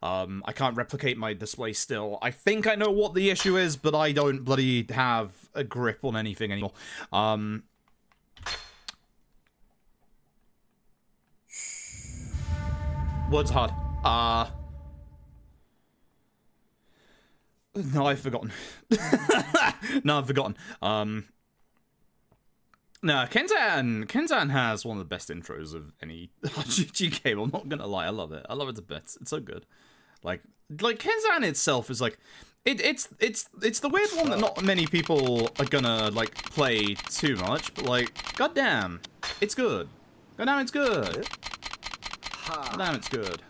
I can't replicate my display still. I think I know what the issue is, but I don't bloody have a grip on anything anymore. Words hard. No, I've forgotten. No, I've forgotten. No, Kenzan has one of the best intros of any RPG game. I'm not gonna lie, I love it. I love it a bit. It's so good. Like Kenzan itself is like, it's the weird one that not many people are gonna like play too much. But like, goddamn, it's good. Goddamn, it's good. Goddamn, it's good.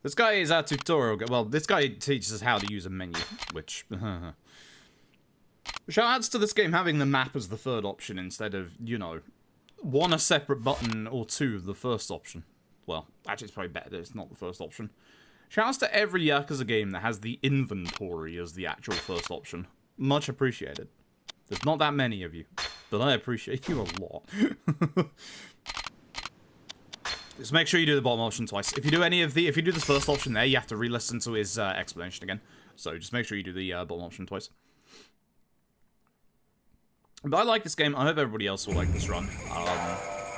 This guy is our tutorial. Well, this guy teaches us how to use a menu, which... Shoutouts to this game having the map as the third option instead of, you know, one, a separate button, or two, the first option. Well, actually, it's probably better that it's not the first option. Shoutouts to every Yakuza game that has the inventory as the actual first option. Much appreciated. There's not that many of you, but I appreciate you a lot. Just make sure you do the bottom option twice. If you do if you do the first option there, you have to re-listen to his explanation again. So just make sure you do the bottom option twice. But I like this game. I hope everybody else will like this run.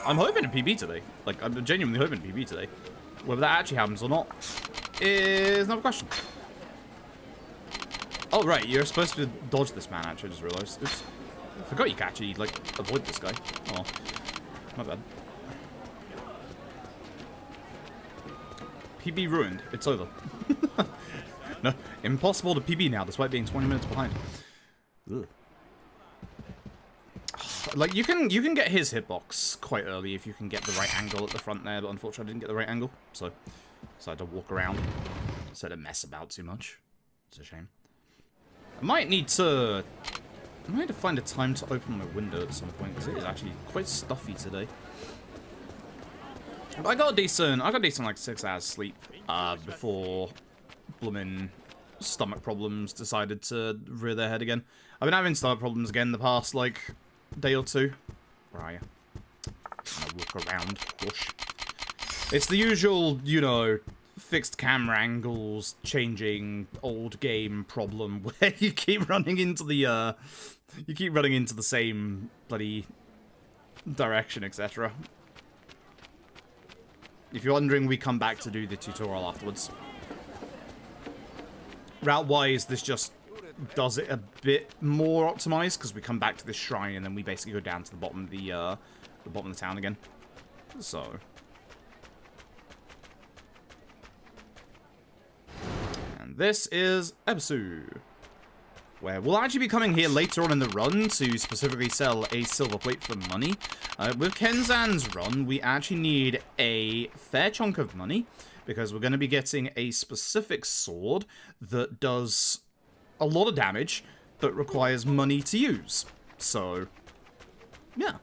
I'm hoping to PB today. Like, I'm genuinely hoping to PB today. Whether that actually happens or not is another question. Oh, right. You're supposed to dodge this man, actually. I just realized. Oops. I forgot you can actually, like, avoid this guy. Oh, my bad. PB ruined. It's over. No, impossible to PB now, despite being 20 minutes behind. Ugh. Like, you can get his hitbox quite early if you can get the right angle at the front there, but unfortunately I didn't get the right angle, so I decided to walk around instead of mess about too much. It's a shame. I might need to find a time to open my window at some point, because it is actually quite stuffy today. I got decent like 6 hours sleep before bloomin' stomach problems decided to rear their head again. I've been having stomach problems again the past like day or two. Where are you? I walk around. Whoosh. It's the usual, you know, fixed camera angles, changing old game problem where you keep running into the same bloody direction, etc. If you're wondering, we come back to do the tutorial afterwards. Route-wise, this just does it a bit more optimized, because we come back to this shrine and then we basically go down to the bottom of the town again. So. And this is Ebisu, where we'll actually be coming here later on in the run to specifically sell a silver plate for money. With Kenzan's run, we actually need a fair chunk of money, because we're going to be getting a specific sword that does a lot of damage, but requires money to use. So, yeah.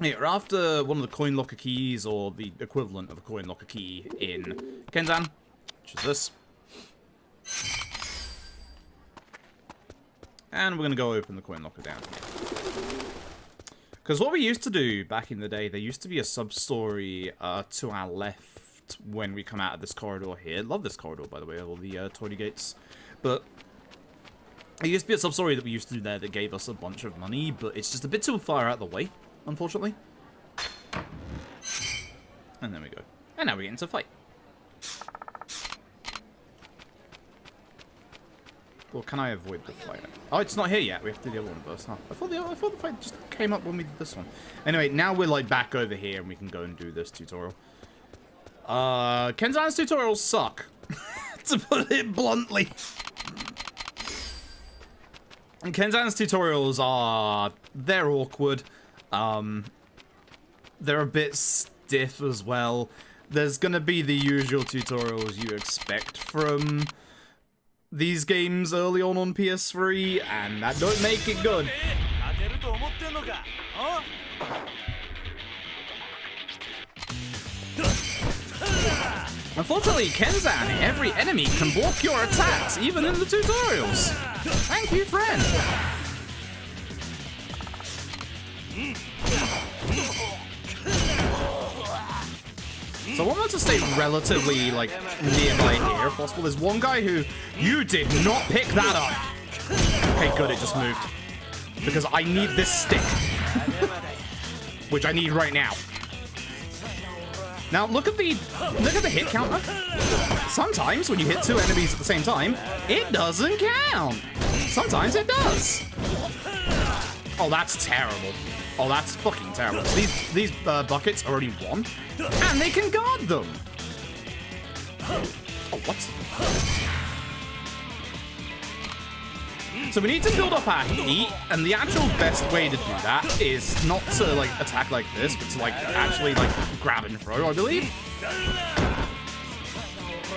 Here, after one of the coin locker keys, or the equivalent of a coin locker key in Kenzan, which is this. And we're going to go open the coin locker down here. Because what we used to do back in the day, there used to be a sub-story to our left when we come out of this corridor here. Love this corridor, by the way, all the torii gates. But there used to be a sub-story that we used to do there that gave us a bunch of money, but it's just a bit too far out of the way, unfortunately. And there we go. And now we get into fight. Well, can I avoid the fight? Oh, it's not here yet. We have to do the other one first, huh? I thought the fight just came up when we did this one. Anyway, now we're like back over here and we can go and do this tutorial. Kenzan's tutorials suck. To put it bluntly. And Kenzan's tutorials they're awkward. They're a bit stiff as well. There's gonna be the usual tutorials you expect from these games early on PS3, and that don't make it good. Unfortunately, Kenzan, every enemy can block your attacks, even in the tutorials. Thank you, friend. So I want to stay relatively, like, nearby here if possible. There's one guy who... You did not pick that up. Okay, good, it just moved. Because I need this stick. Which I need right now. Now, look at the hit counter. Sometimes when you hit two enemies at the same time, it doesn't count. Sometimes it does. Oh, that's terrible. Oh, that's fucking terrible. So these buckets are only one, and they can guard them. Oh, what? So we need to build up our heat, and the actual best way to do that is not to, like, attack like this, but to, like, actually, like, grab and throw, I believe.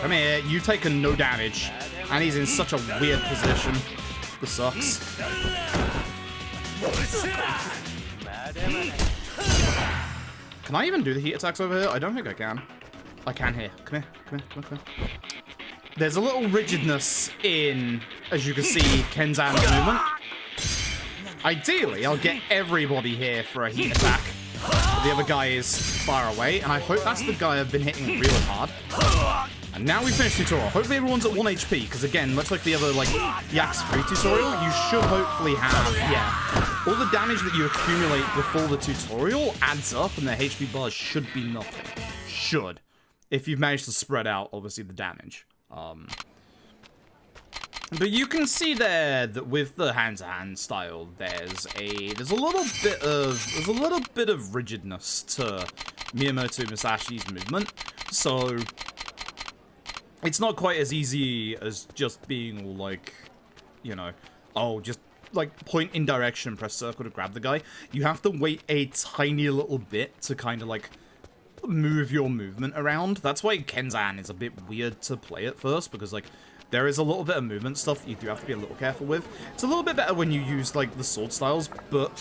Come here, you've taken no damage, and he's in such a weird position. This sucks. Can I even do the heat attacks over here? I don't think I can. I can here. Come here, come here, come here, come here. There's a little rigidness in, as you can see, Kenzan's movement. Ideally, I'll get everybody here for a heat attack. The other guy is far away, and I hope that's the guy I've been hitting really hard. And now we finished tutorial. Hopefully everyone's at 1 HP, because again, much like the other, like, Yakuza 3 tutorial, you should hopefully have, yeah, all the damage that you accumulate before the tutorial adds up, and the HP bars should be nothing. Should. If you've managed to spread out, obviously, the damage. But you can see there that with the hand-to-hand style, there's a little bit of rigidness to Miyamoto Musashi's movement. So it's not quite as easy as just being all like, you know, oh, just like point in direction, press circle to grab the guy. You have to wait a tiny little bit to kind of like move your movement around. That's why Kenzan is a bit weird to play at first, because like there is a little bit of movement stuff that you do have to be a little careful with. It's a little bit better when you use like the sword styles, but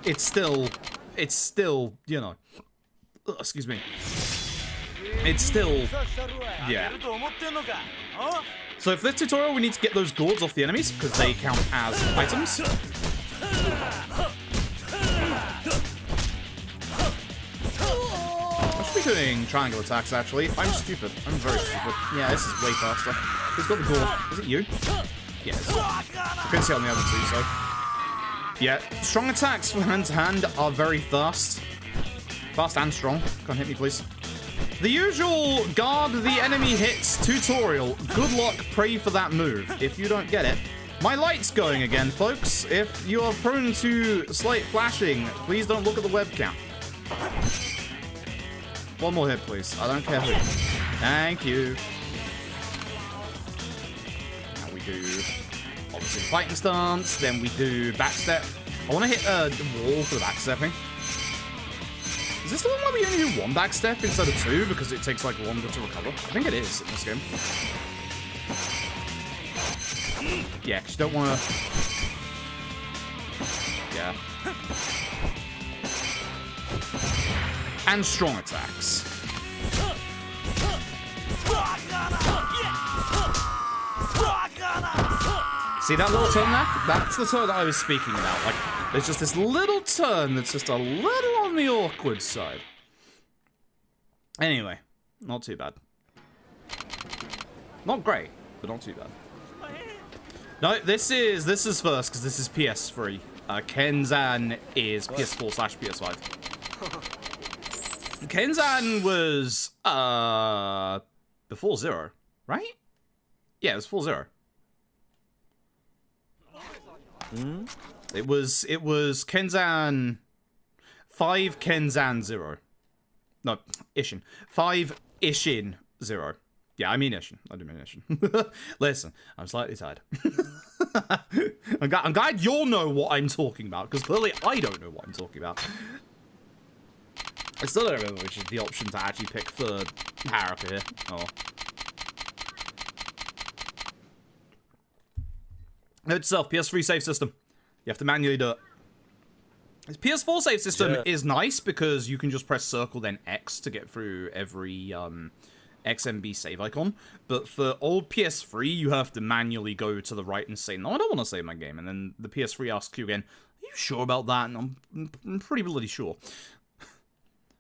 it's still, you know, excuse me, it's still, yeah. So for this tutorial, we need to get those gourds off the enemies because they count as items. I should be doing triangle attacks, actually. I'm stupid. I'm very stupid. Yeah, this is way faster. Who's got the gourd? Is it you? Yes. I couldn't see on the other two, so... Yeah, strong attacks from hand-to-hand are very fast. Fast and strong. Can't hit me, please. The usual guard the enemy hits tutorial. Good luck, pray for that move. If you don't get it. My light's going again, folks. If you are prone to slight flashing, please don't look at the webcam. One more hit, please. I don't care who. Thank you. Now we do, obviously, fighting stance. Then we do backstep. I want to hit the wall for the backstepping. Is this the one where we only do one backstep instead of two because it takes, like, longer to recover? I think it is in this game. Yeah, because you don't want to... Yeah. And strong attacks. See that little turn there? That's the turn that I was speaking about. Like, there's just this little turn that's just a little on the awkward side. Anyway, not too bad. Not great, but not too bad. No, this is first because this is PS3. Kenzan is PS4/PS5. Kenzan was before 0, right? Yeah, it was before 0. It was Kenzan 5 Kenzan 0. No, Ishin. 5 Ishin 0. Yeah, I mean Ishin. I do mean Ishin. Listen, I'm slightly tired. I'm glad you'll know what I'm talking about, because clearly I don't know what I'm talking about. I still don't remember which is the option to actually pick for power up here. Oh. Note itself, PS3 save system. You have to manually do it. This PS4 save system is nice because you can just press circle then X to get through every XMB save icon, but for old PS3, you have to manually go to the right and say, no, I don't want to save my game, and then the PS3 asks you again, are you sure about that? And I'm pretty bloody sure.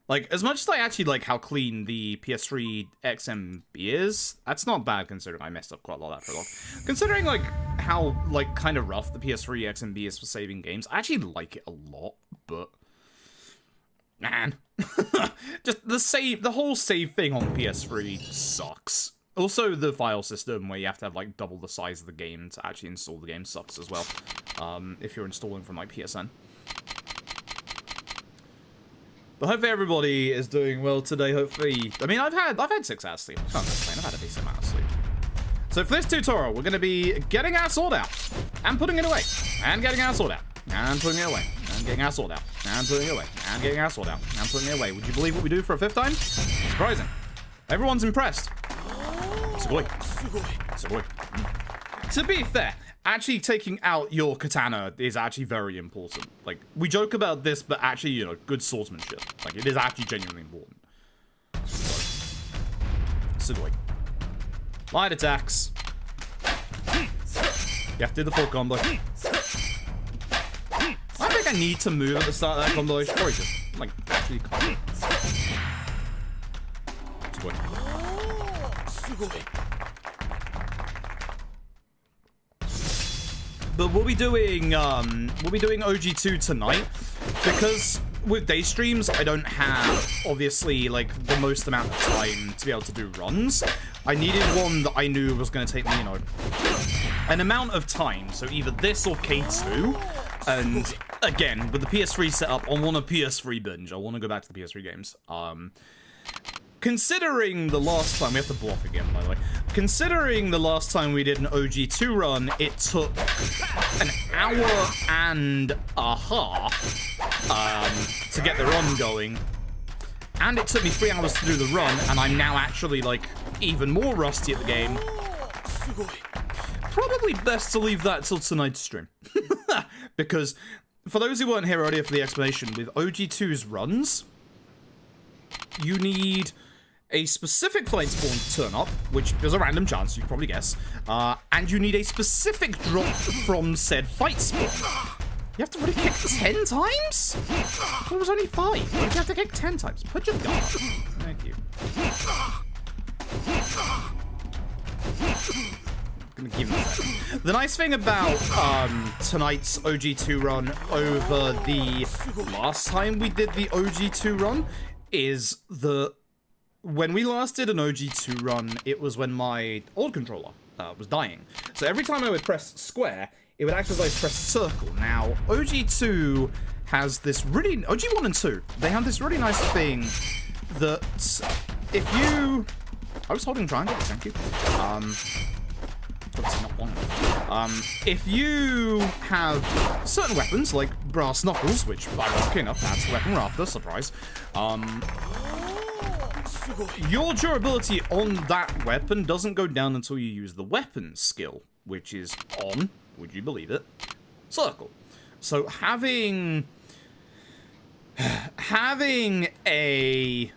Like, as much as I actually like how clean the PS3 XMB is, that's not bad considering I messed up quite a lot after a lot. Considering, like, how, like, kind of rough the PS3 XMB is for saving games, I actually like it a lot, but... Man. Just the whole save thing on PS3 sucks. Also, the file system where you have to have, like, double the size of the game to actually install the game sucks as well. If you're installing from, like, PSN. But hopefully everybody is doing well today, hopefully. I mean, I've had 6 hours sleep. I can't complain, I've had a decent amount of sleep. So for this tutorial, we're going to be getting our sword out, and putting it away, and getting our sword out, and putting it away, and getting our sword out, and putting it away, and getting our sword out, and putting it away. Would you believe what we do for a 5th time? Surprising. Everyone's impressed. Sugoi. Sugoi. To be fair, actually taking out your katana is actually very important. Like, we joke about this, but actually, you know, good swordsmanship. Like, it is actually genuinely important. Sugoi. Light attacks. You have to do the full combo. I think I need to move at the start of that combo. I should probably just, like, actually combo. Sugoi. But we'll be doing OG2 tonight, because with day streams, I don't have, obviously, like, the most amount of time to be able to do runs. I needed one that I knew was going to take me, you know, an amount of time, so either this or K2, and, again, with the PS3 setup, I want a PS3 binge. I want to go back to the PS3 games. Considering the last time, we have to block again, by the way. Considering the last time we did an OG2 run, it took an hour and a half to get the run going. And it took me 3 hours to do the run, and I'm now actually, like, even more rusty at the game. Probably best to leave that till tonight's stream. Because, for those who weren't here earlier for the explanation, with OG2's runs, you need a specific flame spawn to turn up, which is a random chance, you can probably guess, and you need a specific drop from said fight spawn. You have to really kick 10 times? It was only 5. You have to kick 10 times. Put your gun up. Thank you. I'm gonna give him a second. The nice thing about tonight's OG2 run over the last time we did the OG2 run is that when we last did an OG2 run, it was when my old controller was dying. So every time I would press square, it would act as though I pressed circle. Now, OG2 has this really... OG1 and 2, they have this really nice thing that if you... I was holding triangle, thank you. Obviously not one. If you have certain weapons, like brass knuckles, which, ironically enough, that's the weapon we're after, surprise. Your durability on that weapon doesn't go down until you use the weapon skill, which is on, would you believe it, circle. So having a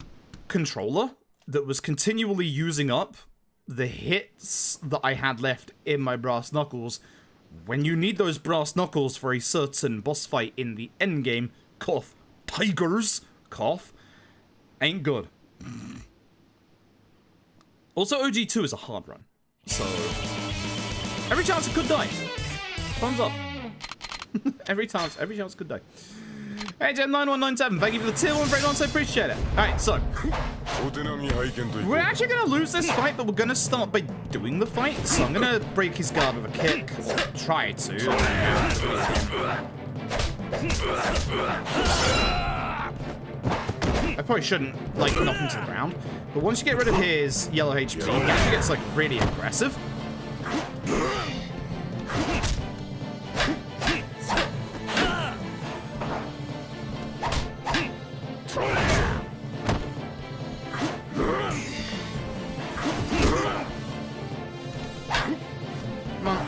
controller that was continually using up the hits that I had left in my brass knuckles, when you need those brass knuckles for a certain boss fight in the endgame, cough, tigers, cough, ain't good. Also, OG2 is a hard run, so every chance it could die. Thumbs up. every chance it could die. Hey, Jem9197, thank you for the tier 1 break on, so appreciate it. Alright, so we're actually gonna lose this fight, but we're gonna start by doing the fight. So I'm gonna break his guard with a kick, or try to. I probably shouldn't, like, knock him to the ground. But once you get rid of his yellow HP, he actually gets, like, really aggressive. Come on.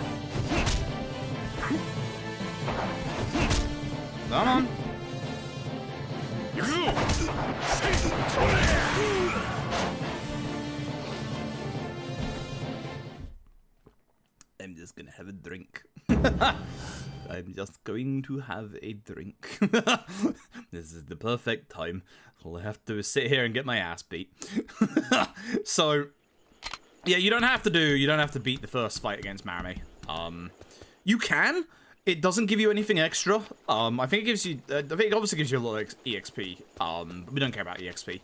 Come on. I'm just gonna have a drink. I'm just going to have a drink. This is the perfect time. All I have to do is sit here and get my ass beat. So, yeah, you don't have to beat the first fight against Marame. You can. It doesn't give you anything extra. I think it gives you. I think it obviously gives you a lot of EXP. But we don't care about EXP.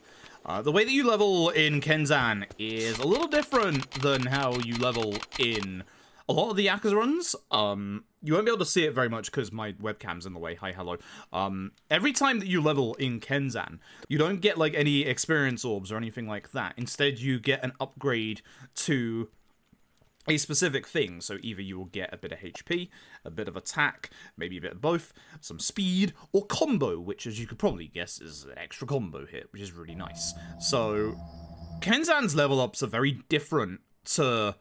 The way that you level in Kenzan is a little different than how you level in a lot of the Yakuza runs. You won't be able to see it very much because my webcam's in the way. Hi, hello. Every time that you level in Kenzan, you don't get like any experience orbs or anything like that. Instead, you get an upgrade to a specific thing. So either you will get a bit of HP, a bit of attack, maybe a bit of both, some speed, or combo, which, as you could probably guess, is an extra combo hit, which is really nice. So Kenzan's level ups are very different to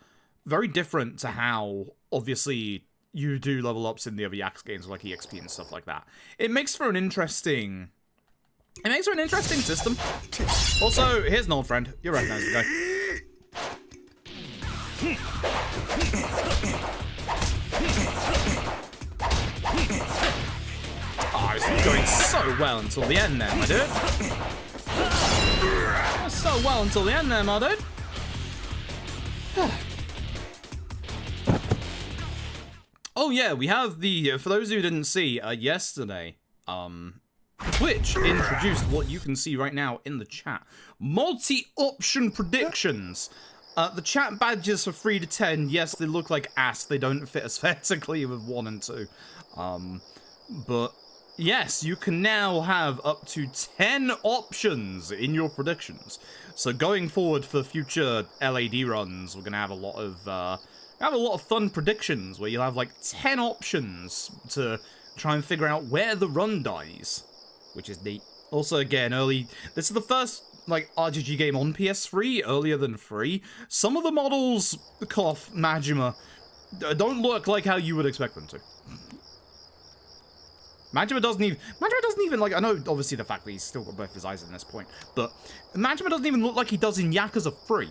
how, obviously, you do level ups in the other Yakuza games like EXP and stuff like that. It makes for an interesting system. Also, here's an old friend. You recognize the guy. Oh, it's going so well until the end there, my dude. So well until the end there, my dude. Oh yeah, we have the, for those who didn't see, yesterday, Twitch introduced what you can see right now in the chat. Multi-option predictions. The chat badges for 3 to 10, yes, they look like ass. They don't fit aesthetically with 1 and 2. But yes, you can now have up to 10 options in your predictions. So going forward for future LAD runs, we're gonna have a lot of fun predictions where you'll have like 10 options to try and figure out where the run dies, which is neat. Also, again, this is the first like RGG game on PS3 earlier than 3. Some of the models, cough, Majima, don't look like how you would expect them to. Majima doesn't even like, I know obviously the fact that he's still got both his eyes at this point, but Majima doesn't even look like he does in Yakuza 3.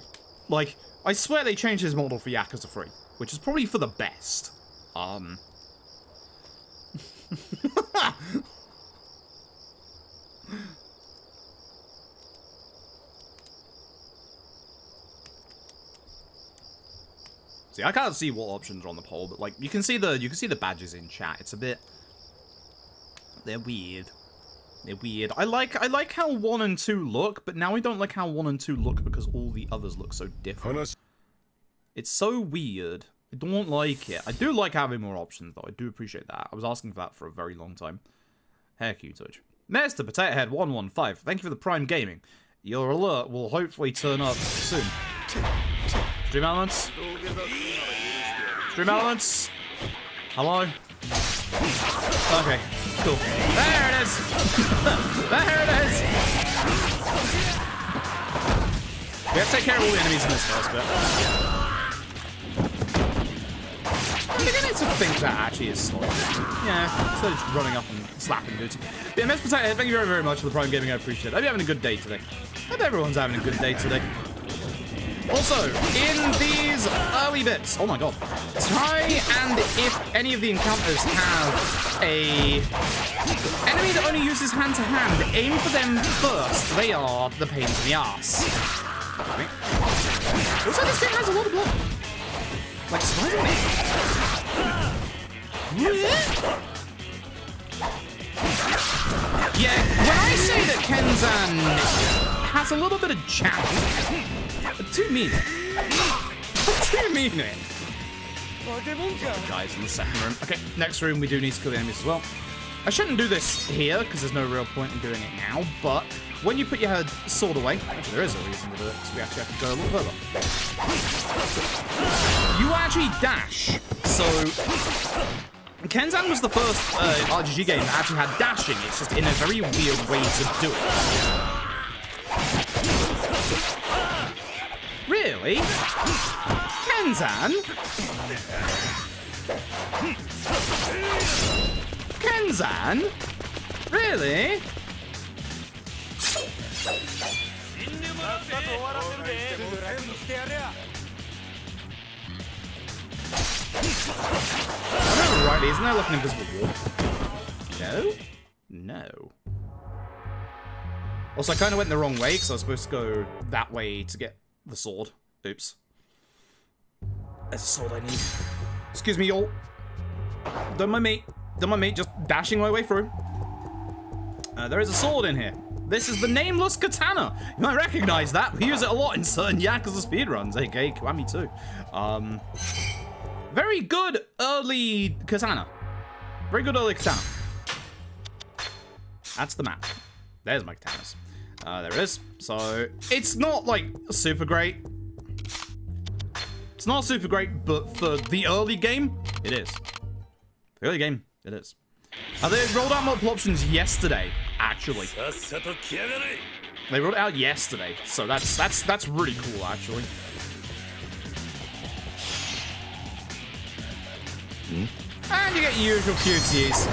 Like, I swear they changed his model for Yakuza 3, which is probably for the best. See, I can't see what options are on the poll, but like you can see the badges in chat. It's a bit, they're weird. They're weird. I like how 1 and 2 look, but now I don't like how 1 and 2 look because all the others look so different. It's so weird. I don't like it. I do like having more options though. I do appreciate that. I was asking for that for a very long time. Heck you, Twitch. Mr. Potato Head 115. Thank you for the Prime Gaming. Your alert will hopefully turn up soon. Stream elements. Stream elements. Hello. Okay. Cool. There it is. There it is. We have to take care of all the enemies in this first bit. I think I need to think that actually is slow. Yeah, instead of just running up and slapping dudes. But yeah, Mr. Potato Head, thank you very, very much for the Prime Gaming. I appreciate it. I hope you're having a good day today. I hope everyone's having a good day today. Also, in these early bits, oh my god, try and if any of the encounters have a enemy that only uses hand-to-hand, aim for them first. They are the pains in the ass. Okay. Also, this game has a lot of blood. Like, surprisingly. Yeah, when I say that Kenzan has a little bit of challenge, too mean. Too mean. Guys in the second room. Okay, next room we do need to kill the enemies as well. I shouldn't do this here because there's no real point in doing it now, but when you put your sword away, actually there is a reason to do it because we actually have to go a little further. You actually dash. So Kenzan was the first RGG game that actually had dashing. It's just in a very weird way to do it. Really? Kenzan? Kenzan? Really? I remember rightly, isn't there like an invisible wall? No? No. Also, I kind of went the wrong way because I was supposed to go that way to get the sword. Oops. There's a sword I need. Excuse me, y'all. Don't mind me. Don't mind me. Just dashing my way through. There is a sword in here. This is the nameless katana. You might recognize that. We use it a lot in certain Yakuza speedruns, aka Kiwami too. Very good early katana. Very good early katana. That's the map. There's my katanas. There it is. So, it's not, like, super great. It's not super great, but for the early game, it is. The early game, it is. They rolled out multiple options yesterday, actually. They rolled it out yesterday, so that's really cool, actually. And you get your usual QTEs.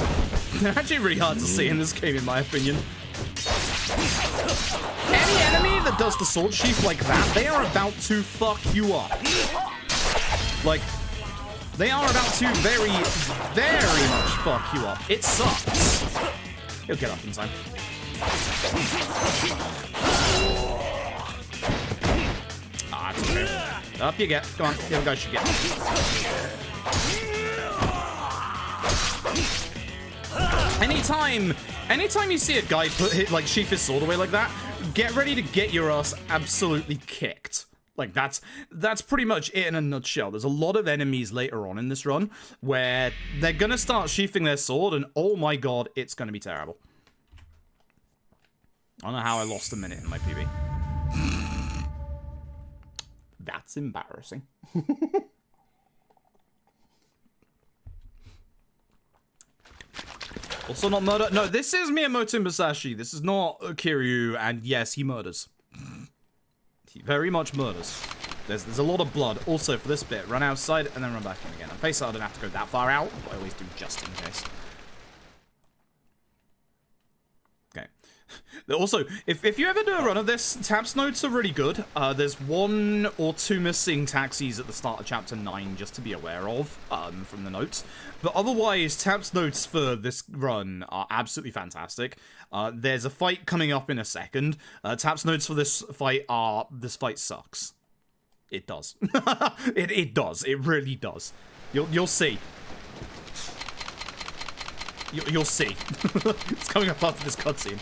They're actually really hard to see in this game, in my opinion. Any enemy that does the sword sheath like that, they are about to fuck you up. Like, they are about to very, very much fuck you up. It sucks. He'll get up in time. Ah, it's okay. Up you get. Come on, the other guy should get. Anytime you see a guy like sheath his sword away like that, get ready to get your ass absolutely kicked. Like that's pretty much it in a nutshell. There's a lot of enemies later on in this run where they're gonna start sheathing their sword, and oh my god, it's gonna be terrible. I don't know how I lost a minute in my PB. That's embarrassing. Also not murder. No, this is Miyamoto Musashi. This is not Kiryu, and yes, he murders. He very much murders. There's a lot of blood. Also, for this bit, run outside and then run back in again. On face, I don't have to go that far out, but I always do just in case. Okay. Also, if you ever do a run of this, taps notes are really good. There's 1 or 2 missing taxis at the start of chapter 9 just to be aware of from the notes. But otherwise, taps notes for this run are absolutely fantastic. There's a fight coming up in a second. Taps notes for this fight are, this fight sucks. It does. it does. It really does. You'll see. You'll see. It's coming up after this cutscene.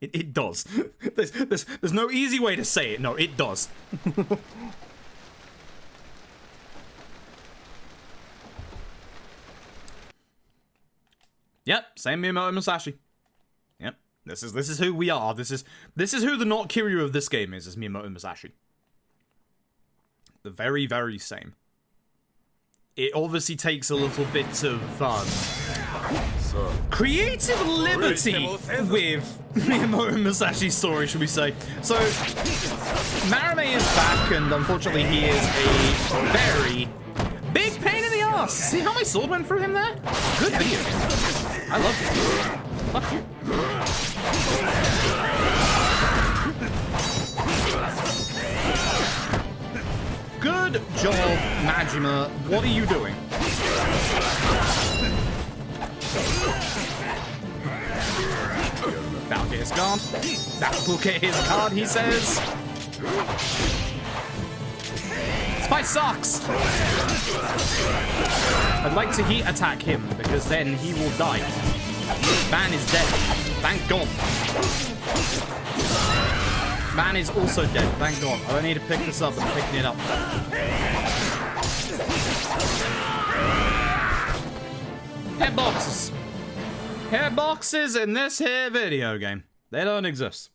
It does. There's no easy way to say it. No, it does. Yep, same Miyamoto Musashi. Yep, this is who we are. This is who the not Kiryu of this game is Miyamoto Musashi. The very, very same. It obviously takes a little bit of creative liberty with Miyamoto Musashi's story, should we say. So, Marame is back, and unfortunately he is a very big pain in the ass. See how my sword went through him there? Good video game. I love it. Fuck you. Good job, Majima. What are you doing? That'll get his guard. That will get his card, he says. This fight sucks. I'd like to heat attack him, because then he will die. Man is dead. Thank God. Man is also dead. Thank God. I don't need to pick this up. I'm picking it up. Hitboxes. Hitboxes in this here video game. They don't exist.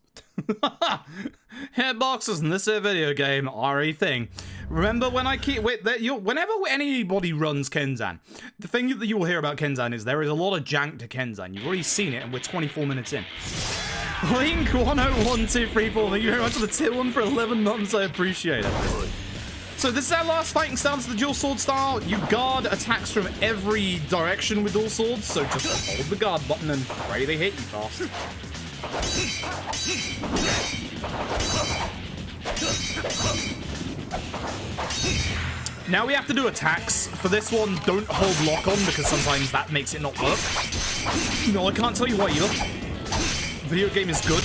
Hitboxes in this here video game are a thing. Remember when I keep whenever anybody runs Kenzan, the thing that you will hear about Kenzan is there is a lot of jank to Kenzan. You've already seen it, and we're 24 minutes in. Link 101234. Thank you very much for the tier 1 for 11 months. I appreciate it. So this is our last fighting stance, the dual sword style. You guard attacks from every direction with dual swords, so just hold the guard button and pray they hit you fast. Now we have to do attacks. For this one, don't hold lock on because sometimes that makes it not work. No, I can't tell you why either. Video game is good.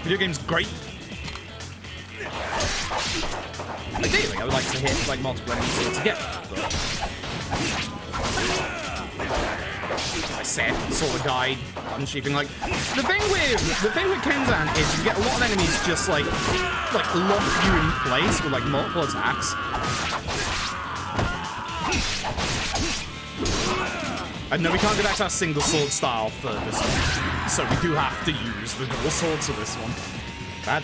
Video game's great. Ideally, I would like to hit like multiple enemies together. I said, sort of died, unsheathing. Like the thing with Kenzan is you get a lot of enemies just like lock you in place with like multiple attacks. And no, we can't go back to our single sword style for this one, so we do have to use the dual swords for this one.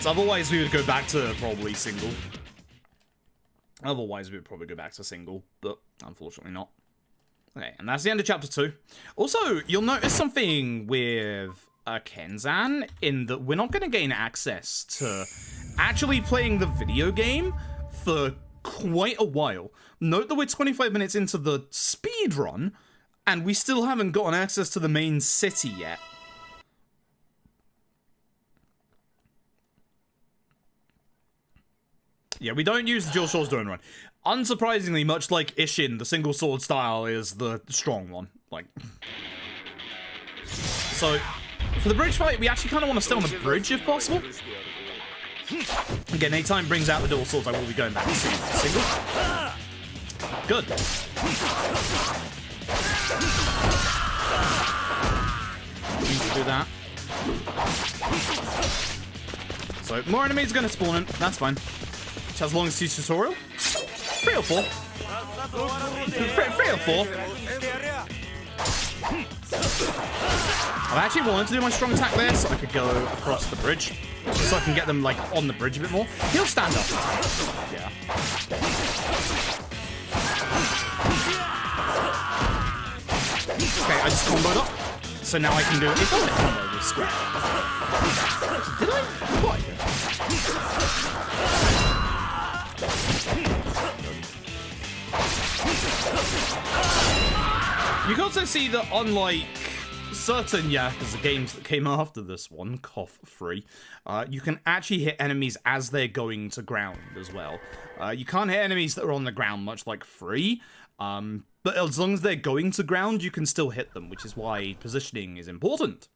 Otherwise we would go back to probably single. Otherwise we would probably go back to single, but unfortunately not. Okay, and that's the end of chapter 2. Also, you'll notice something with Kenzan in that we're not going to gain access to actually playing the video game for quite a while. Note that we're 25 minutes into the speedrun, and we still haven't gotten access to the main city yet. Yeah, we don't use the dual swords during run. Unsurprisingly, much like Ishin, the single sword style is the strong one. Like, so for the bridge fight, we actually kind of want to stay on the bridge if possible. Again, anytime brings out the dual swords, I will be going back to single. Good. Need to do that. So more enemies are going to spawn in. That's fine. Which has long as tutorial. 3 or 4. 3 or 4. I actually wanted to do my strong attack there so I could go across the bridge. So I can get them like on the bridge a bit more. He'll stand up. Yeah. Okay, I just comboed up. So now I can do a bullet combo with Square. Did I? What? You can also see that unlike certain Yakuza games that came after this one, cough free, you can actually hit enemies as they're going to ground as well. You can't hit enemies that are on the ground, much like free, but as long as they're going to ground, you can still hit them, which is why positioning is important.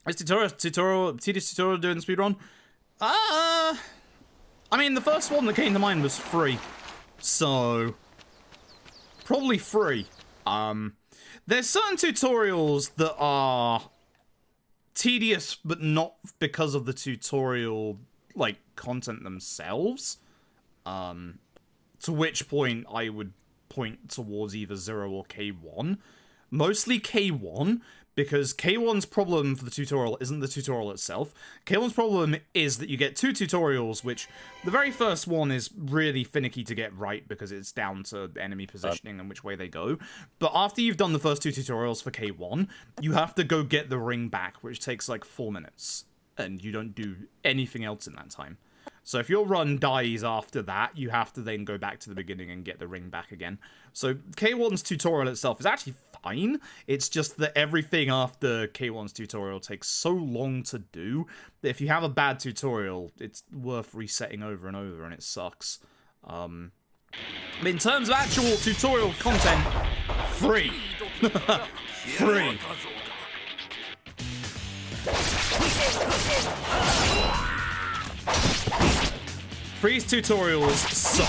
Is tedious tutorial doing the speedrun? I mean, the first one that came to mind was free, so probably free. There's certain tutorials that are tedious, but not because of the tutorial, like, content themselves. To which point I would point towards either 0 or K1. Mostly K1, because K1's problem for the tutorial isn't the tutorial itself. K1's problem is that you get 2 tutorials, which the very first one is really finicky to get right because it's down to enemy positioning and which way they go. But after you've done the first 2 tutorials for K1, you have to go get the ring back, which takes like 4 minutes. And you don't do anything else in that time. So if your run dies after that, you have to then go back to the beginning and get the ring back again. So K1's tutorial itself is actually fine. It's just that everything after K1's tutorial takes so long to do that if you have a bad tutorial, it's worth resetting over and over, and it sucks. In terms of actual tutorial content, free. Free. Free's tutorials suck.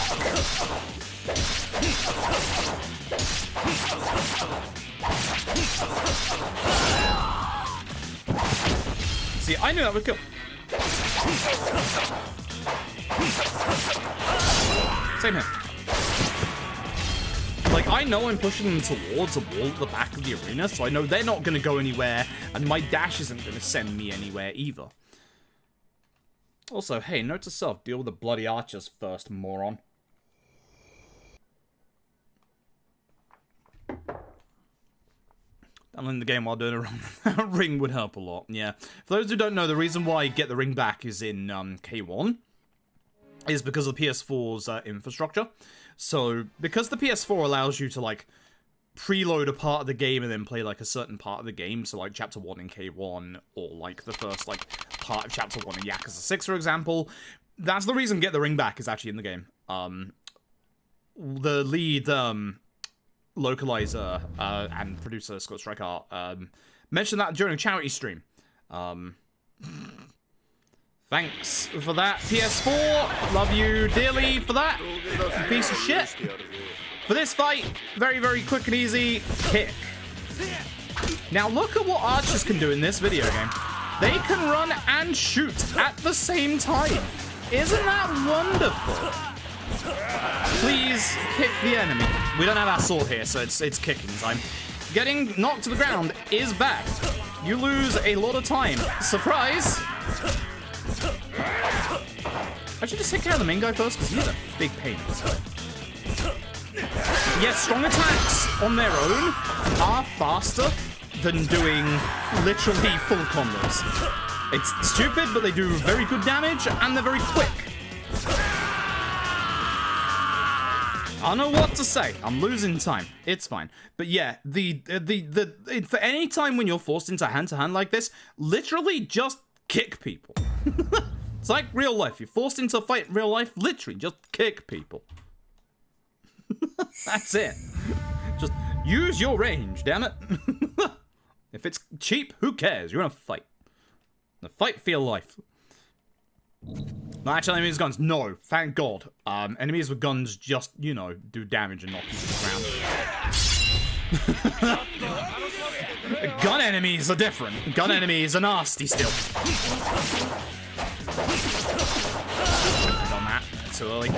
See, I knew that would kill. Same here. Like, I know I'm pushing them towards a wall at the back of the arena, so I know they're not going to go anywhere, and my dash isn't going to send me anywhere either. Also, hey, note to self, deal with the bloody archers first, moron. Downloading the game while doing a ring would help a lot, yeah. For those who don't know, the reason why Get the Ring Back is in K1 is because of the PS4's infrastructure. So, because the PS4 allows you to, like, preload a part of the game and then play, like, a certain part of the game, so, like, Chapter 1 in K1, or, like, the first, like, part of Chapter 1 in Yakuza 6, for example, that's the reason Get the Ring Back is actually in the game. the lead localizer and producer Scott Strikeart mentioned that during a charity stream. Thanks for that, PS4. Love you dearly for that, you piece of shit. For this fight, very, very quick and easy, kick. Now look at what archers can do in this video game. They can run and shoot at the same time. Isn't that wonderful? Please kick the enemy. We don't have our sword here, so it's kicking time. Getting knocked to the ground is bad. You lose a lot of time. Surprise! I should just take care of the main guy first, because he's a big pain. Yes, strong attacks on their own are faster than doing literally full combos. It's stupid, but they do very good damage, and they're very quick. I don't know what to say. I'm losing time. It's fine. But yeah, for any time when you're forced into hand-to-hand like this, literally just kick people. It's like real life. You're forced into a fight in real life, literally just kick people. That's it. Just use your range, damn it. If it's cheap, who cares? You're in a fight. A fight for your life. Not actually enemies with guns. No, thank God. Enemies with guns just, you know, do damage and knock you to the ground. Gun enemies are different. Gun enemies are nasty still. Done that too early.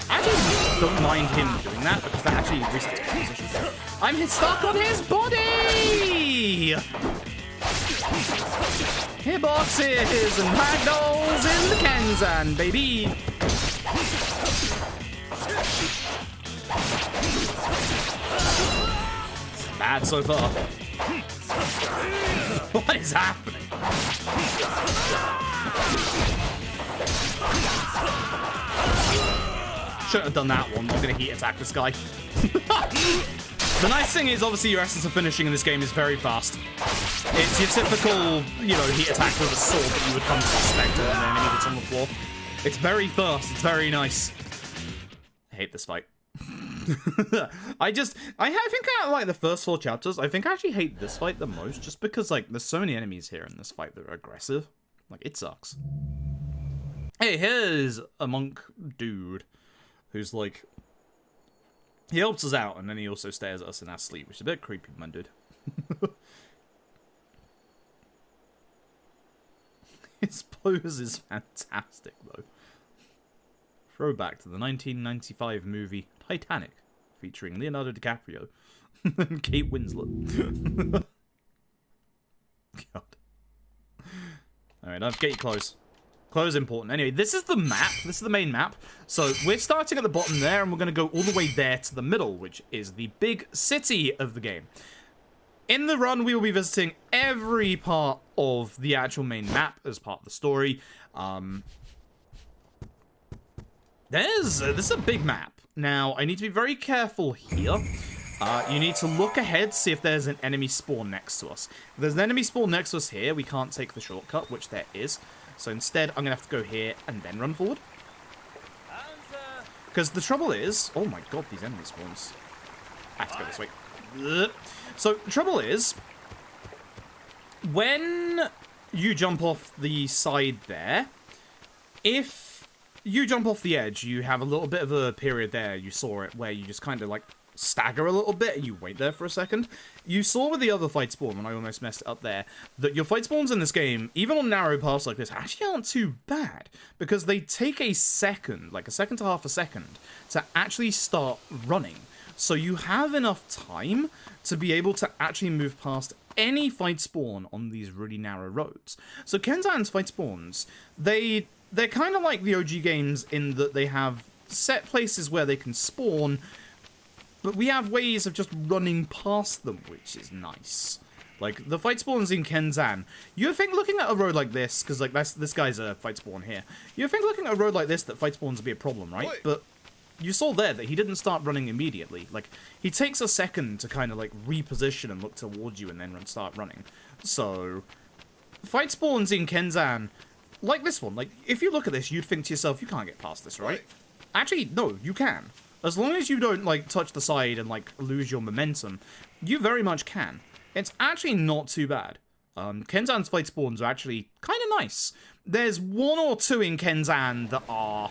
I actually don't mind him doing that because that actually resets my position. I'm stuck on his body! Hitboxes and ragdolls in the Kenzan, baby! It's bad so far. What is happening? Shouldn't have done that one. I'm gonna heat attack this guy. The nice thing is, obviously, your essence of finishing in this game is very fast. It's your typical, you know, heat attack with a sword that you would come to expect on an enemy that's on the floor. It's very fast. It's very nice. I hate this fight. I think out of, like, the first 4 chapters, I think I actually hate this fight the most, just because, like, there's so many enemies here in this fight that are aggressive. Like, it sucks. Hey, here's a monk dude who's, like, he helps us out, and then he also stares at us in our sleep, which is a bit creepy, man, dude. His pose is fantastic, though. Throwback to the 1995 movie Titanic, featuring Leonardo DiCaprio and Kate Winslet. God. Alright, I'll get you close. Close important. Anyway, this is the map. This is the main map. So we're starting at the bottom there, and we're going to go all the way there to the middle, which is the big city of the game. In the run, we will be visiting every part of the actual main map as part of the story. This is a big map. Now, I need to be very careful here. You need to look ahead, see if there's an enemy spawn next to us. If there's an enemy spawn next to us here, we can't take the shortcut, which there is. So instead, I'm going to have to go here and then run forward. Because the trouble is... Oh my god, these enemy spawns. I have to go this way. Ugh. So, the trouble is... When you jump off the side there, if you jump off the edge, you have a little bit of a period there, you saw it, where you just kind of like stagger a little bit and you wait there for a second. You saw with the other fight spawn, when I almost messed it up there, that your fight spawns in this game, even on narrow paths like this, actually aren't too bad, because they take a second, like a second to half a second, to actually start running. So you have enough time to be able to actually move past any fight spawn on these really narrow roads. So Kenzan's fight spawns, they're kind of like the OG games in that they have set places where they can spawn, but we have ways of just running past them, which is nice. Like, the fight spawns in Kenzan, you think looking at a road like this, because, like, this guy's a fight spawn here, you think looking at a road like this that fight spawns would be a problem, right? But you saw there that he didn't start running immediately. Like, he takes a second to kind of, like, reposition and look towards you and then start running. So, fight spawns in Kenzan, like this one, like, if you look at this, you'd think to yourself, you can't get past this, right? Actually, no, you can. As long as you don't, like, touch the side and, like, lose your momentum, you very much can. It's actually not too bad. Kenzan's fight spawns are actually kind of nice. There's one or two in Kenzan that are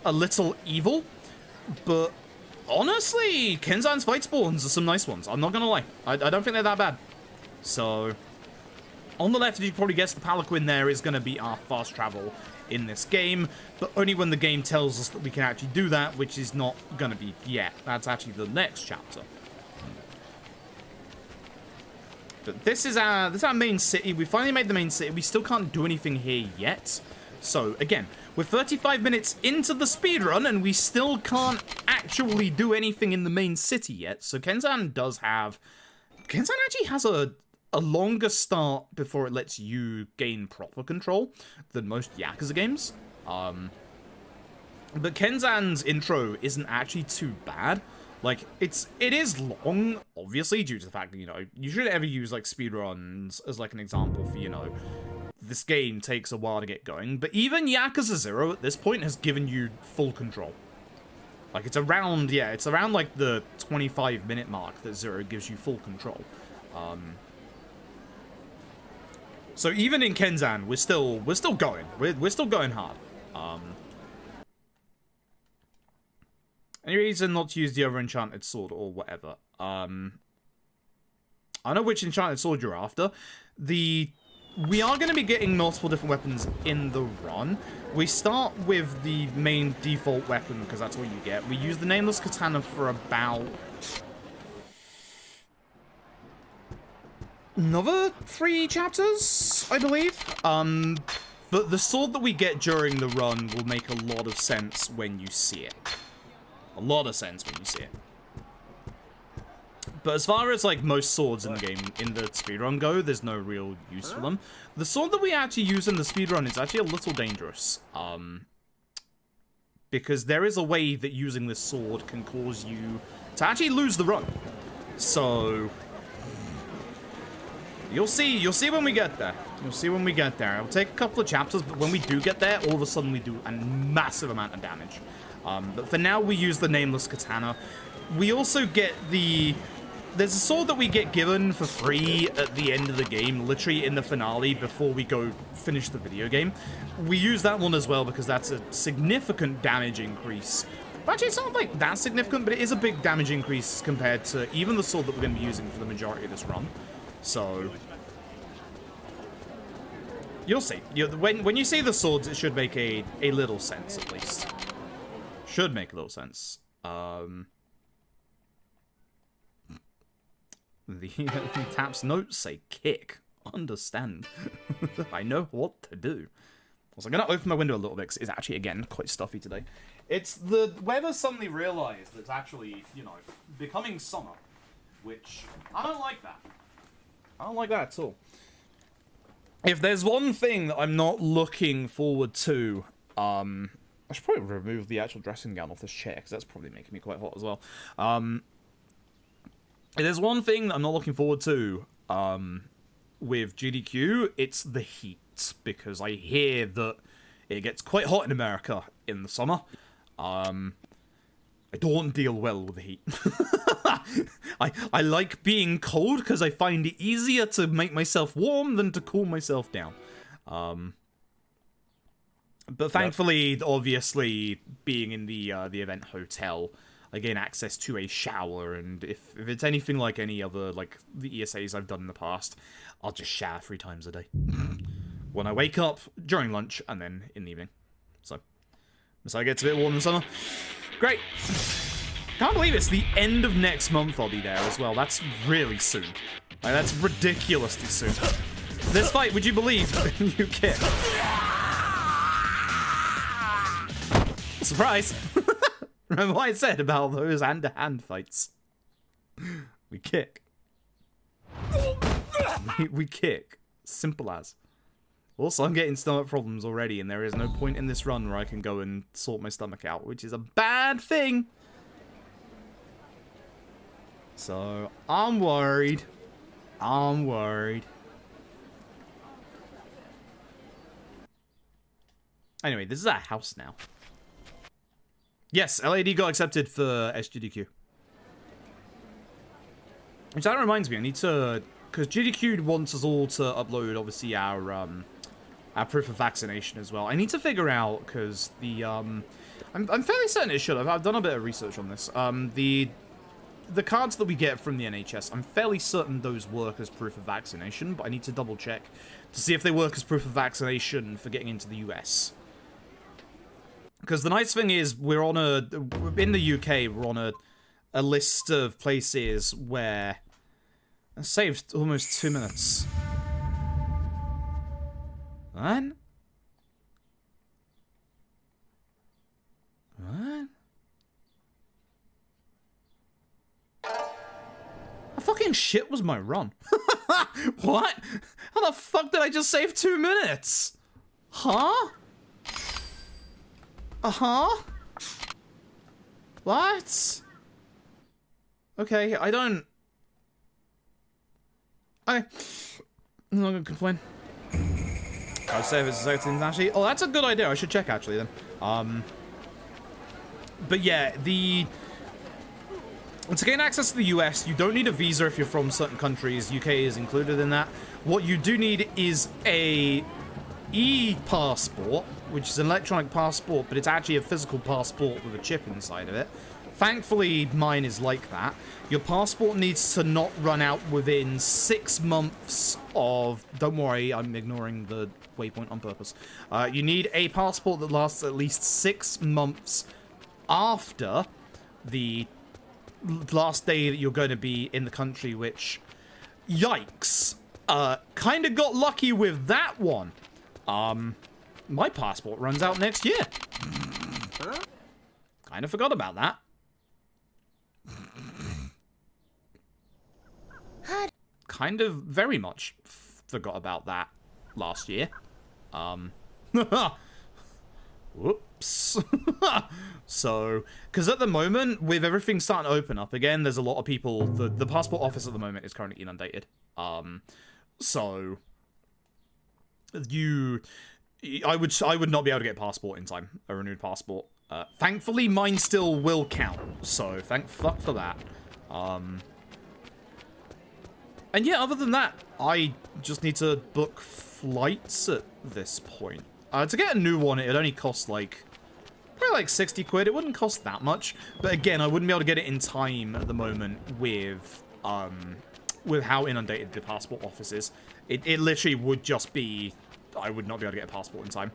a little evil, but honestly, Kenzan's fight spawns are some nice ones. I'm not gonna lie. I don't think they're that bad. So, on the left, you can probably guess the palanquin there is gonna be our fast travel in this game, but only when the game tells us that we can actually do that, which is not gonna be yet. That's actually the next chapter. But this is our main city. We finally made the main city. We still can't do anything here yet. So, again, we're 35 minutes into the speedrun, and we still can't actually do anything in the main city yet. So Kenzan actually has a longer start before it lets you gain proper control than most Yakuza games. But Kenzan's intro isn't actually too bad. Like, it is long, obviously, due to the fact that, you know, you shouldn't ever use, like, speedruns as, like, an example for, you know, this game takes a while to get going. But even Yakuza 0 at this point has given you full control. Like, it's around, like, the 25-minute mark that 0 gives you full control. So even in Kenzan, we're still going. We're still going hard. Any reason not to use the other enchanted sword or whatever? I don't know which enchanted sword you're after. We are going to be getting multiple different weapons in the run. We start with the main default weapon because that's what you get. We use the nameless katana for about another 3 chapters, I believe. But the sword that we get during the run will make a lot of sense when you see it. A lot of sense when you see it. But as far as, like, most swords in the game, in the speedrun go, there's no real use for them. The sword that we actually use in the speedrun is actually a little dangerous. Because there is a way that using this sword can cause you to actually lose the run. So, you'll see when we get there. You'll see when we get there. It'll take a couple of chapters, but when we do get there, all of a sudden we do a massive amount of damage. But for now, we use the nameless katana. We also get there's a sword that we get given for free at the end of the game, literally in the finale, before we go finish the video game. We use that one as well because that's a significant damage increase. Actually, it's not, like, that significant, but it is a big damage increase compared to even the sword that we're going to be using for the majority of this run. So, you'll see. When you see the swords, it should make a little sense, at least. Should make a little sense. The tap's notes say kick. Understand. I know what to do. Also, I'm going to open my window a little bit because it's actually, again, quite stuffy today. It's the weather suddenly realized it's actually, you know, becoming summer. Which, I don't like that. I don't like that at all. If there's one thing that I'm not looking forward to, I should probably remove the actual dressing gown off this chair, because that's probably making me quite hot as well. If there's one thing that I'm not looking forward to with GDQ, it's the heat, because I hear that it gets quite hot in America in the summer. I don't deal well with the heat. I like being cold because I find it easier to make myself warm than to cool myself down. But thankfully, obviously, being in the event hotel, I gain access to a shower, and if it's anything like any other, like, the ESAs I've done in the past, I'll just shower 3 times a day. When I wake up, during lunch, and then in the evening. So it gets a bit warm in the summer. Great. Can't believe it's the end of next month I'll be there as well. That's really soon. Like, that's ridiculously soon. This fight, would you believe, you kick? Surprise! Remember what I said about those hand-to-hand fights? We kick. We kick. Simple as. Also, I'm getting stomach problems already, and there is no point in this run where I can go and sort my stomach out, which is a bad thing. So, I'm worried. I'm worried. Anyway, this is our house now. Yes, LAD got accepted for SGDQ. Which that reminds me, I need to... Because GDQ wants us all to upload, obviously, our proof of vaccination as well. I need to figure out, because the, I'm fairly certain it should have. I've done a bit of research on this. The cards that we get from the NHS, I'm fairly certain those work as proof of vaccination, but I need to double check to see if they work as proof of vaccination for getting into the US. Because the nice thing is, we're on in the UK, we're on a list of places where... I saved almost 2 minutes. What? What? How fucking shit was my run? What? How the fuck did I just save 2 minutes? Huh? Uh-huh? What? Okay, I don't... I'm not gonna complain. I'd say if it's internationally. Oh, that's a good idea. I should check actually then. But yeah, to gain access to the US, you don't need a visa if you're from certain countries. UK is included in that. What you do need is a e-passport, which is an electronic passport, but it's actually a physical passport with a chip inside of it. Thankfully, mine is like that. Your passport needs to not run out within 6 months of... Don't worry, I'm ignoring the waypoint on purpose. You need a passport that lasts at least 6 months after the last day that you're going to be in the country, which... Yikes. Kind of got lucky with that one. My passport runs out next year. Kind of forgot about that. Kind of very much forgot about that last year. Whoops. So, because at the moment, with everything starting to open up again, there's a lot of people, the passport office at the moment is currently inundated. So, I would not be able to get a passport in time, a renewed passport. Thankfully, mine still will count, so thank fuck for that. And yeah, other than that, I just need to book flights at this point. To get a new one, it'd only cost like, probably like 60 quid. It wouldn't cost that much. But again, I wouldn't be able to get it in time at the moment with how inundated the passport office is. It literally would just be, I would not be able to get a passport in time.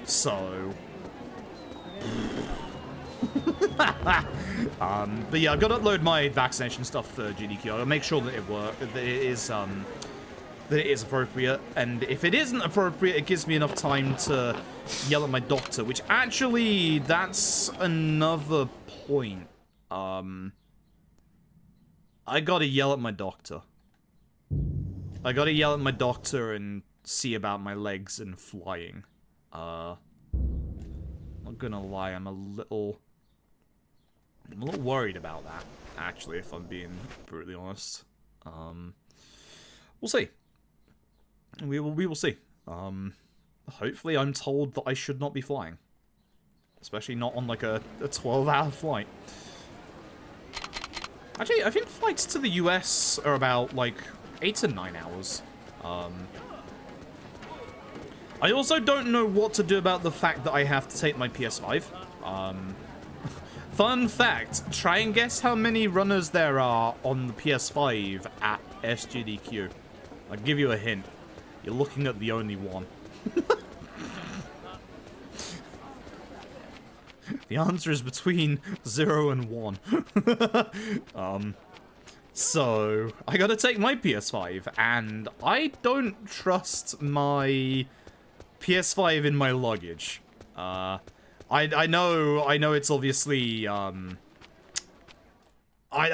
So... but yeah, I've got to upload my vaccination stuff for GDQ. I'll make sure that it works, that it is appropriate. And if it isn't appropriate, it gives me enough time to yell at my doctor, which actually, that's another point. I gotta yell at my doctor. I gotta yell at my doctor and see about my legs and flying. Not gonna lie, I'm a little worried about that, actually, if I'm being brutally honest. We'll see. We will see. Hopefully I'm told that I should not be flying. Especially not on, like, a 12-hour flight. Actually, I think flights to the US are about, like, 8 to 9 hours. I also don't know what to do about the fact that I have to take my PS5. Fun fact, try and guess how many runners there are on the PS5 at SGDQ. I'll give you a hint. You're looking at the only one. The answer is between 0 and 1. So, I gotta take my PS5, and I don't trust my PS5 in my luggage. I know it's obviously, I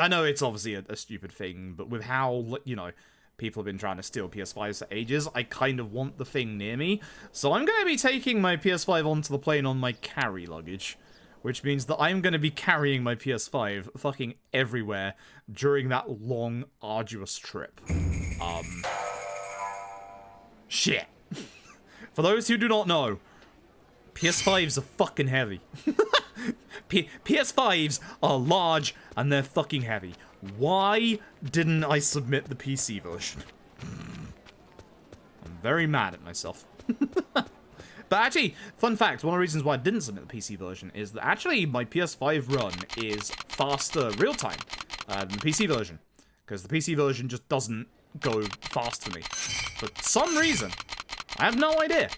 know it's obviously a stupid thing, but with how, you know, people have been trying to steal PS5s for ages. I kind of want the thing near me. So I'm going to be taking my PS5 onto the plane on my carry luggage. Which means that I'm going to be carrying my PS5 fucking everywhere during that long, arduous trip. Shit. For those who do not know, PS5s are fucking heavy. PS5s are large and they're fucking heavy. Why didn't I submit the PC version? I'm very mad at myself. But actually, fun fact, one of the reasons why I didn't submit the PC version is that actually my PS5 run is faster real-time than the PC version. Because the PC version just doesn't go fast for me. For some reason. I have no idea.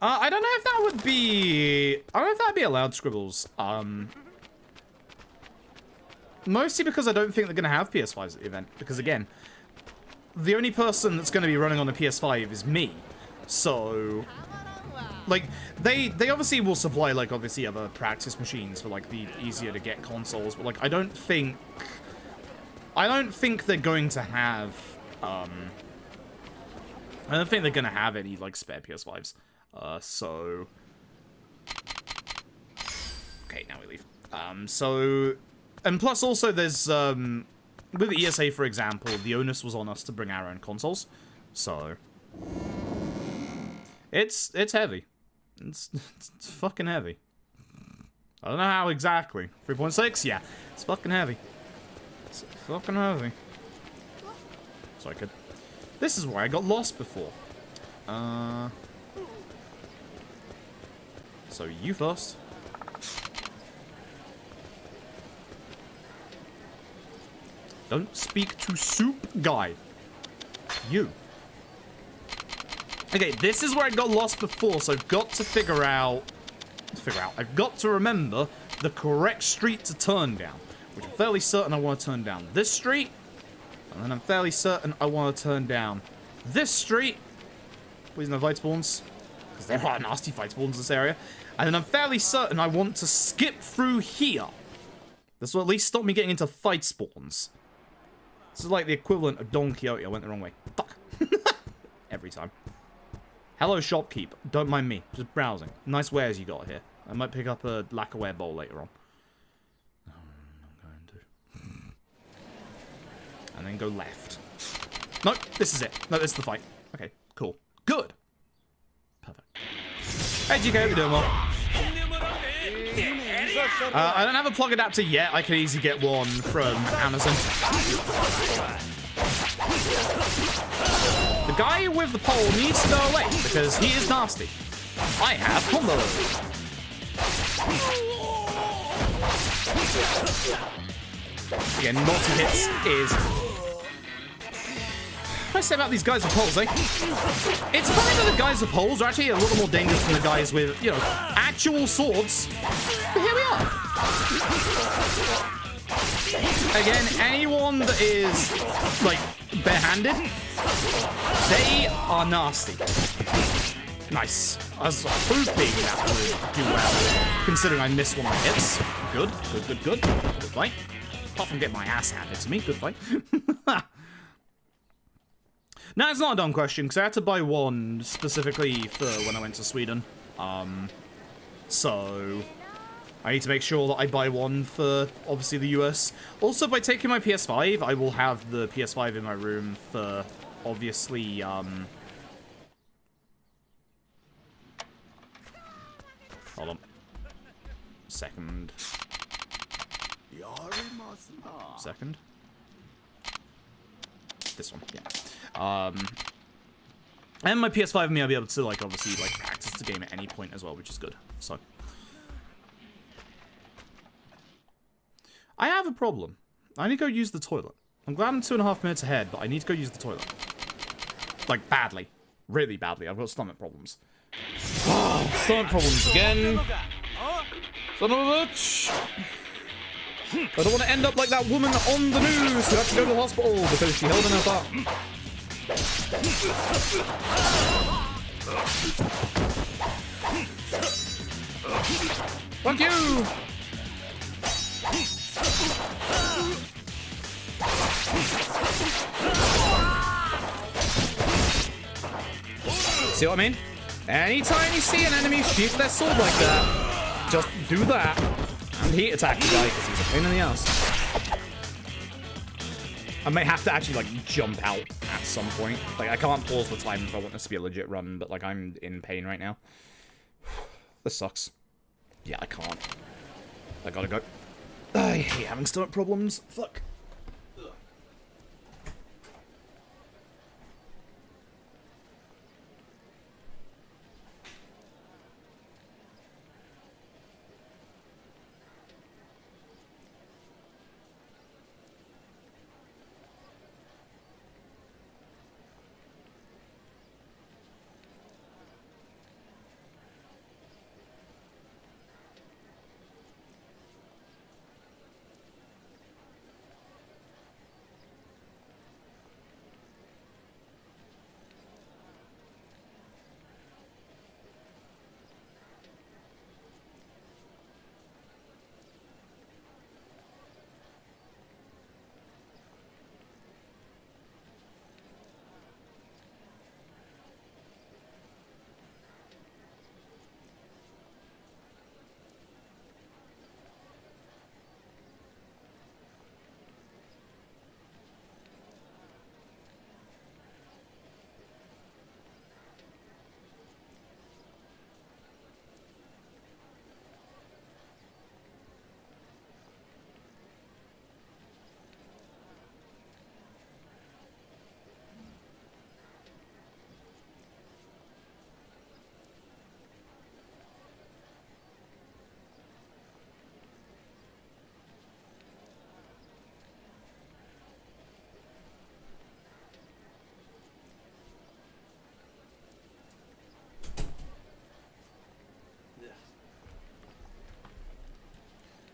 I don't know if that would be... I don't know if that would be allowed, Scribbles. Mostly because I don't think they're going to have PS5s at the event. Because again, the only person that's going to be running on a PS5 is me. So, like, they obviously will supply, like, obviously other practice machines for, like, the easier to get consoles, but, like, I don't think they're going to have, I don't think they're going to have any, like, spare PS5s. So, okay, now we leave. And plus also there's, with the ESA, for example, the onus was on us to bring our own consoles, so... It's heavy. It's fucking heavy. I don't know how exactly. 3.6? Yeah. It's fucking heavy. It's fucking heavy. So I could... This is where I got lost before. So you first. Don't speak to Soup Guy. You. Okay, this is where I got lost before, so I've got to figure out... I've got to remember the correct street to turn down. Which I'm fairly certain I want to turn down this street. And then I'm fairly certain I want to turn down this street. Please no fight spawns. Because there are nasty fight spawns in this area. And then I'm fairly certain I want to skip through here. This will at least stop me getting into fight spawns. This is like the equivalent of Don Quixote. I went the wrong way. Fuck. Every time. Hello, shopkeep. Don't mind me. Just browsing. Nice wares you got here. I might pick up a lacquerware bowl later on. No, I'm not going to. And then go left. Nope, this is it. No, this is the fight. Okay, cool. Good. Perfect. Hey, GK, you're doing well. I don't have a plug adapter yet. I could easily get one from Amazon. The guy with the pole needs to go away because he is nasty. I have combo. Again, multi-hits is... What do I say about these guys with poles, eh? It's funny that the guys with poles are actually a little more dangerous than the guys with, you know, actual swords. But here we are. Again, anyone that is, like, barehanded, they are nasty. Nice. I was hoping that would do well, considering I missed one of my hits. Good, good, good, good. Good fight. Apart from getting my ass handed to me, good fight. Now, it's not a dumb question, because I had to buy one specifically for when I went to Sweden. So... I need to make sure that I buy one for, obviously, the US. Also, by taking my PS5, I will have the PS5 in my room for, obviously, Hold on. Second. Second? This one, yeah. And my PS5 and me, I'll be able to, like, obviously, like, practice the game at any point as well, which is good, so... I have a problem. I need to go use the toilet. I'm glad I'm 2.5 minutes ahead, but I need to go use the toilet. Like, badly. Really badly. I've got stomach problems. Oh, stomach problems again. Son of a bitch. I don't want to end up like that woman on the news who had to go to the hospital because she held in her butt. Fuck you! See what I mean? Anytime you see an enemy shoot their sword like that, just do that. And heat attack the guy because he's a pain in the ass. I may have to actually, like, jump out at some point. Like, I can't pause the time if I want this to be a legit run, but, like, I'm in pain right now. This sucks. Yeah, I can't. I gotta go. I hate having stomach problems. Fuck.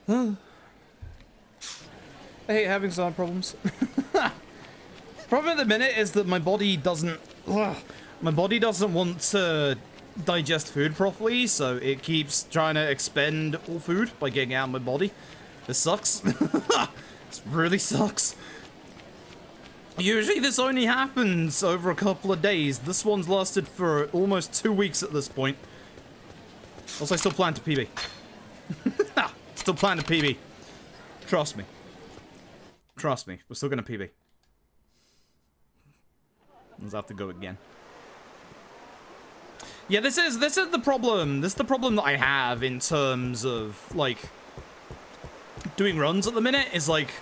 I hate having stomach problems. Problem at the minute is that my body doesn't want to digest food properly, so it keeps trying to expend all food by getting out of my body. This sucks. This really sucks. Usually this only happens over a couple of days. This one's lasted for almost 2 weeks at this point. Also, I still plan to PB. Still plan to PB. Trust me. Trust me. We're still gonna PB. Let's have to go again. Yeah, this is the problem. This is the problem that I have in terms of, like, doing runs at the minute, is, like,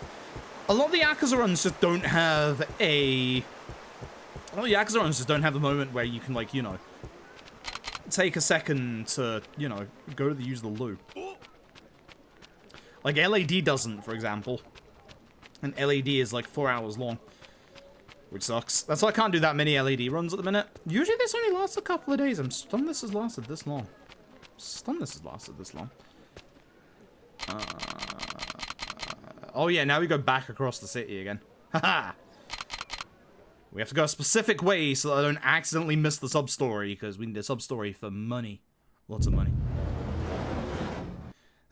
a lot of the Yakuza runs just don't have a... A lot of the Yakuza runs just don't have a moment where you can, like, you know, take a second to, you know, go to use the loo. Like, LAD doesn't, for example. And LAD is, like, 4 hours long. Which sucks. That's why I can't do that many LAD runs at the minute. Usually this only lasts a couple of days. I'm stunned this has lasted this long. Stunned this has lasted this long. Oh yeah, now we go back across the city again. Haha! We have to go a specific way so that I don't accidentally miss the sub-story, because we need a sub-story for money. Lots of money.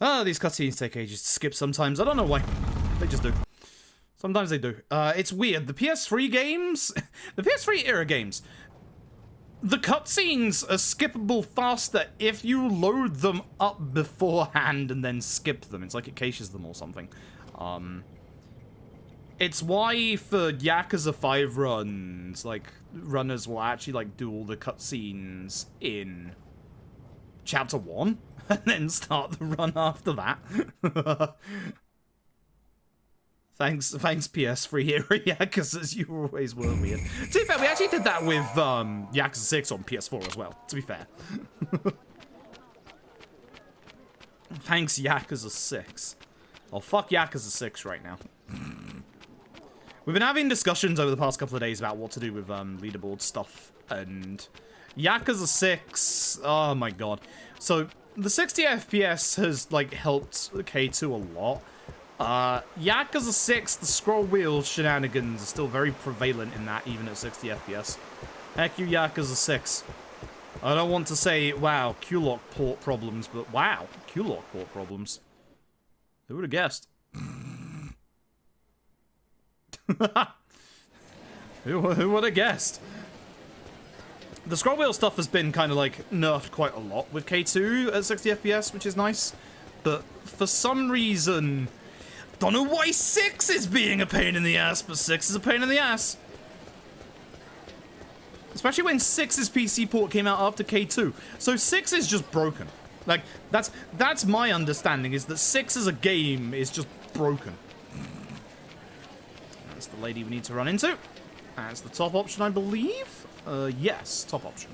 Oh, these cutscenes take ages to skip sometimes. I don't know why. They just do. Sometimes they do. It's weird. The PS3 games, the PS3 era games, the cutscenes are skippable faster if you load them up beforehand and then skip them. It's like it caches them or something. It's why for Yakuza 5 runs, like, runners will actually, like, do all the cutscenes in Chapter 1 and then start the run after that. Thanks PS3 era Yakuzas, you always were weird. To be fair, we actually did that with Yakuza 6 on PS4 as well, to be fair. Thanks Yakuza 6. Oh, fuck Yakuza 6 right now. We've been having discussions over the past couple of days about what to do with leaderboard stuff, and Yakuza 6, oh my god. So, the 60 FPS has, like, helped K2 a lot. Yakuza 6, the scroll wheel shenanigans are still very prevalent in that, even at 60 FPS. Heck you, Yakuza 6. I don't want to say, wow, Q-Lock port problems, but wow, Q-Lock port problems. Who would have guessed? Who would have guessed? The scroll wheel stuff has been kind of like nerfed quite a lot with K2 at 60 FPS, which is nice. But for some reason, don't know why 6 is being a pain in the ass, but 6 is a pain in the ass. Especially when 6's PC port came out after K2. So 6 is just broken. Like, that's my understanding, is that 6 as a game is just broken. That's the lady we need to run into. That's the top option, I believe. Yes, top option.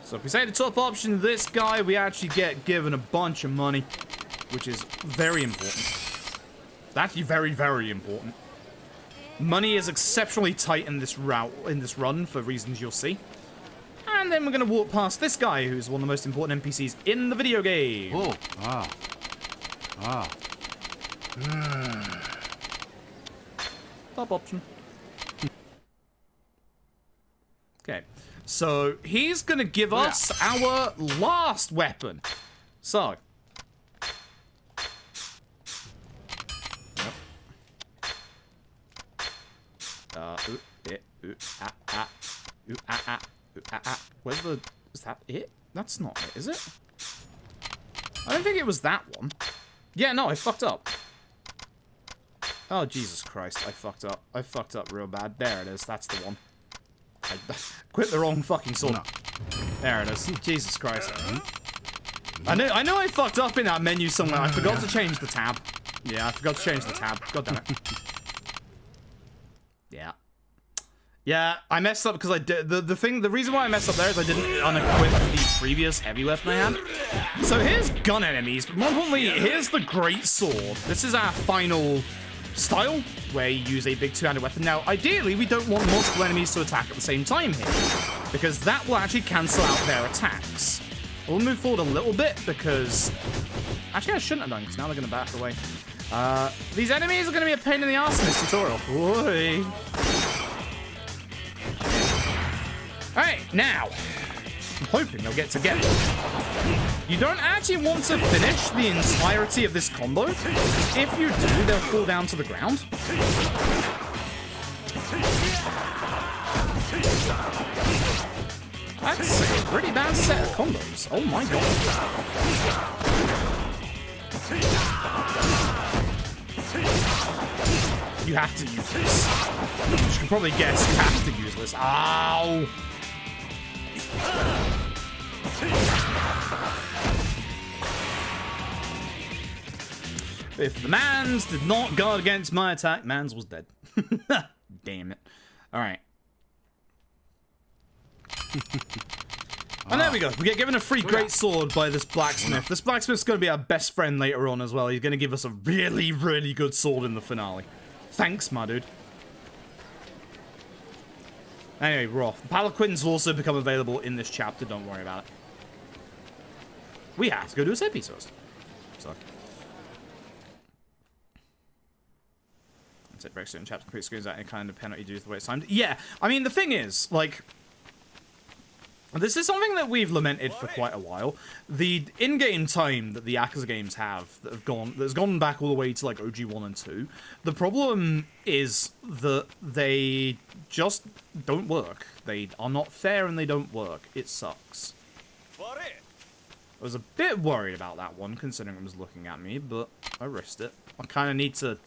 So if we say the top option, this guy, we actually get given a bunch of money, which is very important. It's actually very, very important. Money is exceptionally tight in this run, for reasons you'll see. And then we're going to walk past this guy, who's one of the most important NPCs in the video game. Oh, wow. Wow. Top option. Okay, so he's gonna give us our last weapon. So. Where's the... Is that it? That's not it, is it? I don't think it was that one. Yeah, no, I fucked up. Oh, Jesus Christ, I fucked up. I fucked up real bad. There it is, that's the one. I quit the wrong fucking sword. No. There it is. Jesus Christ. I know I fucked up in that menu somewhere. I forgot to change the tab. Yeah, I forgot to change the tab. God damn it. Yeah. Yeah, I messed up because I did the reason why I messed up there is I didn't unequip the previous heavy weapon I had. So here's gun enemies, but more importantly, here's the great sword. This is our final style, where you use a big two-handed weapon. Now, ideally, we don't want multiple enemies to attack at the same time here, because that will actually cancel out their attacks. We'll move forward a little bit, because... Actually, I shouldn't have done, because now they're going to back away. These enemies are going to be a pain in the ass in this tutorial. Oi. Alright, now. I'm hoping they'll get together. You don't actually want to finish the entirety of this combo. If you do, they'll fall down to the ground. That's a pretty bad set of combos. Oh my god. You have to use this. As you can probably guess, you have to use this. Ow! If the Mans did not guard against my attack, Mans was dead. Damn it. Alright. And there we go. We get given a free great sword by this blacksmith. This blacksmith's going to be our best friend later on as well. He's going to give us a really, really good sword in the finale. Thanks, my dude. Anyway, we're off. The palanquins will also become available in this chapter. Don't worry about it. We have to go do a set piece first. So. That's it. Breaks in chapter complete screens out any kind of penalty due to the way it's timed. Yeah, I mean, the thing is, like... This is something that we've lamented for quite a while. The in-game time that the Yakuza games have that's gone back all the way to like OG 1 and 2. The problem is that they just don't work. They are not fair and they don't work. It sucks. I was a bit worried about that one, considering it was looking at me, but I risked it. I kind of need to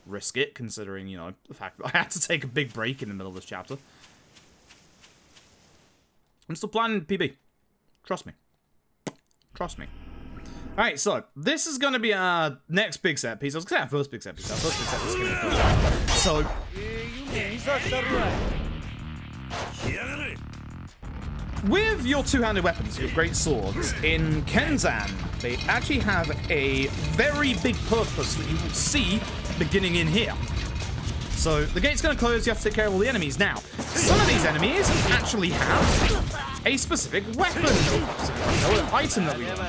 risk it, considering, you know, the fact that I had to take a big break in the middle of this chapter. I'm still planning PB. Trust me. Trust me. Alright, so this is going to be our next big set piece. I was going to say our first big set piece. Our first big set piece is going to be so, with your two-handed weapons, your great swords, in Kenzan, they actually have a very big purpose that you will see beginning in here. So, the gate's going to close, you have to take care of all the enemies. Now, some of these enemies actually have a specific weapon or item that we want.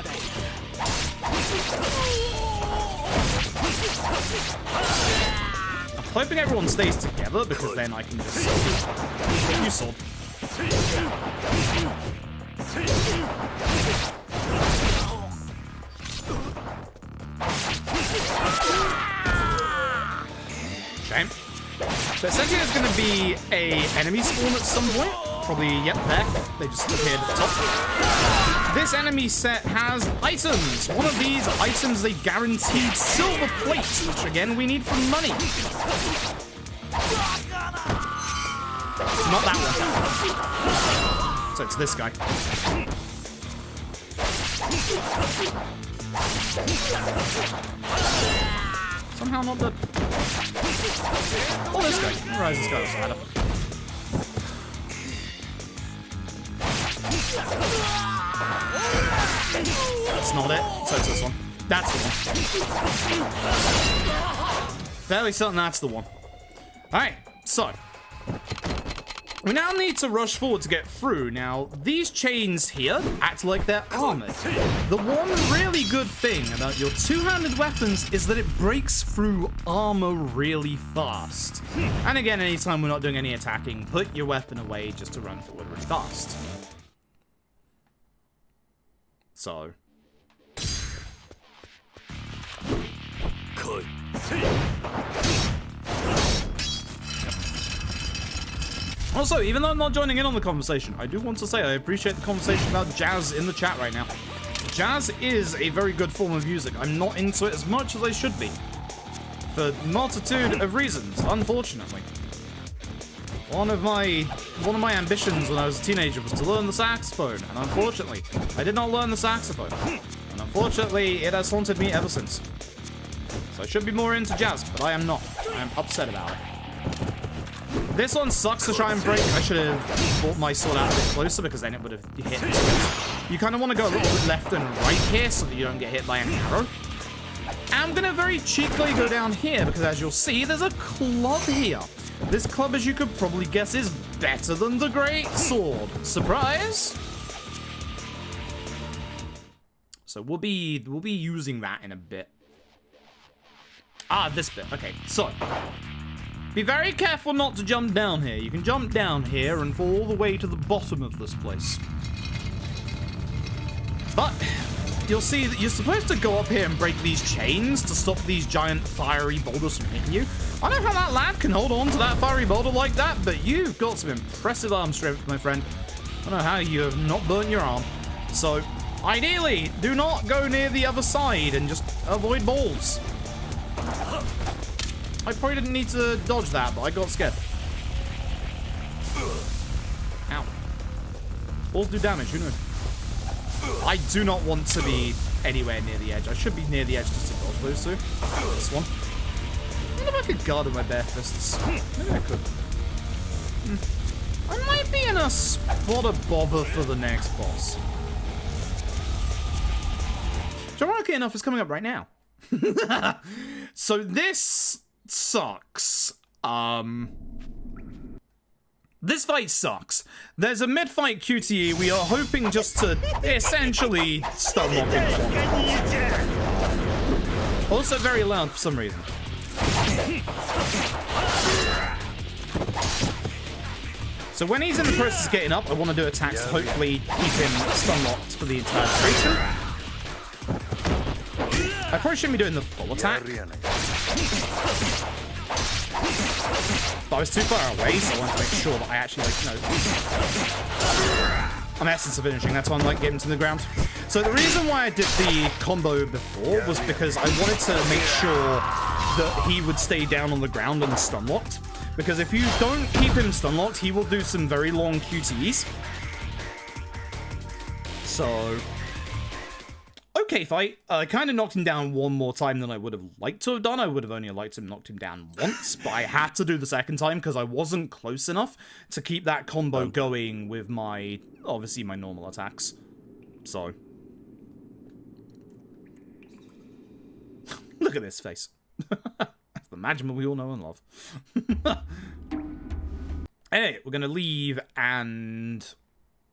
I'm hoping everyone stays together, because then I can just use sword. Shame. So essentially there's going to be a enemy spawn at some point. Probably, yep, there. They just appeared at the top. This enemy set has items. One of these items is a guaranteed silver plate, which again we need for money. It's not that one. So it's this guy. Somehow not the... Oh, this guy. I didn't realize this guy was higher up. That's not it. So it's this one. That's the one. Fairly certain that's the one. Alright, so... we now need to rush forward to get through. Now, these chains here act like they're armored. The one really good thing about your two-handed weapons is that it breaks through armor really fast. And again, anytime we're not doing any attacking, put your weapon away just to run forward really fast. So... Also, even though I'm not joining in on the conversation, I do want to say I appreciate the conversation about jazz in the chat right now. Jazz is a very good form of music. I'm not into it as much as I should be. For a multitude of reasons, unfortunately. One of my ambitions when I was a teenager was to learn the saxophone, and unfortunately, I did not learn the saxophone. And unfortunately, it has haunted me ever since. So I should be more into jazz, but I am not. I am upset about it. This one sucks to try and break. I should have brought my sword out a bit closer because then it would have hit. You kind of want to go a little bit left and right here so that you don't get hit by an arrow. I'm going to very cheekily go down here because as you'll see, there's a club here. This club, as you could probably guess, is better than the great sword. Surprise! So we'll be using that in a bit. Ah, this bit. Okay, so... be very careful not to jump down here. You can jump down here and fall all the way to the bottom of this place. But you'll see that you're supposed to go up here and break these chains to stop these giant fiery boulders from hitting you. I don't know how that lad can hold on to that fiery boulder like that, but you've got some impressive arm strength, my friend. I don't know how you have not burnt your arm. So, ideally, do not go near the other side and just avoid balls. I probably didn't need to dodge that, but I got scared. Ow. Balls do damage, who knows? I do not want to be anywhere near the edge. I should be near the edge just to dodge those two. This one. I wonder if I could guard with my bare fists. Maybe I could. I might be in a spot of bother for the next boss. Which ironically enough is coming up right now. So this... sucks. This fight sucks. There's a mid-fight QTE. We are hoping just to essentially stun lock him. Also very loud for some reason. So when he's in the process of getting up, I want to do attacks to hopefully keep him stun locked for the entire duration. I probably shouldn't be doing the full attack. But I was too far away, so I wanted to make sure that I actually, like, you know... I'm essence of finishing, that's why I'm, like, getting to the ground. So the reason why I did the combo before was because I wanted to make sure that he would stay down on the ground and stun locked. Because if you don't keep him stun locked, he will do some very long QTEs. So... okay fight. I kind of knocked him down one more time than I would have liked to have done. I would have only liked to have knocked him down once, but I had to do the second time because I wasn't close enough to keep that combo going with my, obviously, my normal attacks. So. Look at this face. That's the Majima we all know and love. Anyway, we're going to leave and...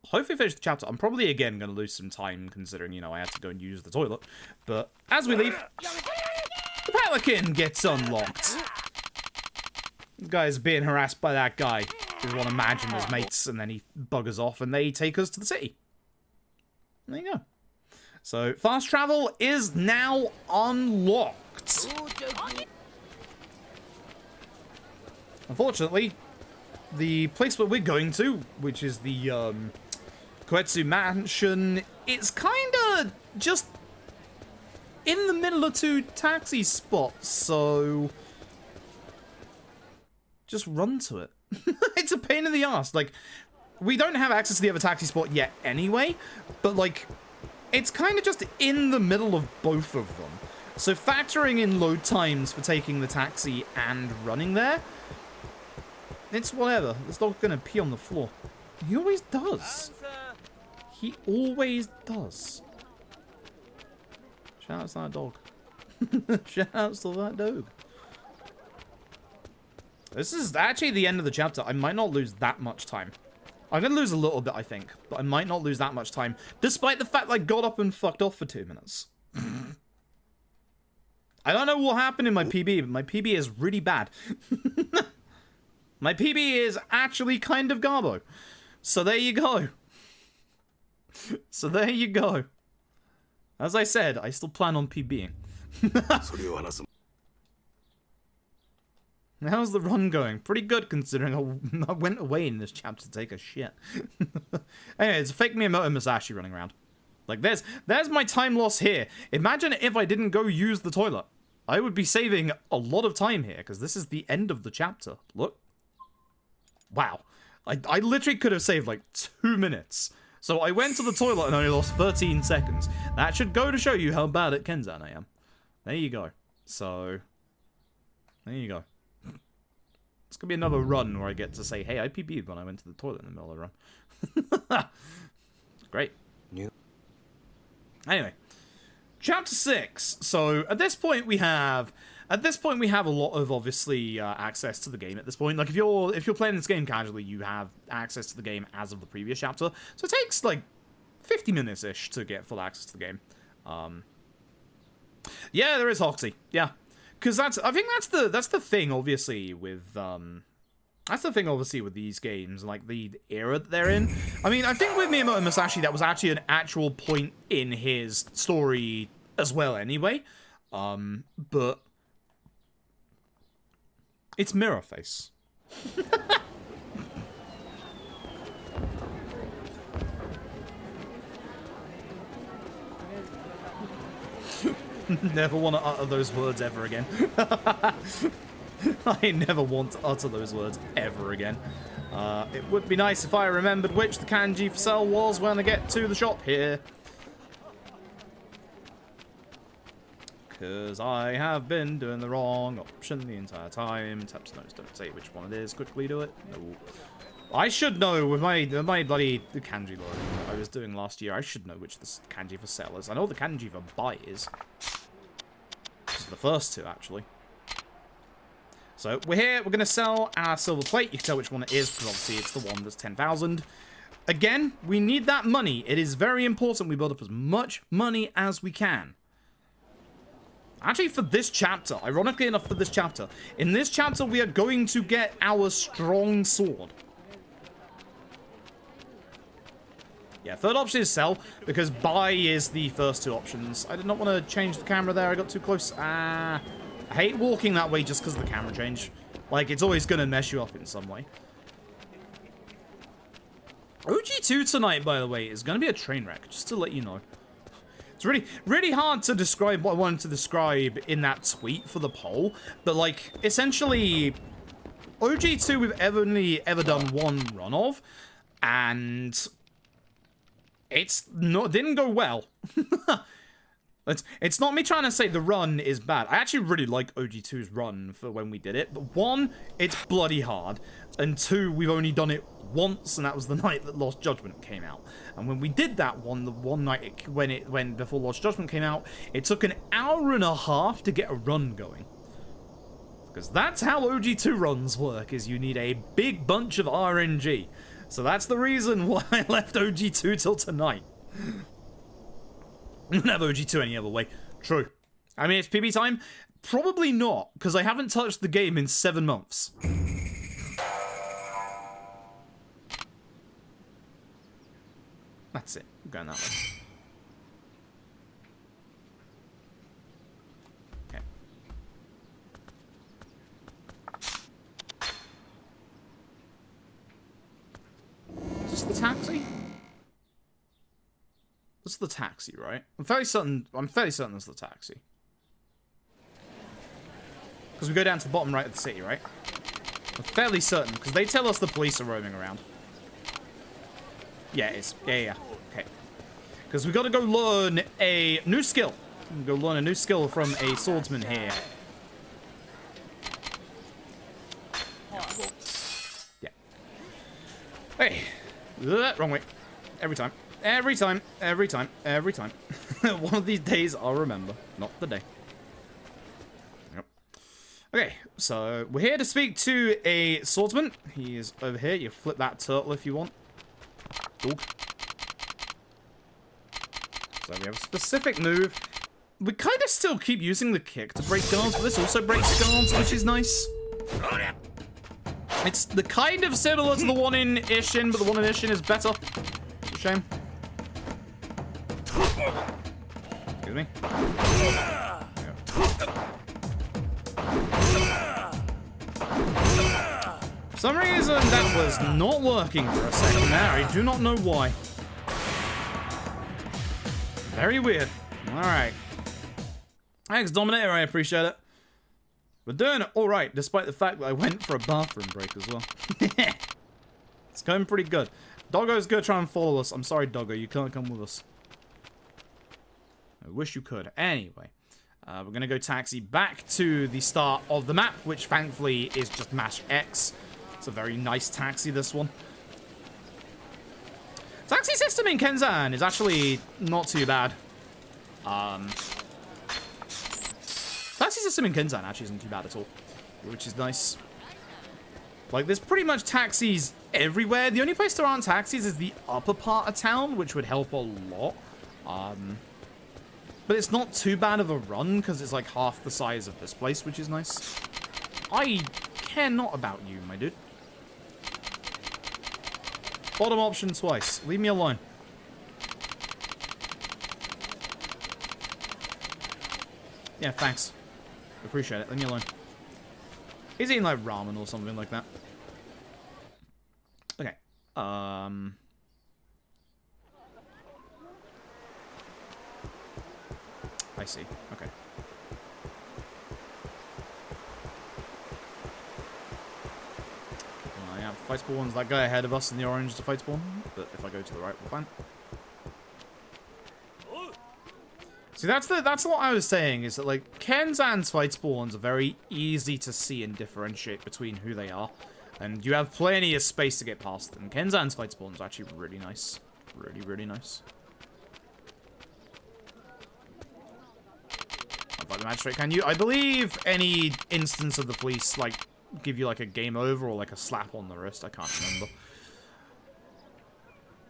hopefully finish the chapter. I'm probably, again, going to lose some time, considering, you know, I had to go and use the toilet. But as we leave, the Pelican gets unlocked. The guy's being harassed by that guy who's one of Majima's mates, and then he buggers off, and they take us to the city. There you go. So, fast travel is now unlocked. Unfortunately, the place where we're going to, which is the Koetsu Mansion, it's kind of just in the middle of two taxi spots, so just run to it. It's a pain in the ass. Like, we don't have access to the other taxi spot yet anyway, but like, it's kind of just in the middle of both of them. So factoring in load times for taking the taxi and running there, it's whatever. This dog's gonna pee on the floor. He always does. He always does. Shout out to that dog. Shout out to that dog. This is actually the end of the chapter. I might not lose that much time. I'm gonna lose a little bit, I think, but I might not lose that much time, despite the fact that I got up and fucked off for 2 minutes. I don't know what happened in my PB, but my PB is really bad. My PB is actually kind of garbo. So there you go. So there you go. As I said, I still plan on PBing. How's the run going? Pretty good, considering I went away in this chapter to take a shit. Anyway, it's fake Miyamoto Musashi running around. Like, there's my time loss here. Imagine if I didn't go use the toilet. I would be saving a lot of time here, because this is the end of the chapter. Look. Wow. I literally could have saved, like, 2 minutes. So I went to the toilet and only lost 13 seconds. That should go to show you how bad at Kenzan I am. There you go. So, there you go. It's gonna be another run where I get to say, hey, I PB'd when I went to the toilet in the middle of the run. Great. Yeah. Anyway, chapter 6. So at this point we have a lot of obviously access to the game. At this point, like if you're playing this game casually, you have access to the game as of the previous chapter. So it takes like 50 minutes ish to get full access to the game. Yeah, there is Hoxie. Yeah. Because I think that's the thing, obviously, with with these games, like the era that they're in. I mean, I think with Miyamoto Musashi, that was actually an actual point in his story as well, anyway. But it's Mirror Face. Never want to utter those words ever again. I never want to utter those words ever again. It would be nice if I remembered which the kanji for sale was when I get to the shop here. Because I have been doing the wrong option the entire time. Taps notes don't say which one it is. Quickly do it. No. I should know with my bloody kanji learning that I was doing last year. I should know which the kanji for sale is. I know the kanji for buy is. This is the first two, actually. So we're here. We're going to sell our silver plate. You can tell which one it is because obviously it's the one that's 10,000. Again, we need that money. It is very important we build up as much money as we can. Actually, for this chapter, ironically enough for this chapter, in this chapter we are going to get our strong sword. Yeah, third option is sell, because buy is the first two options. I did not want to change the camera there, I got too close. I hate walking that way just because of the camera change. Like, it's always going to mess you up in some way. OG2 tonight, by the way, is going to be a train wreck, just to let you know. It's really hard to describe what I wanted to describe in that tweet for the poll, but, like, essentially, OG2 we've ever done one run of, and didn't go well. It's not me trying to say the run is bad. I actually really like OG2's run for when we did it. But one, it's bloody hard. And two, we've only done it once, and that was the night that Lost Judgment came out. And when we did that one, the one night when before Lost Judgment came out, it took an hour and a half to get a run going. Because that's how OG2 runs work, is you need a big bunch of RNG. So that's the reason why I left OG2 till tonight. I don't have OG2 any other way. True. I mean, it's PB time? Probably not, because I haven't touched the game in 7 months. That's it. I'm going that way. Okay. the taxi? This is the taxi, right? I'm fairly certain this is the taxi. Because we go down to the bottom right of the city, right? I'm fairly certain, because they tell us the police are roaming around. Yeah, it is. Yeah. Okay. Because we got to go learn a new skill. Go learn a new skill from a swordsman here. Yeah. Hey. Wrong way. Every time. Every time. Every time. Every time. One of these days I'll remember. Not the day. Yep. Okay, so we're here to speak to a swordsman. He is over here. You flip that turtle if you want. Dog. So we have a specific move. We kind of still keep using the kick to break guards, but this also breaks guards, which is nice. It's the kind of similar to the one in Ishin, but the one in Ishin is better. It's a shame. Excuse me. For some reason, that was not working for a second there. I do not know why. Very weird. Alright. Thanks, Dominator. I appreciate it. We're doing it alright, despite the fact that I went for a bathroom break as well. It's going pretty good. Doggo's gonna try and follow us. I'm sorry, Doggo. You can't come with us. I wish you could. Anyway. We're gonna go taxi back to the start of the map, which thankfully is just mash X. It's a very nice taxi, this one. Taxi system in Kenzan is actually not too bad. Taxi system in Kenzan actually isn't too bad at all, which is nice. Like, there's pretty much taxis everywhere. The only place there aren't taxis is the upper part of town, which would help a lot. But it's not too bad of a run, because it's like half the size of this place, which is nice. I care not about you, my dude. Bottom option twice. Leave me alone. Yeah, thanks. Appreciate it. Leave me alone. He's eating like ramen or something like that. Okay. I see. Okay. Yeah, fight spawn's that guy ahead of us in the orange to fight spawn, but if I go to the right, we're fine. See, that's what I was saying, is that, like, Kenzan's fight spawns are very easy to see and differentiate between who they are, and you have plenty of space to get past them. Kenzan's fight spawns are actually really nice. Really, really nice. By the magistrate, can you? I believe any instance of the police, like, give you, like, a game over or, like, a slap on the wrist. I can't remember.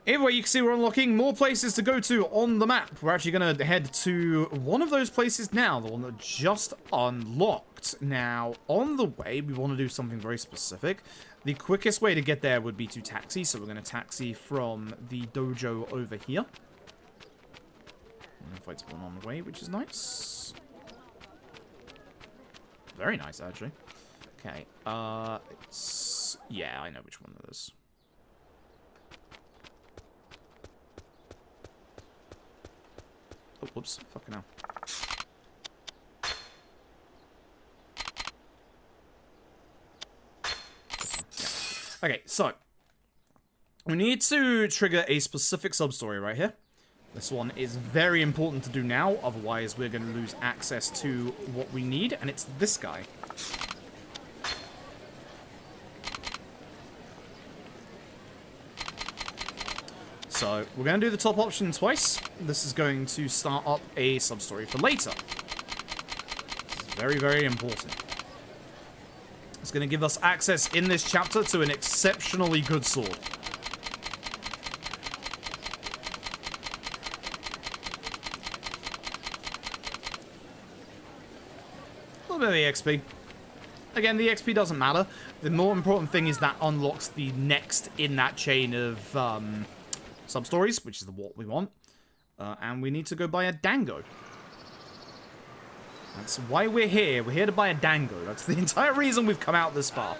Anyway, you can see we're unlocking more places to go to on the map. We're actually going to head to one of those places now, the one that just unlocked. Now, on the way, we want to do something very specific. The quickest way to get there would be to taxi, so we're going to taxi from the dojo over here. And fight spawn on the way, which is nice. Very nice, actually. Okay, it's... yeah, I know which one that is. Oh, whoops. Fucking hell. Yeah. Okay, so. We need to trigger a specific substory right here. This one is very important to do now, otherwise we're going to lose access to what we need, and it's this guy. So, we're going to do the top option twice. This is going to start up a sub-story for later. This is very, very important. It's going to give us access in this chapter to an exceptionally good sword. A little bit of EXP. Again, the XP doesn't matter. The more important thing is that unlocks the next in that chain of... sub-stories, which is what we want. And we need to go buy a dango. That's why we're here. We're here to buy a dango. That's the entire reason we've come out this far.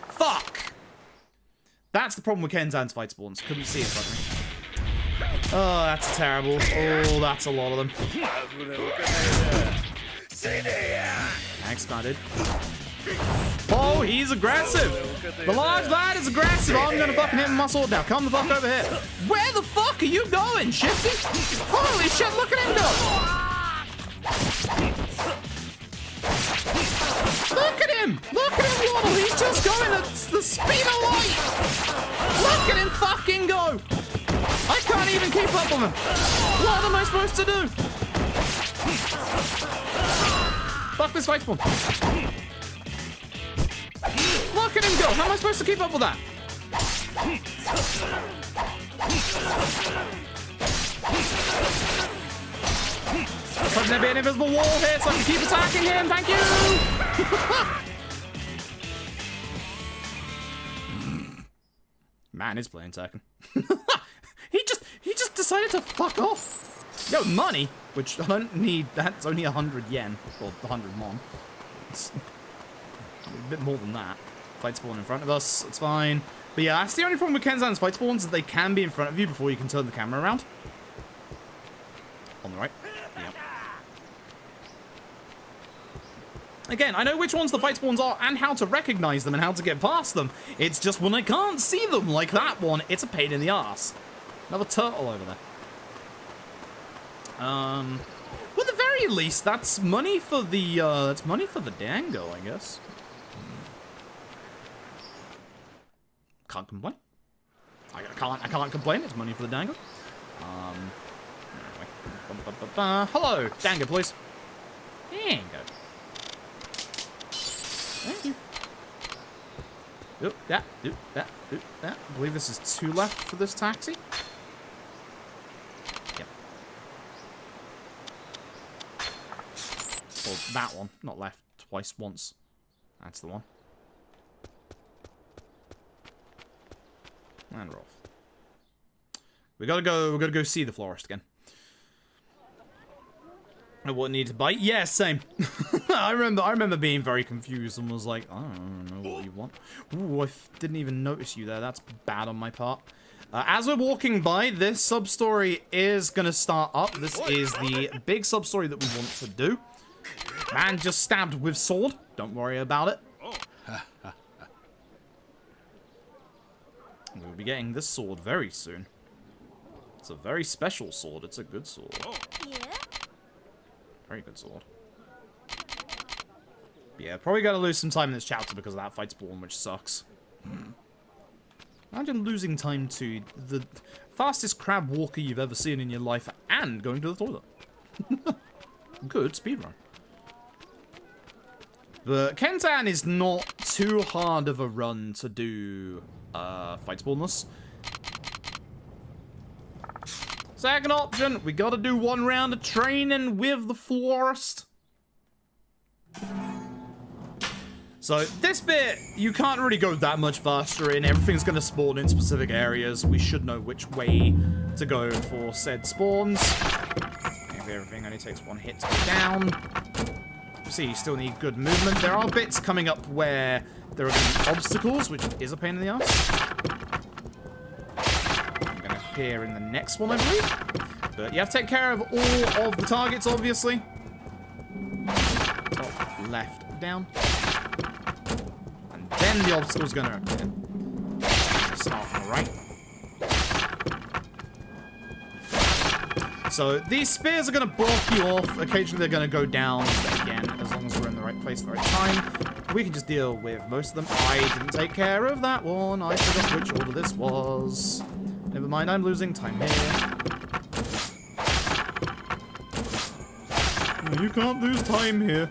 Fuck! That's the problem with Kenzan's fight spawns. Couldn't see it in front of me. Oh, that's terrible. Oh, that's a lot of them. Thanks, dude. Oh, he's aggressive. The large lad is aggressive. I'm gonna fucking hit him with my sword now. Come the fuck over here. Where the fuck are you going, Shifty? Holy shit, look at him go. Look at him. Look at him waddle. He's just going at the speed of light. Look at him fucking go. I can't even keep up with him. What am I supposed to do? Fuck this fight spawn. Look at him go. How am I supposed to keep up with that? Couldn't there be an invisible wall here so I can keep attacking him? Thank you! Man is playing Tekken. He just decided to fuck off. Yo, money, which I don't need. That's only 100 yen or 100 mon. It's a bit more than that. Fight spawn in front of us. It's fine. But yeah, that's the only problem with Kenzan's fight spawns, that they can be in front of you before you can turn the camera around. On the right. Yep. Again, I know which ones the fight spawns are and how to recognize them and how to get past them. It's just when I can't see them, like that one, it's a pain in the ass. Another turtle over there. Well, at the very least, that's money for the dango, I guess. Can't complain. I can't complain. It's money for the dango. Anyway. Hello, dango, please. Dango. Thank you. Do that. I believe this is 2 left for this taxi. Yep. Well, that one, not left. Twice, once. That's the one. And we're off. We gotta go see the florist again. I wouldn't need to bite. Yeah, same. I remember being very confused and was like, I don't know what you want. Ooh, I didn't even notice you there. That's bad on my part. As we're walking by, this sub-story is gonna start up. This is the big sub-story that we want to do. Man just stabbed with sword. Don't worry about it. We'll be getting this sword very soon. It's a very special sword. It's a good sword. Yeah. Very good sword. Yeah, probably gotta lose some time in this chapter because of that fight spawn, which sucks. Imagine losing time to the fastest crab walker you've ever seen in your life and going to the toilet. Good speedrun. But Kenzan is not too hard of a run to do fight spawnless. Second option, we gotta do 1 round of training with the florist. So this bit, you can't really go that much faster in. Everything's gonna spawn in specific areas. We should know which way to go for said spawns. Maybe everything only takes 1 hit to go down. See, you still need good movement. There are bits coming up where there are gonna be obstacles, which is a pain in the ass. Here in the next one, I believe. But you have to take care of all of the targets, obviously. Top, left, down. And then the obstacle's gonna appear. Start on the right. So these spears are gonna block you off. Occasionally they're gonna go down again, as long as we're in the right place at the right time. We can just deal with most of them. I didn't take care of that one. I forgot which order this was. Never mind, I'm losing time here. You can't lose time here.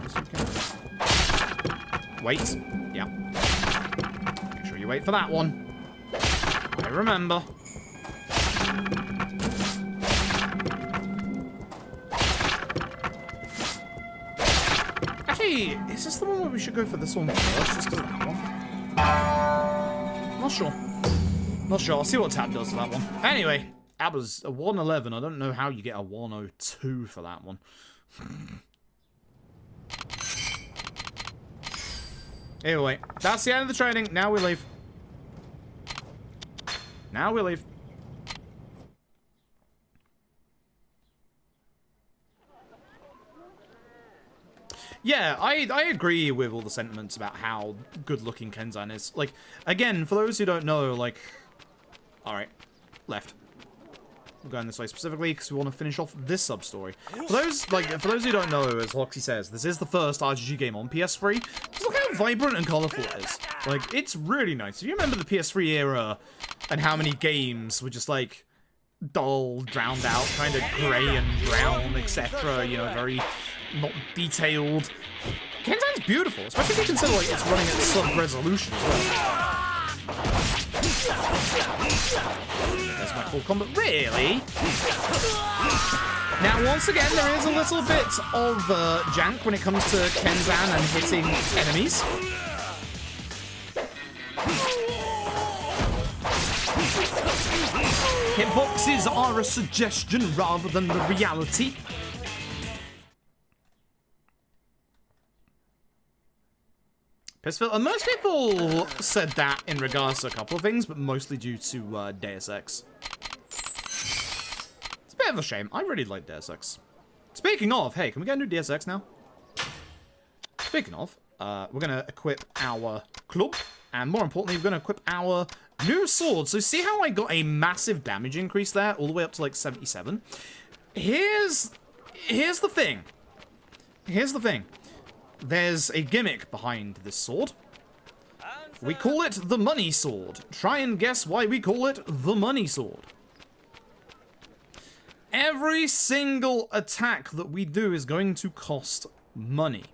Yes, you can. Wait. Yeah. Make sure you wait for that one. I remember. Actually, is this the one where we should go for this one first? Just because of that one? Not sure. Not sure. I'll see what tab does for that one. Anyway, that was a 111. I don't know how you get a 102 for that one. Anyway, that's the end of the training. Now we leave. Now we leave. Yeah, I agree with all the sentiments about how good-looking Kenzan is. Like, again, for those who don't know, like... Alright, left. We're going this way specifically because we want to finish off this sub-story. For those who don't know, as Loxy says, this is the first RPG game on PS3. Just look how vibrant and colourful it is. Like, it's really nice. If you remember the PS3 era and how many games were just, like, dull, drowned out, kind of grey and brown, etc., you know, very... not detailed. Kenzan's beautiful, especially if you consider like it's running at sub-resolution as well. There's my full combat. Really? Now, once again, there is a little bit of jank when it comes to Kenzan and hitting enemies. Hitboxes are a suggestion rather than the reality. Most people said that in regards to a couple of things, but mostly due to Deus Ex. It's a bit of a shame. I really like Deus Ex. Speaking of, hey, can we get a new Deus Ex now? Speaking of, we're going to equip our club, and more importantly, we're going to equip our new sword. So see how I got a massive damage increase there, all the way up to like 77? Here's the thing. Here's the thing. There's a gimmick behind this sword. We call it the money sword. Try and guess why we call it the money sword. Every single attack that we do is going to cost money.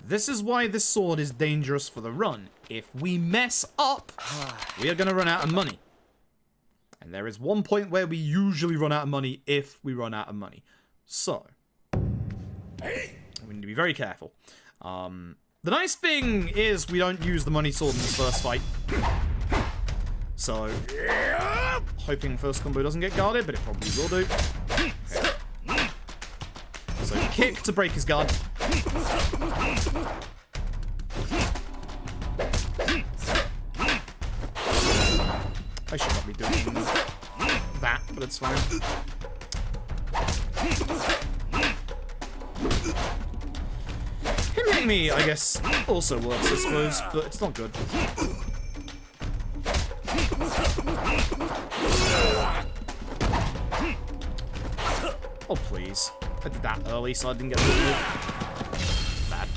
This is why this sword is dangerous for the run. If we mess up, we are going to run out of money. And there is one point where we usually run out of money if we run out of money. So, we need to be very careful. The nice thing is we don't use the money sword in this first fight. So, hoping first combo doesn't get guarded, but it probably will do. Okay. So, kick to break his guard. I should not be doing that, but it's fine. Him hitting me, I guess, also works, I suppose, but it's not good. Oh, please. I did that early, so I didn't get the move. Bad.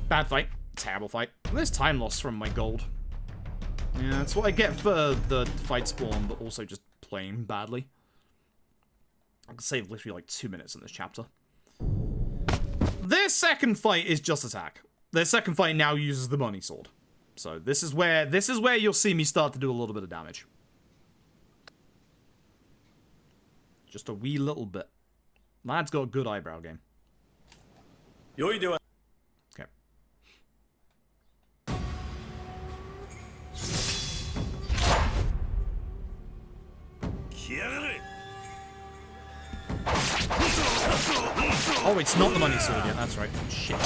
Bad fight. Terrible fight. There's time loss from my gold. Yeah, that's what I get for the fight spawn, but also just playing badly. I could save literally like 2 minutes in this chapter. Their second fight is just attack. Their second fight now uses the money sword. So this is where you'll see me start to do a little bit of damage. Just a wee little bit. Lad's got a good eyebrow game. Okay. Oh, it's not the money sword yet, that's right. Shit.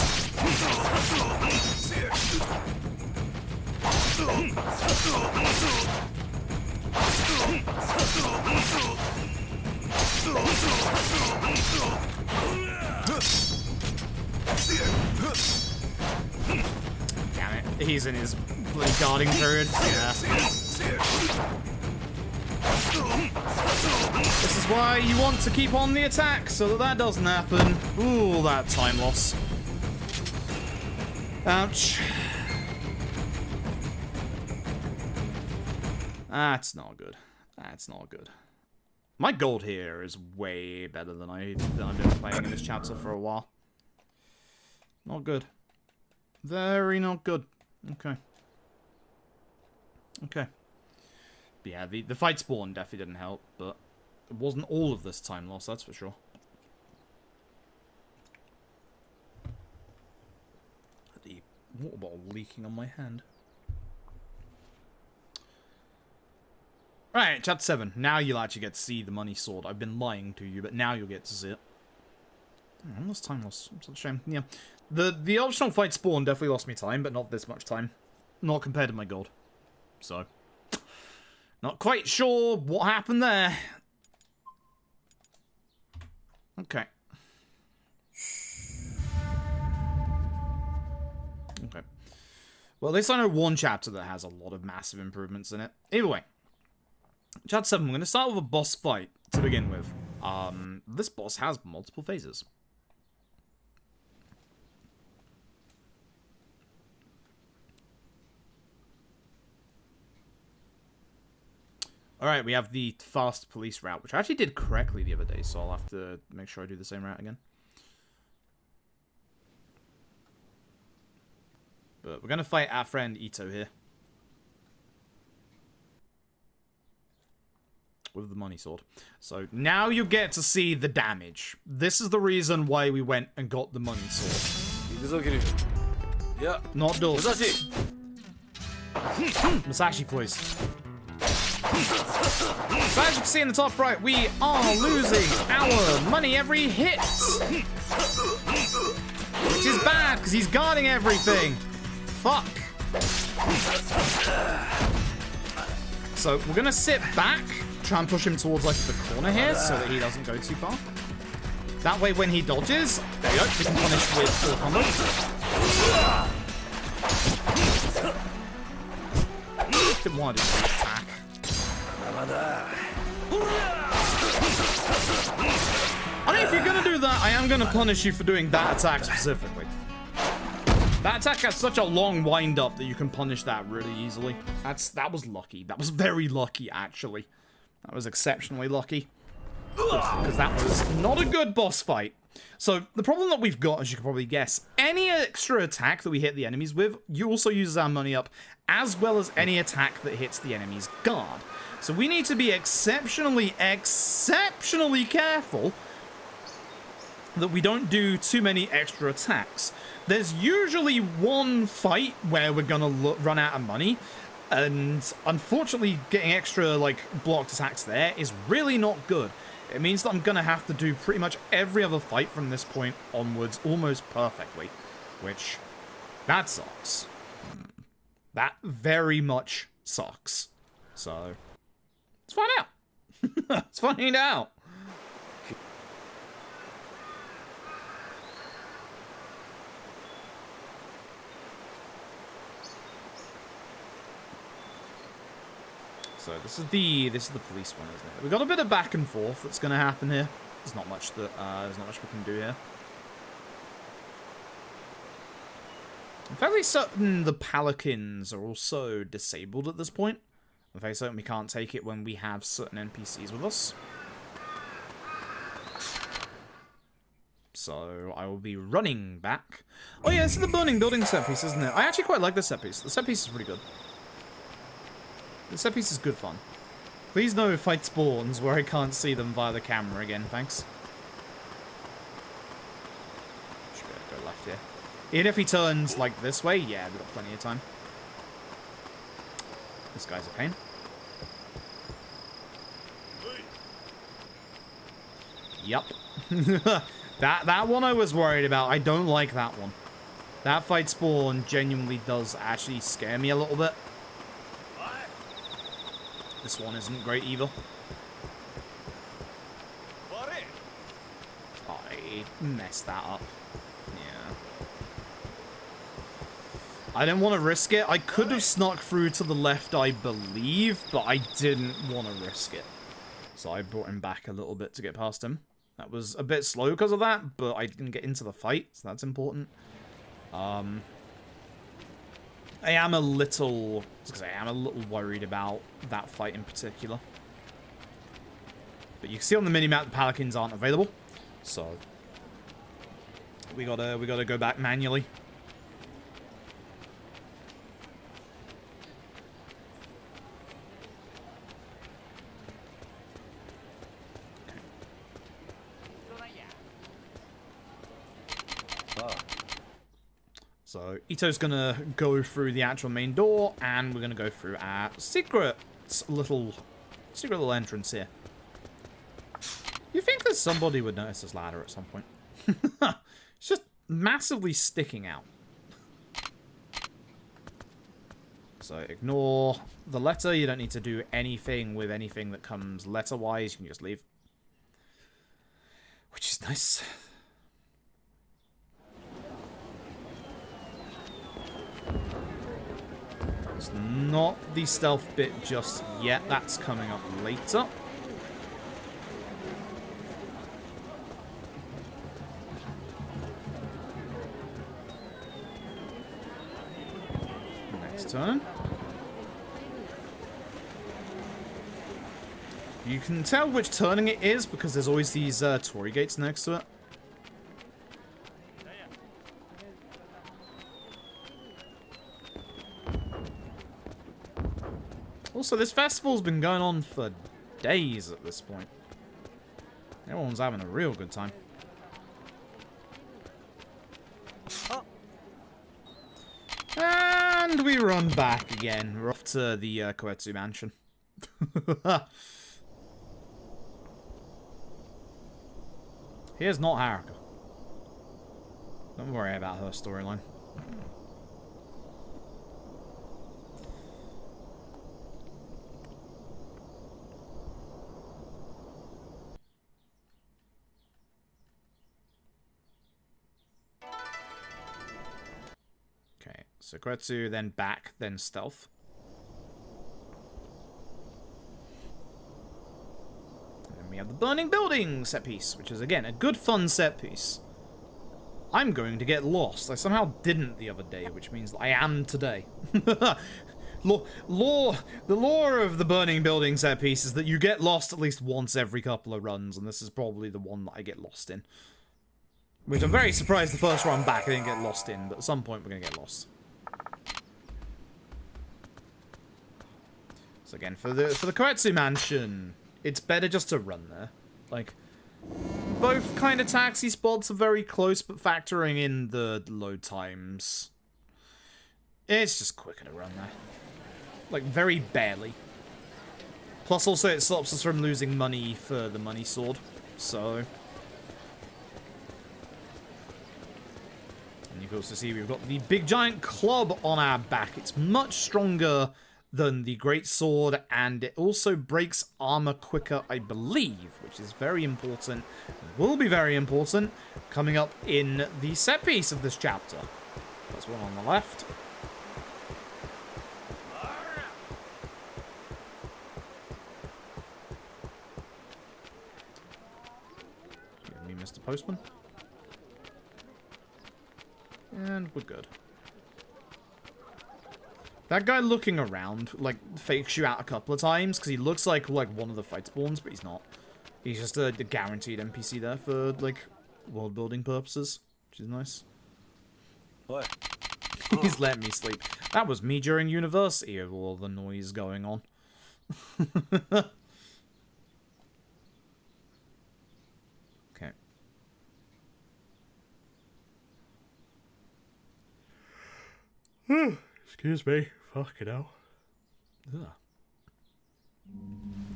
Damn it. He's in his bloody guarding period. Yeah. This is why you want to keep on the attack, so that that doesn't happen. Ooh, that time loss. Ouch. That's not good. That's not good. My gold here is way better than I've been playing in this chapter for a while. Not good. Very not good. Okay. Okay. But yeah, the fight spawn definitely didn't help, but it wasn't all of this time loss, that's for sure. The water bottle leaking on my hand. Right, chapter 7. Now you'll actually get to see the money sword. I've been lying to you, but now you'll get to see it. Almost time loss. It's a shame. Yeah. The optional fight spawn definitely lost me time, but not this much time. Not compared to my god. So, not quite sure what happened there. Okay. Okay. Well, at least I know one chapter that has a lot of massive improvements in it. Either way. Chapter 7, we're going to start with a boss fight to begin with. This boss has multiple phases. Alright, we have the fast police route, which I actually did correctly the other day, so I'll have to make sure I do the same route again. But we're going to fight our friend Ito here. With the money sword. So now you get to see the damage. This is the reason why we went and got the money sword. Not dull. Musashi, please. So as you can see in the top right, we are losing our money every hit. Which is bad, because he's guarding everything. Fuck. So we're going to sit back, try and push him towards like the corner here so that he doesn't go too far. That way when he dodges, there you go, we can punish with full combo. Didn't want to do an attack. I mean, if you're going to do that, I am going to punish you for doing that attack specifically. That attack has such a long wind-up that you can punish that really easily. That was lucky. That was very lucky, actually. That was exceptionally lucky. Because that was not a good boss fight. So, the problem that we've got, as you can probably guess, any extra attack that we hit the enemies with, you also uses our money up, as well as any attack that hits the enemy's guard. So we need to be exceptionally careful that we don't do too many extra attacks. There's usually one fight where we're gonna run out of money, and unfortunately getting extra, like, blocked attacks there is really not good. It means that I'm gonna have to do pretty much every other fight from this point onwards almost perfectly, which, that sucks. That very much sucks. So, let's find out. Let's find out. So this is the police one, isn't it? We've got a bit of back and forth that's going to happen here. There's not much that we can do here. I'm fairly certain the paladins are also disabled at this point. I'm very certain we can't take it when we have certain NPCs with us. So I will be running back. Oh yeah, this is the burning building set piece, isn't it? I actually quite like this set piece. The set piece is pretty good. The set piece is good fun. Please no fight spawns where I can't see them via the camera again, thanks. Should be able to go left here. Even if he turns, like, this way, yeah, we've got plenty of time. This guy's a pain. Yup. that one I was worried about. I don't like that one. That fight spawn genuinely does actually scare me a little bit. This one isn't great either. I messed that up. Yeah. I didn't want to risk it. I could have snuck through to the left, I believe, but I didn't want to risk it. So I brought him back a little bit to get past him. That was a bit slow because of that, but I didn't get into the fight, so that's important. I am a little worried about that fight in particular. But you can see on the minimap the paladins aren't available, so we gotta go back manually. So, Ito's gonna go through the actual main door, and we're gonna go through our secret little entrance here. You think that somebody would notice this ladder at some point? It's massively sticking out. So ignore the letter. You don't need to do anything with anything that comes letter-wise. You can just leave. Which is nice. It's not the stealth bit just yet. That's coming up later. Next turn. You can tell which turning it is because there's always these Torii gates next to it. Also, this festival's been going on for days at this point. Everyone's having a real good time. And we run back again. We're off to the Koetsu mansion. Here's not Haruka. Don't worry about her storyline. Okay, so Koetsu, then back, then stealth. We have the burning building set piece, which is, again, a good fun set piece. I'm going to get lost. I somehow didn't the other day, which means I am today. The lore of the burning building set piece is that you get lost at least once every couple of runs, and this is probably the one that I get lost in. Which I'm very surprised the first run back I didn't get lost in, but at some point we're going to get lost. So again, for the Koetsu mansion, it's better just to run there. Like, both kind of taxi spots are very close, but factoring in the load times, it's just quicker to run there. Like, very barely. Plus, also, it stops us from losing money for the money sword, so... And you can also see we've got the big giant club on our back. It's much stronger than the great sword, and it also breaks armor quicker, I believe, which is very important. Will be very important coming up in the set piece of this chapter. That's one on the left. Give me Mr. Postman. And we're good. That guy looking around, like, fakes you out a couple of times, because he looks like one of the fight spawns, but he's not. He's just a guaranteed NPC there for, like, world-building purposes, which is nice. What? He's letting me sleep. That was me during university, with all the noise going on. Okay. Excuse me. Fucking hell. Ugh.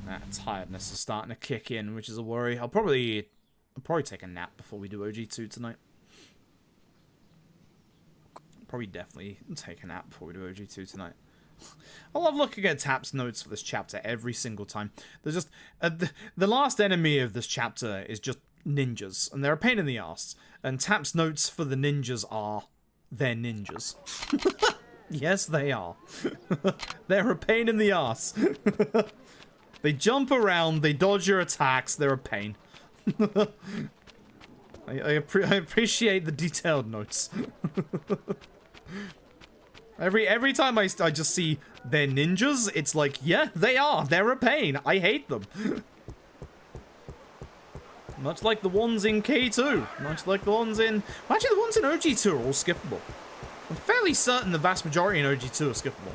That tiredness is starting to kick in, which is a worry. I'll probably take a nap before we do OG2 tonight. Probably definitely take a nap before we do OG2 tonight. I love looking at Tap's notes for this chapter every single time. There's just... the last enemy of this chapter is just ninjas, and they're a pain in the ass. And Tap's notes for the ninjas are... they're ninjas. Yes, they are. They're a pain in the ass. They jump around, they dodge your attacks, they're a pain. I appreciate the detailed notes. Every time I just see they're ninjas, it's like, yeah, they are. They're a pain. I hate them. Much like the ones in K2. Much like the ones in... Well, actually, the ones in OG2 are all skippable. I'm fairly certain the vast majority in OG2 are skippable.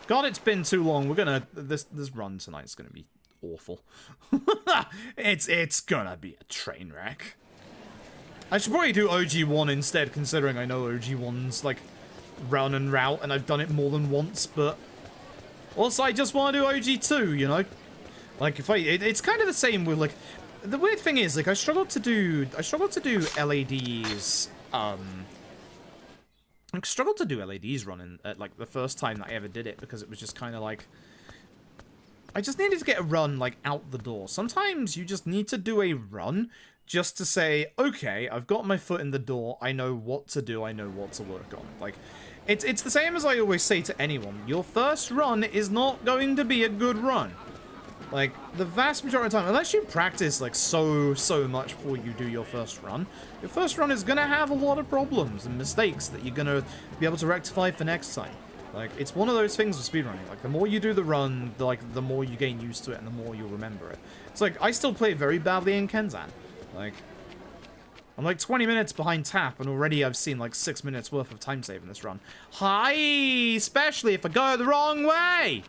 God, it's been too long. We're gonna... This run tonight's gonna be awful. It's gonna be a train wreck. I should probably do OG1 instead, considering I know OG1's, like, run and route, and I've done it more than once, but... Also, I just want to do OG2, you know? Like, if it's kind of the same with, like... The weird thing is, like, I struggled to do LADs, I struggled to do LADs running at, like, the first time that I ever did it, because it was just kind of like, I just needed to get a run, like, out the door. Sometimes you just need to do a run just to say, okay, I've got my foot in the door, I know what to do, I know what to work on. Like, it's the same as I always say to anyone, your first run is not going to be a good run. Like, the vast majority of the time, unless you practice, like, so much before you do your first run is gonna have a lot of problems and mistakes that you're gonna be able to rectify for next time. Like, it's one of those things with speedrunning. Like, the more you do the run, the more you gain used to it and the more you'll remember it. It's like, I still play very badly in Kenzan. Like, I'm like 20 minutes behind tap, and already I've seen like 6 minutes worth of time save in this run. Hi! Especially if I go the wrong way!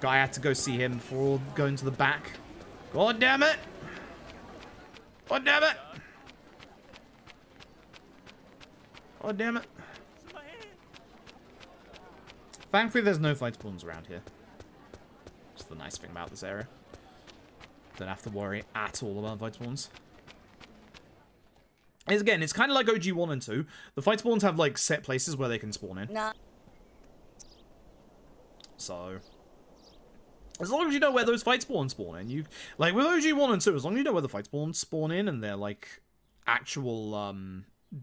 I had to go see him before going to the back. God damn it! God damn it! God damn it. Thankfully, there's no fight spawns around here. That's the nice thing about this area. Don't have to worry at all about fight spawns. Again, it's kind of like OG 1 and 2. The fight spawns have, like, set places where they can spawn in. Nah. So, as long as you know where those fight spawns spawn in, you... Like, with OG 1 and 2, as long as you know where the fight spawns spawn in and their, like, actual,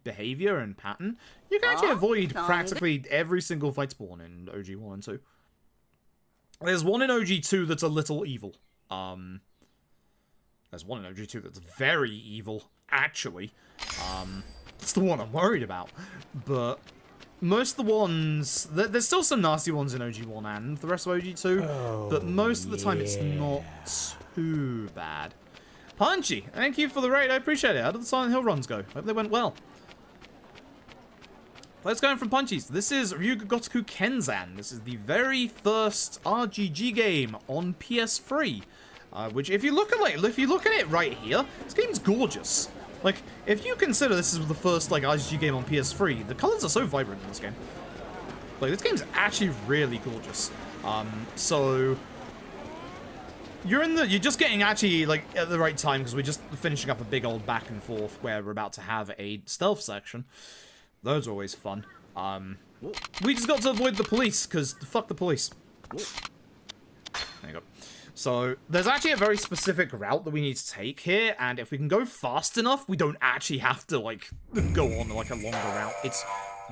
behavior and pattern, you can actually avoid practically every single fight spawn in OG 1 and 2. There's one in OG 2 that's a little evil. There's one in OG 2 that's very evil, actually. That's the one I'm worried about. But most of the ones... There's still some nasty ones in OG 1 and the rest of OG 2, but most of the time it's not too bad. Punchy, thank you for the raid, I appreciate it. How did the Silent Hill runs go? Hope they went well. Let's go in from Punchies. This is Ryu Ga Gotoku Kenzan. This is the very first RGG game on PS3. Which, if you look at it right here, this game's gorgeous. Like, if you consider this is the first like RGG game on PS3, the colors are so vibrant in this game. Like, this game's actually really gorgeous. So you're just getting actually like at the right time because we're just finishing up a big old back and forth where we're about to have a stealth section. Those are always fun. We just got to avoid the police, because fuck the police. There you go. So, there's actually a very specific route that we need to take here, and if we can go fast enough, we don't actually have to, like, go on, like, a longer route. It's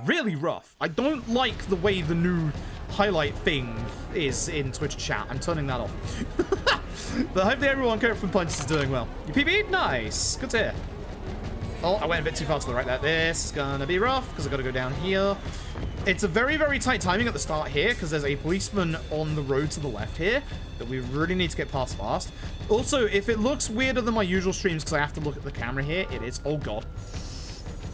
really rough. I don't like the way the new highlight thing is in Twitch chat. I'm turning that off. But hopefully everyone coming from Punches is doing well. You PB'd? Nice. Good to hear. Oh, I went a bit too far to the right there. This is gonna be rough, because I've got to go down here. It's a very, very tight timing at the start here, because there's a policeman on the road to the left here that we really need to get past fast. Also, if it looks weirder than my usual streams, because I have to look at the camera here, it is. Oh, God.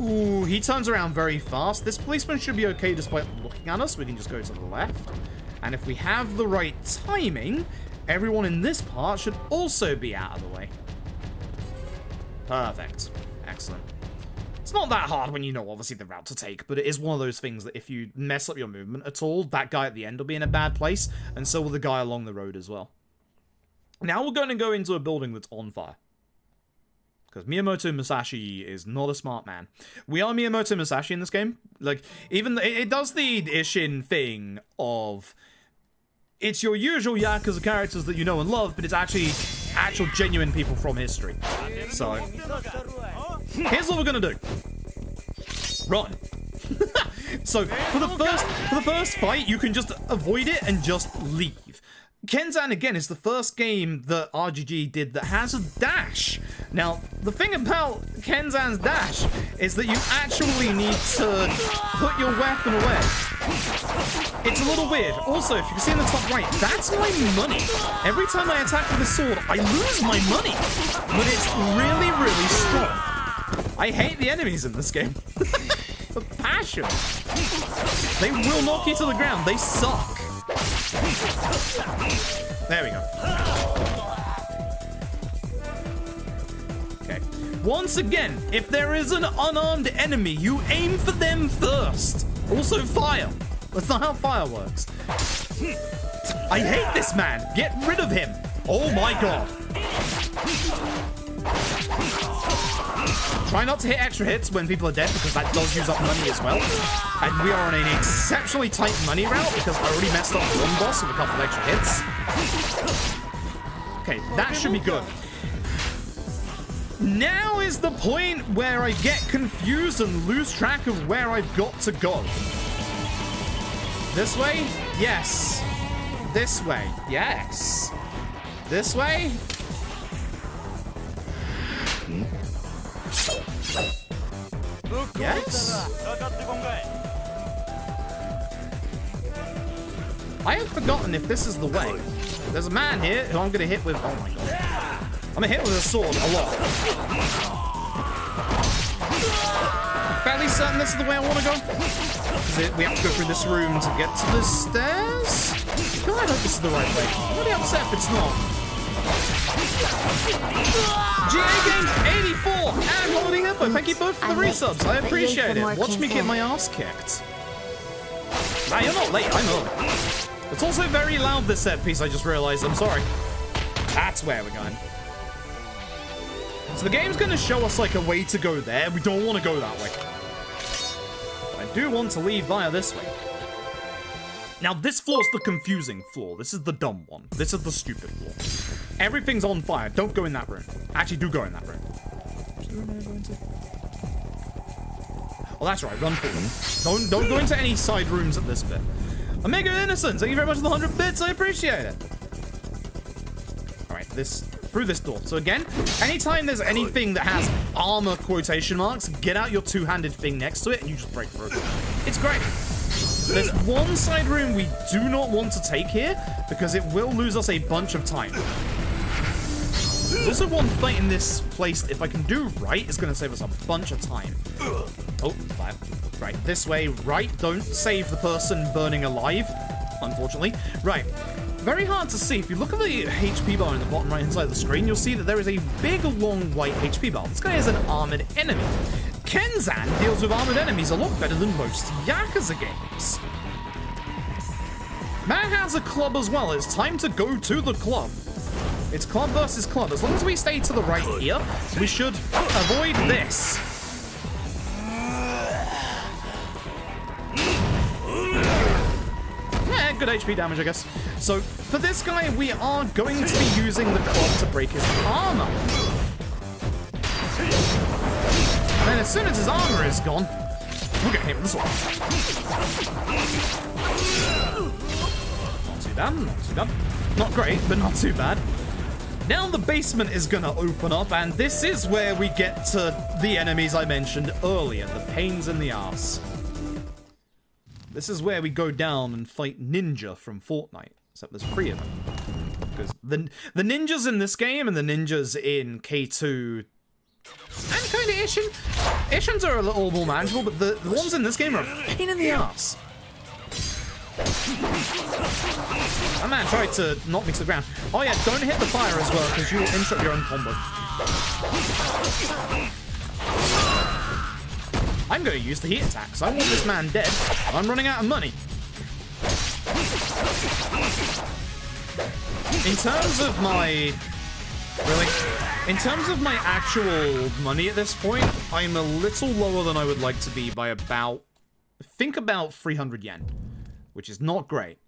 Ooh, he turns around very fast. This policeman should be okay despite looking at us. We can just go to the left. And if we have the right timing, everyone in this part should also be out of the way. Perfect. Excellent. It's not that hard when you know, obviously, the route to take, but it is one of those things that if you mess up your movement at all, that guy at the end will be in a bad place, and so will the guy along the road as well. Now we're going to go into a building that's on fire. Because Miyamoto Musashi is not a smart man. We are Miyamoto Musashi in this game. Like, even it does the Ishin thing of... It's your usual Yakuza characters that you know and love, but it's actually actual genuine people from history. So, here's what we're gonna do. Run. So, for the first fight, you can just avoid it and just leave. Kenzan, again, is the first game that RGG did that has a dash. Now, the thing about Kenzan's dash is that you actually need to put your weapon away. It's a little weird. Also, if you can see in the top right, that's my money. Every time I attack with a sword, I lose my money. But it's really, really strong. I hate the enemies in this game. The passion. They will knock you to the ground. They suck. There we go. Okay. Once again, if there is an unarmed enemy, you aim for them first. Also fire. That's not how fire works. I hate this man. Get rid of him. Oh my god. Try not to hit extra hits when people are dead because that does use up money as well. And we are on an exceptionally tight money route because I already messed up one boss with a couple of extra hits. Okay, that should be good. Now is the point where I get confused and lose track of where I've got to go. This way? Yes. This way? Yes. This way? Yes? I have forgotten if this is the way. There's a man here who I'm going to hit with... Oh my god. I'm going to hit with a sword a lot. I'm fairly certain this is the way I want to go. We have to go through this room to get to the stairs? God, I hope this is the right way. I'm really upset if it's not. GA Games 84 and Holding Hippo, thank you both for the resubs. I appreciate it. Watch me get my ass kicked. Nah, you're not late, I'm early. It's also very loud, this set piece, I just realized. I'm sorry. That's where we're going. So the game's going to show us like a way to go there. We don't want to go that way. But I do want to leave via this way. Now, this floor's the confusing floor. This is the dumb one. This is the stupid floor. Everything's on fire. Don't go in that room. Actually, do go in that room. Oh, that's right. Run forward. Don't go into any side rooms at this bit. Omega Innocence, thank you very much for the 100 bits. I appreciate it. All right, through this door. So again, anytime there's anything that has armor quotation marks, get out your two-handed thing next to it and you just break through. It's great. There's one side room we do not want to take here because it will lose us a bunch of time. There's also one fight in this place, if I can do right, it's going to save us a bunch of time. Oh, fire. Right, this way, right. Don't save the person burning alive, unfortunately. Right, very hard to see. If you look at the HP bar in the bottom right-hand side of the screen, you'll see that there is a big, long, white HP bar. This guy is an armored enemy. Kenzan deals with armored enemies a lot better than most Yakuza games. Man has a club as well. It's time to go to the club. It's club versus club. As long as we stay to the right here, we should avoid this. Yeah, good HP damage, I guess. So, for this guy, we are going to be using the club to break his armor. And then as soon as his armor is gone, we'll get hit with the sword. Not too bad, not too bad. Not great, but not too bad. Now the basement is gonna open up, and this is where we get to the enemies I mentioned earlier, the pains in the ass. This is where we go down and fight Ninja from Fortnite, except there's 3 of them. Because the ninjas in this game and the ninjas in K2 and kind of Ishin. Ishins are a little more manageable, but the ones in this game are a pain in the ass. That man tried to knock me to the ground. Oh yeah, don't hit the fire as well, because you will interrupt your own combo. I'm going to use the heat attacks. I want this man dead. I'm running out of money. In terms of my... Really? In terms of my actual money at this point, I'm a little lower than I would like to be by about... I think about 300 yen. Which is not great.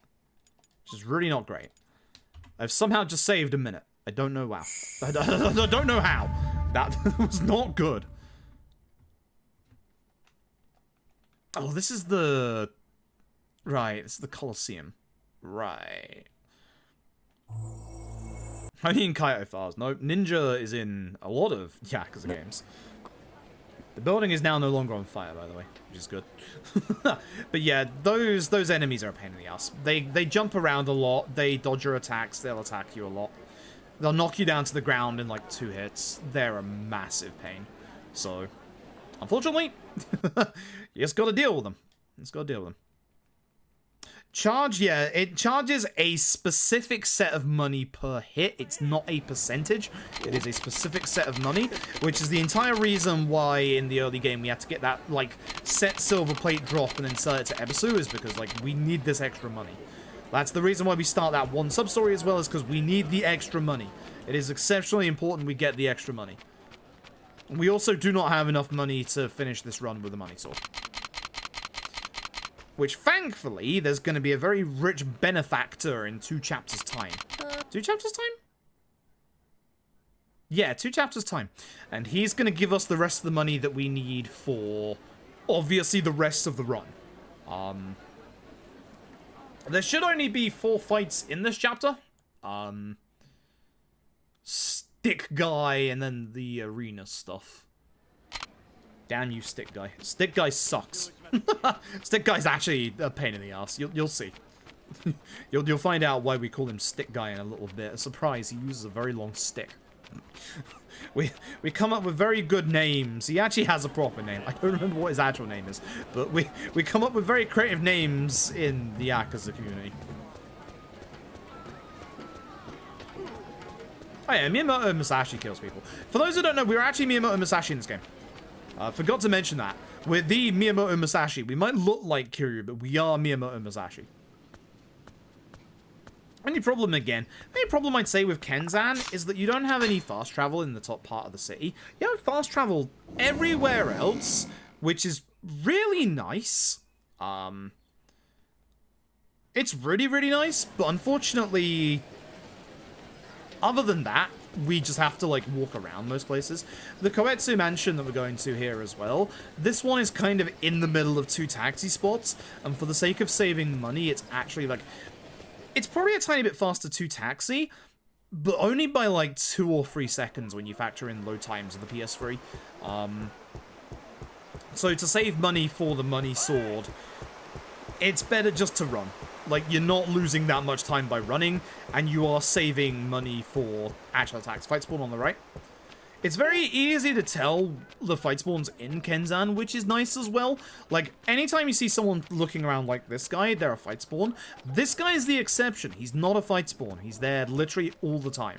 Which is really not great. I've somehow just saved a minute. I don't know how. I don't know how. That was not good. Oh, this is the... Right, this is the Colosseum. Right. Only in Kaito Files. No, Ninja is in a lot of Yakuza games. The building is now no longer on fire, by the way, which is good. But yeah, those enemies are a pain in the ass. They jump around a lot. They dodge your attacks. They'll attack you a lot. They'll knock you down to the ground in like 2 hits. They're a massive pain. So, unfortunately, you just got to deal with them. You just got to deal with them. Charge, yeah, it charges a specific set of money per hit. It's not a percentage. It is a specific set of money, which is the entire reason why in the early game we had to get that, like, set silver plate drop and then sell it to Ebisu, is because, like, we need this extra money. That's the reason why we start that one sub-story as well, is because we need the extra money. It is exceptionally important we get the extra money. We also do not have enough money to finish this run with the money sword. Which, thankfully, there's going to be a very rich benefactor in 2 chapters' time. 2 chapters' time? Yeah, 2 chapters' time. And he's going to give us the rest of the money that we need for, obviously, the rest of the run. There should only be 4 fights in this chapter. Stick guy, and then the arena stuff. Damn you, stick guy. Stick guy sucks. Stick guy's actually a pain in the ass. You'll see. You'll find out why we call him stick guy in a little bit. A surprise, he uses a very long stick. We come up with very good names. He actually has a proper name. I don't remember what his actual name is, but we come up with very creative names in the Yakuza community. Oh yeah, Miyamoto Musashi kills people. For those who don't know, we're actually Miyamoto Musashi in this game. Forgot to mention that. We're the Miyamoto Musashi. We might look like Kiryu, but we are Miyamoto Musashi. Only problem I'd say with Kenzan is that you don't have any fast travel in the top part of the city. You have fast travel everywhere else, which is really nice. It's really, really nice, but unfortunately, other than that, we just have to, like, walk around most places. The Koetsu Mansion that we're going to here as well, this one is kind of in the middle of 2 taxi spots, and for the sake of saving money, it's actually, like, it's probably a tiny bit faster to taxi, but only by, like, 2 or 3 seconds when you factor in load times of the PS3. So to save money for the money sword, it's better just to run. Like, you're not losing that much time by running, and you are saving money for actual attacks. Fight spawn on the right. It's very easy to tell the fight spawns in Kenzan, which is nice as well. Like, anytime you see someone looking around like this guy, they're a fight spawn. This guy is the exception. He's not a fight spawn. He's there literally all the time.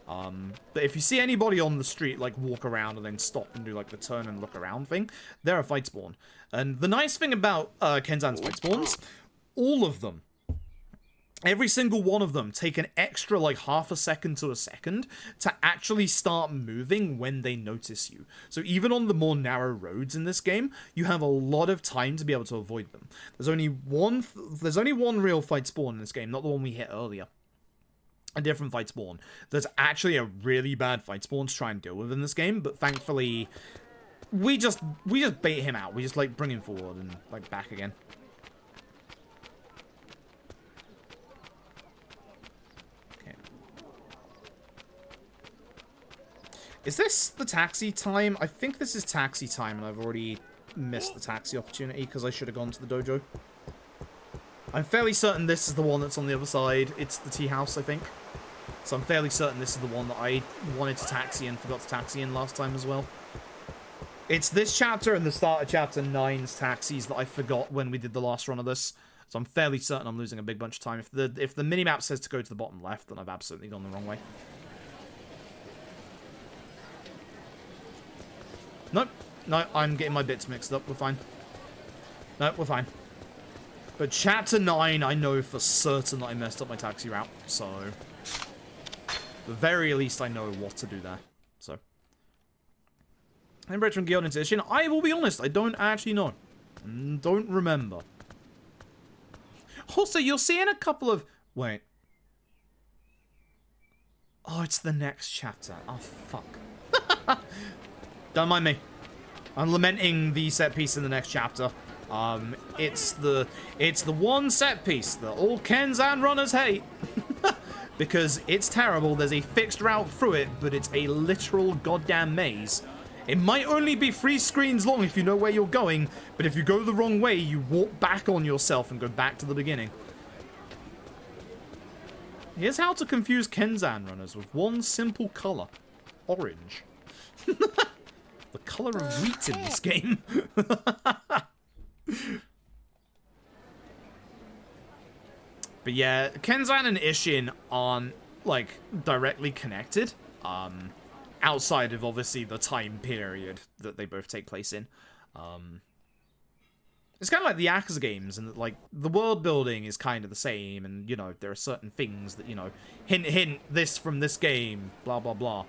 But if you see anybody on the street, like, walk around and then stop and do, like, the turn and look around thing, they're a fight spawn. And the nice thing about Kenzan's fight spawns, all of them, every single one of them take an extra, like, half a second to a second to actually start moving when they notice you. So even on the more narrow roads in this game, you have a lot of time to be able to avoid them. There's only one real fight spawn in this game, not the one we hit earlier. A different fight spawn. There's actually a really bad fight spawn to try and deal with in this game, but thankfully, we just bait him out. We just, like, bring him forward and, like, back again. Is this the taxi time? I think this is taxi time, and I've already missed the taxi opportunity because I should have gone to the dojo. I'm fairly certain this is the one that's on the other side. It's the tea house, I think. So I'm fairly certain this is the one that I wanted to taxi and forgot to taxi in last time as well. It's this chapter and the start of chapter 9's taxis that I forgot when we did the last run of this. So I'm fairly certain I'm losing a big bunch of time. If the minimap says to go to the bottom left, then I've absolutely gone the wrong way. Nope. No, I'm getting my bits mixed up. We're fine. No, we're fine. But chapter 9, I know for certain that I messed up my taxi route. So, at the very least, I know what to do there. So. And Veteran Guild Edition, I will be honest, I don't actually know. Don't remember. Also, you're seeing a couple of... Wait. Oh, it's the next chapter. Oh, fuck. Don't mind me. I'm lamenting the set piece in the next chapter. It's the one set piece that all Kenzan runners hate. Because it's terrible. There's a fixed route through it, but it's a literal goddamn maze. It might only be 3 screens long if you know where you're going, but if you go the wrong way, you walk back on yourself and go back to the beginning. Here's how to confuse Kenzan runners with one simple color. Orange. The color of wheat in this game. But yeah, Kenzan and Ishin aren't, like, directly connected. Outside of, obviously, the time period that they both take place in. It's kind of like the Yakuza games, and like, the world building is kind of the same, and, you know, there are certain things that, you know, hint, hint, this from this game, blah, blah, blah,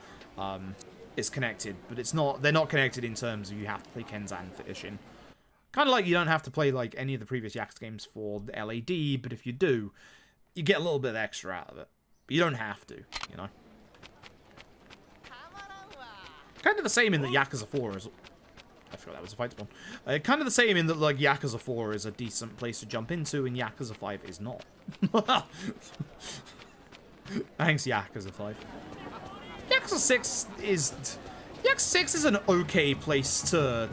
is connected, but it's not, they're not connected in terms of you have to play Kenzan for Ishin. Kind of like you don't have to play, like, any of the previous Yakuza games for the LAD, but if you do, you get a little bit extra out of it. But you don't have to, you know? Kind of the same in that Yakuza 4 is... I forgot that was a fight spawn. Kind of the same in that, like, Yakuza 4 is a decent place to jump into, and Yakuza 5 is not. Thanks, Yakuza 5. Yakuza 6 is... Yakuza 6 is an okay place to,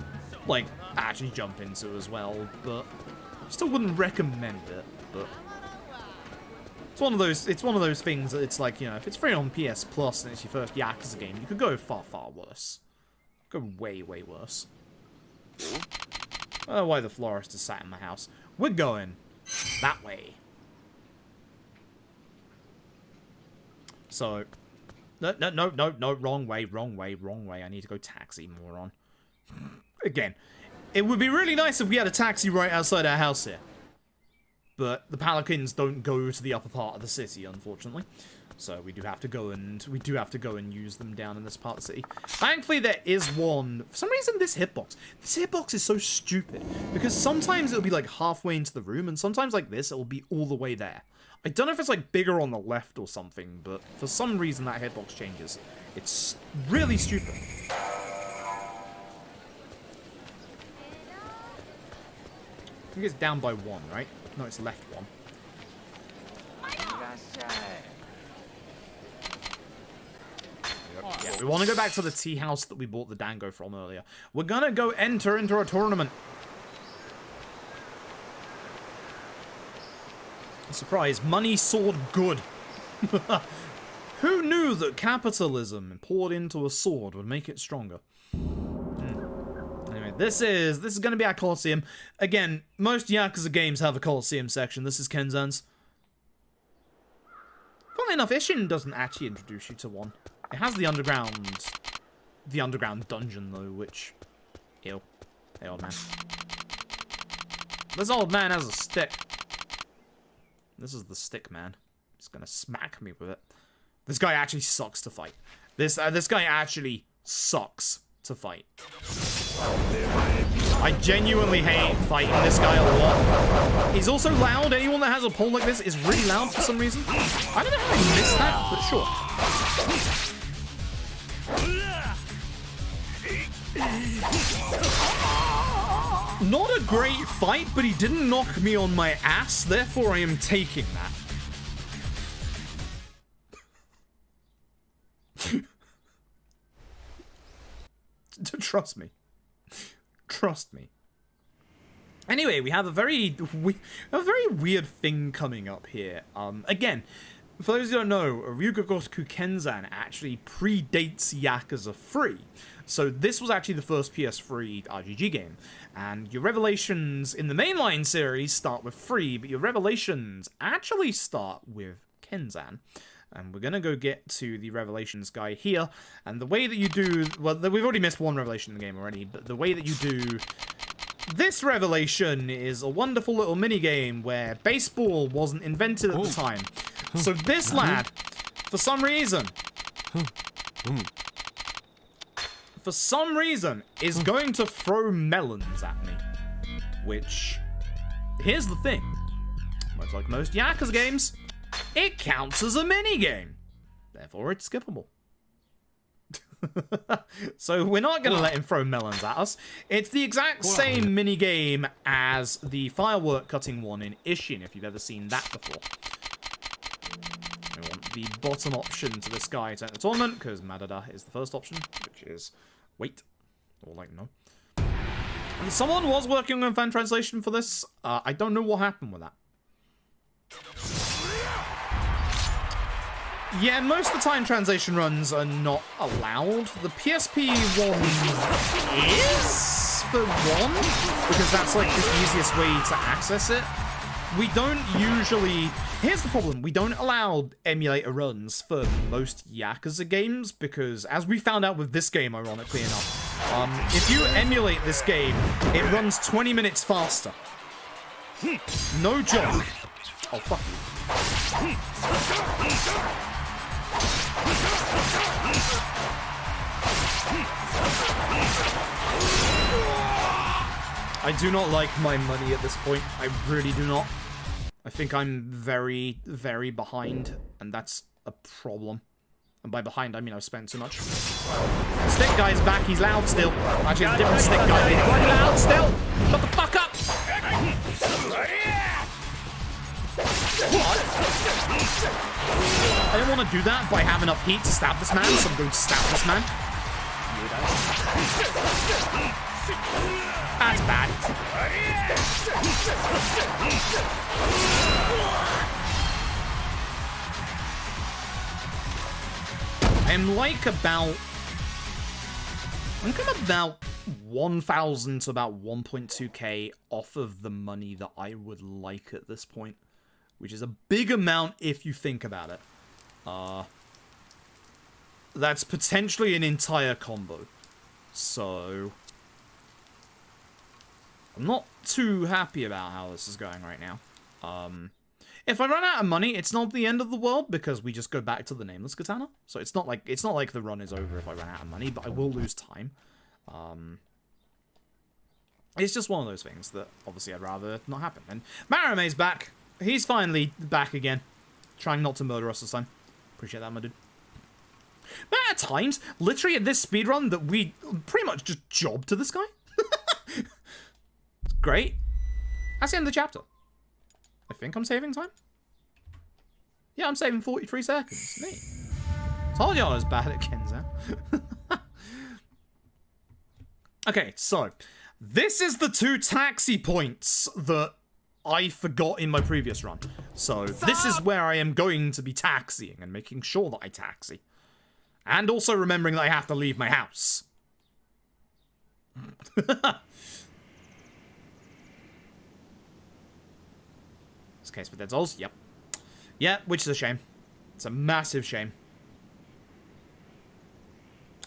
like, actually jump into as well, but... Still wouldn't recommend it, but... It's one of those things that it's like, you know, if it's free on PS Plus and it's your first Yakuza game, you could go far, far worse. Go way, way worse. I don't know why the florist is sat in my house. We're going that way. So, no, wrong way. I need to go taxi, moron. Again, it would be really nice if we had a taxi right outside our house here. But the palanquins don't go to the upper part of the city, unfortunately. So we do have to go and use them down in this part of the city. Thankfully, there is one. For some reason, this hitbox is so stupid because sometimes it'll be like halfway into the room, and sometimes like this, it'll be all the way there. I don't know if it's like bigger on the left or something, but for some reason that hitbox changes. It's really stupid. I think it's down by 1, right? No, it's left 1. Yeah, we want to go back to the tea house that we bought the dango from earlier. We're gonna go enter into a tournament. Surprise, money sword good. Who knew that capitalism poured into a sword would make it stronger? Anyway, this is going to be our Coliseum. Again, most Yakuza games have a Coliseum section. This is Kenzan's. Funnily enough, Ishin doesn't actually introduce you to one. It has the underground dungeon though, which, ew. Hey, old man. This old man has a stick. This is the stick, man. He's gonna smack me with it. This guy actually sucks to fight. This guy actually sucks to fight. I genuinely hate fighting this guy a lot. He's also loud. Anyone that has a pole like this is really loud for some reason. I don't know how I missed that, but sure. Not a great fight, but he didn't knock me on my ass, therefore I am taking that. Trust me. Trust me. Anyway, we have a very weird thing coming up here. Again, for those who don't know, Ryu Ga Gotoku Kenzan actually predates Yakuza 3. So this was actually the first PS3 RPG game. And your revelations in the mainline series start with 3, but your revelations actually start with Kenzan. And we're going to go get to the revelations guy here. And the way that you do... Well, we've already missed one revelation in the game already, but the way that you do this revelation is a wonderful little mini-game where baseball wasn't invented at the time. So this lad, for some reason, is going to throw melons at me. Which, here's the thing. Much like most Yakuza games, it counts as a mini-game. Therefore, it's skippable. So we're not going to let him throw melons at us. It's the exact same mini-game as the firework cutting one in Ishin, if you've ever seen that before. I want the bottom option to this guy to enter the tournament, because Madada is the first option, which is wait. Or like no. And someone was working on fan translation for this. I don't know what happened with that. Yeah, most of the time translation runs are not allowed. The PSP one is for one, because that's like the easiest way to access it. we don't usually... Here's the problem. We don't allow emulator runs for most Yakuza games because, as we found out with this game, ironically enough, if you emulate this game, it runs 20 minutes faster. No joke. Oh, fuck you. I do not like my money at this point. I really do not. I think I'm very, very behind, and that's a problem. And by behind, I mean I've spent too much. Stick guy's back. He's loud still. Actually, it's a different stick guy. He's quite loud still. Shut the fuck up. What? I don't want to do that, but I have enough heat to stab this man, so I'm going to stab this man. That's bad. I'm like about 1,000 to about 1.2k off of the money that I would like at this point, which is a big amount if you think about it. That's potentially an entire combo. So I'm not too happy about how this is going right now. If I run out of money, it's not the end of the world because we just go back to the nameless katana. So it's not like the run is over if I run out of money, but I will lose time. It's just one of those things that obviously I'd rather not happen. And Marame's back. He's finally back again, trying not to murder us this time. Appreciate that, my dude. But at times, literally at this speedrun, that we pretty much just jobbed to this guy. It's great. That's the end of the chapter. I think I'm saving time. Yeah, I'm saving 43 seconds. Neat. Told you I was bad at Kenzan. Okay, so this is the 2 taxi points that I forgot in my previous run. So this is where I am going to be taxiing and making sure that I taxi. And also remembering that I have to leave my house. This case for Dead Souls? Yep. Yeah, which is a shame. It's a massive shame.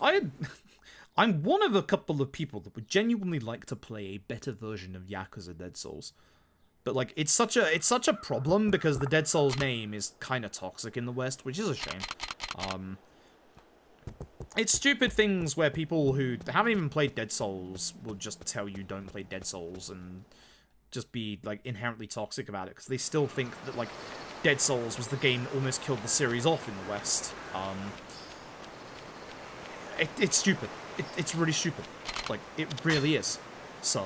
I'm one of a couple of people that would genuinely like to play a better version of Yakuza Dead Souls. But like, it's such a problem because the Dead Souls name is kind of toxic in the West, which is a shame. It's stupid things where people who haven't even played Dead Souls will just tell you don't play Dead Souls and just be like inherently toxic about it because they still think that like Dead Souls was the game that almost killed the series off in the West. It's stupid. It's really stupid. Like, it really is. So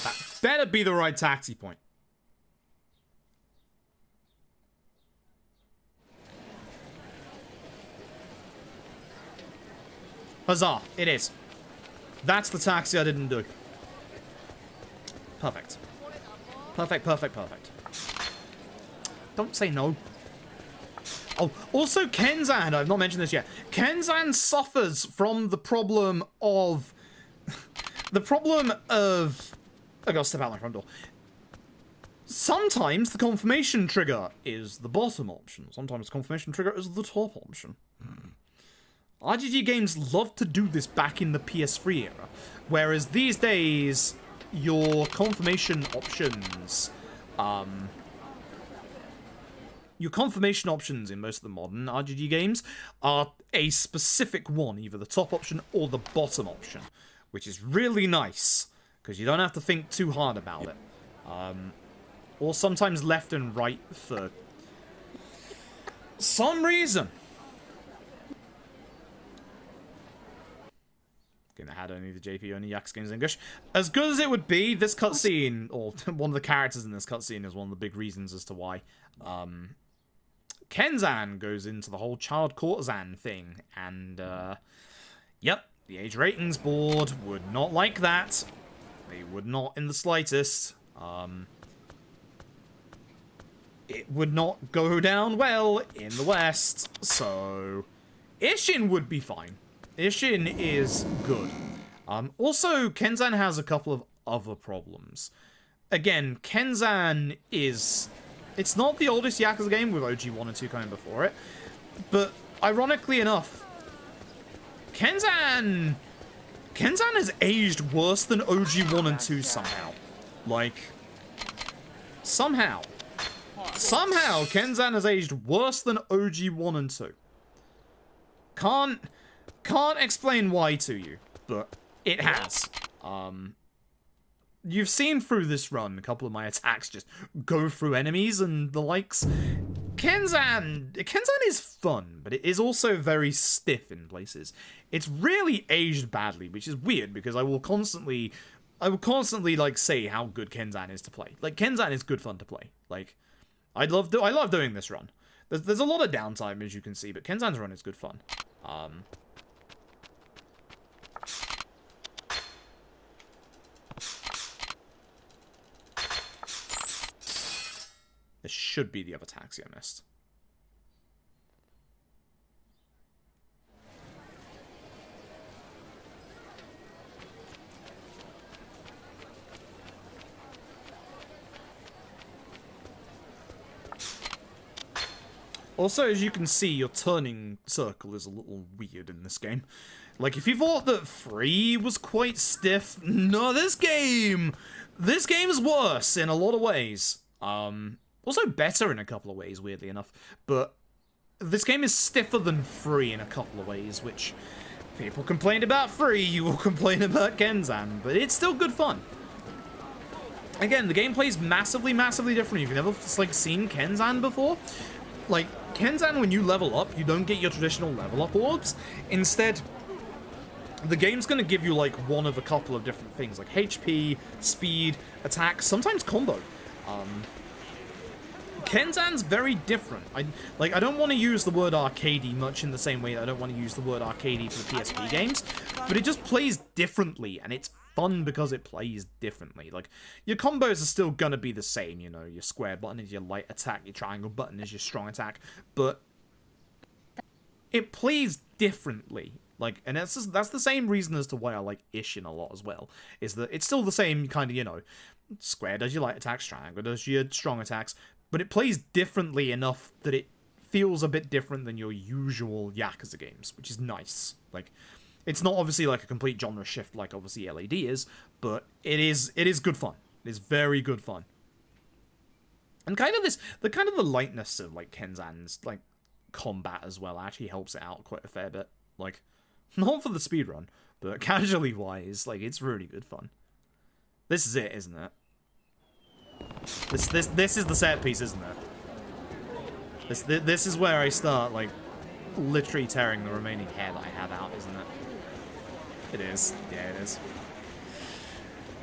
that better be the right taxi point. Huzzah, it is. That's the taxi I didn't do. Perfect. Perfect, perfect, perfect. Don't say no. Oh, also Kenzan, I've not mentioned this yet. Kenzan suffers from the problem of... I gotta step out my front door. Sometimes the confirmation trigger is the bottom option. Sometimes the confirmation trigger is the top option. RGG games love to do this back in the PS3 era, whereas these days, your confirmation options, in most of the modern RGG games are a specific one, either the top option or the bottom option, which is really nice, because you don't have to think too hard about it. Or sometimes left and right for some reason. Gonna add only the JP, only Yakuza games English. As good as it would be, this cutscene, or one of the characters in this cutscene is one of the big reasons as to why. Kenzan goes into the whole child courtesan thing, and, yep, the age ratings board would not like that. They would not in the slightest. It would not go down well in the West, so Ishin would be fine. Ishin is good. Also, Kenzan has a couple of other problems. Again, Kenzan is... It's not the oldest Yakuza game, with OG 1 and 2 coming before it. But, ironically enough, Kenzan has aged worse than OG 1 and 2 somehow. Like, somehow, Kenzan has aged worse than OG 1 and 2. Can't explain why to you, but it has. You've seen through this run a couple of my attacks just go through enemies and the likes. Kenzan is fun, but it is also very stiff in places. It's really aged badly, which is weird because I will constantly like say how good Kenzan is to play. Like, Kenzan is good fun to play. Like, I love doing this run. There's a lot of downtime, as you can see, but Kenzan's run is good fun. This should be the other taxi I missed. Also, as you can see, your turning circle is a little weird in this game. Like, if you thought that 3 was quite stiff, no, this game is worse in a lot of ways. Also better in a couple of ways, weirdly enough. But this game is stiffer than 3 in a couple of ways, which people complained about 3, you will complain about Kenzan, but it's still good fun. Again, the gameplay is massively, massively different. If you've never, like, seen Kenzan before, like, Kenzan, when you level up, you don't get your traditional level up orbs. Instead, the game's gonna give you, like, one of a couple of different things, like HP, speed, attack, sometimes combo. Kenzan's very different. I don't want to use the word arcadey much in the same way that I don't want to use the word arcadey for the PSP games, but it just plays differently, and it's fun because it plays differently. Like, your combos are still gonna be the same, you know, your square button is your light attack, your triangle button is your strong attack, but it plays differently. Like, and that's the same reason as to why I like Ishin a lot as well, is that it's still the same kind of, you know, square does your light attacks, triangle does your strong attacks, but it plays differently enough that it feels a bit different than your usual Yakuza games, which is nice. Like, it's not obviously like a complete genre shift like obviously LAD is, but it is good fun. It is very good fun. And kind of the lightness of like Kenzan's like combat as well actually helps it out quite a fair bit. Like, not for the speedrun, but casually wise, like, it's really good fun. This is it, isn't it? This is the set piece, isn't it? This is where I start, like, literally tearing the remaining hair that I have out, isn't it? It is. Yeah, it is.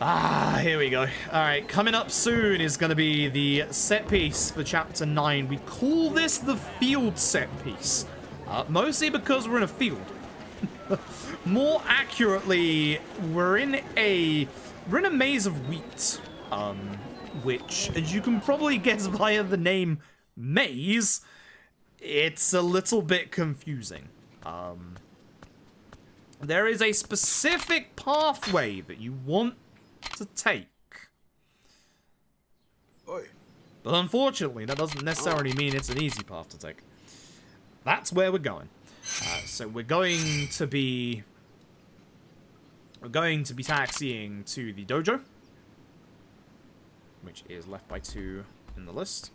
Ah, here we go. Alright, coming up soon is going to be the set piece for Chapter 9. We call this the field set piece. Mostly because we're in a field. More accurately, we're in a maze of wheat. Which, as you can probably guess via the name maze, it's a little bit confusing. There is a specific pathway that you want to take. But unfortunately, that doesn't necessarily mean it's an easy path to take. That's where we're going. So we're going to be taxiing to the dojo, which is left by 2 in the list.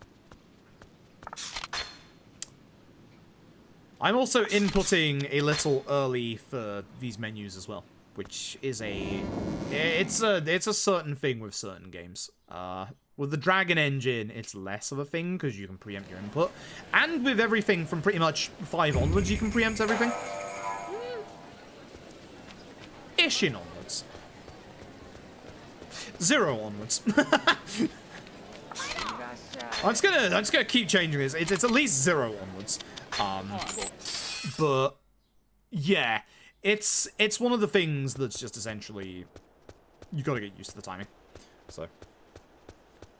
I'm also inputting a little early for these menus as well, which is it's a certain thing with certain games. With the Dragon Engine, it's less of a thing because you can preempt your input, and with everything from pretty much 5 onwards, you can preempt everything. Ishin onwards. 0 onwards. I'm just gonna keep changing this. It's at least 0 onwards. But yeah, it's one of the things that's just essentially you gotta get used to the timing. So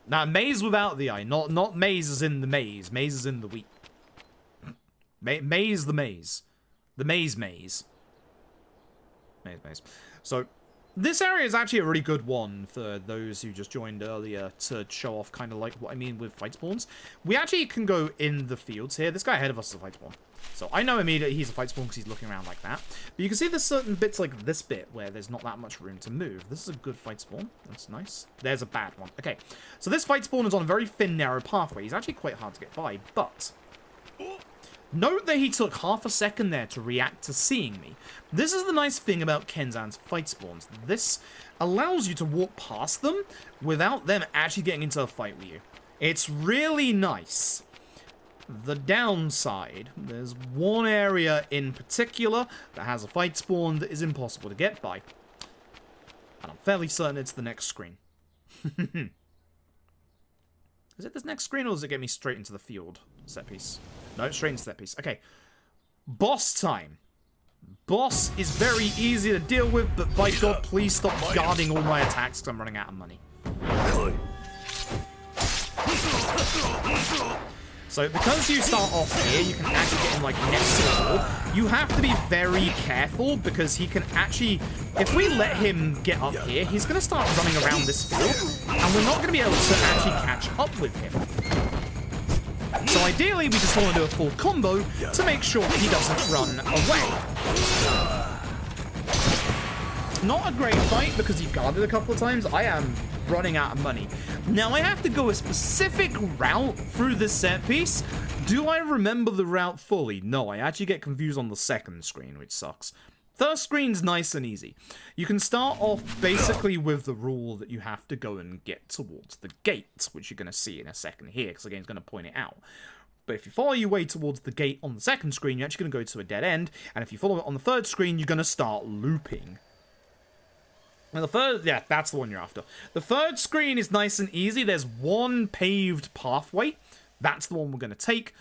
now, maze without the I, not maze as in the maze. Maze as in the wheat. Maze the maze. The maze. Maze. So This area is actually a really good one for those who just joined earlier to show off kind of like what I mean with fight spawns. We actually can go in the fields here. This guy ahead of us is a fight spawn. So I know immediately he's a fight spawn because he's looking around like that. But you can see there's certain bits like this bit where there's not that much room to move. This is a good fight spawn. That's nice. There's a bad one. Okay, so this fight spawn is on a very thin, narrow pathway. He's actually quite hard to get by, but... note that he took half a second there to react to seeing me. This is the nice thing about Kenzan's fight spawns. This allows you to walk past them without them actually getting into a fight with you. It's really nice. The downside, there's one area in particular that has a fight spawn that is impossible to get by. And I'm fairly certain it's the next screen. Is it this next screen, or does it get me straight into the field set piece? No, straight into set piece. Okay. Boss time. Boss is very easy to deal with, but by God, please stop guarding all my attacks because I'm running out of money. So, because you start off here, you can actually get him, like, next to the wall. You have to be very careful, because he can actually... if we let him get up here, he's going to start running around this field, and we're not going to be able to actually catch up with him. So ideally, we just want to do a full combo to make sure that he doesn't run away. Not a great fight, because he guarded a couple of times. I am running out of money. Now, I have to go a specific route through this set piece. Do I remember the route fully? No, I actually get confused on the second screen, which sucks. First screen's nice and easy. You can start off basically with the rule that you have to go and get towards the gate, which you're going to see in a second here, because the game's going to point it out. But if you follow your way towards the gate on the second screen, you're actually going to go to a dead end, and if you follow it on the third screen, you're going to start looping. And the third, yeah, that's the one you're after. The third screen is nice and easy. There's one paved pathway. That's the one we're going to take.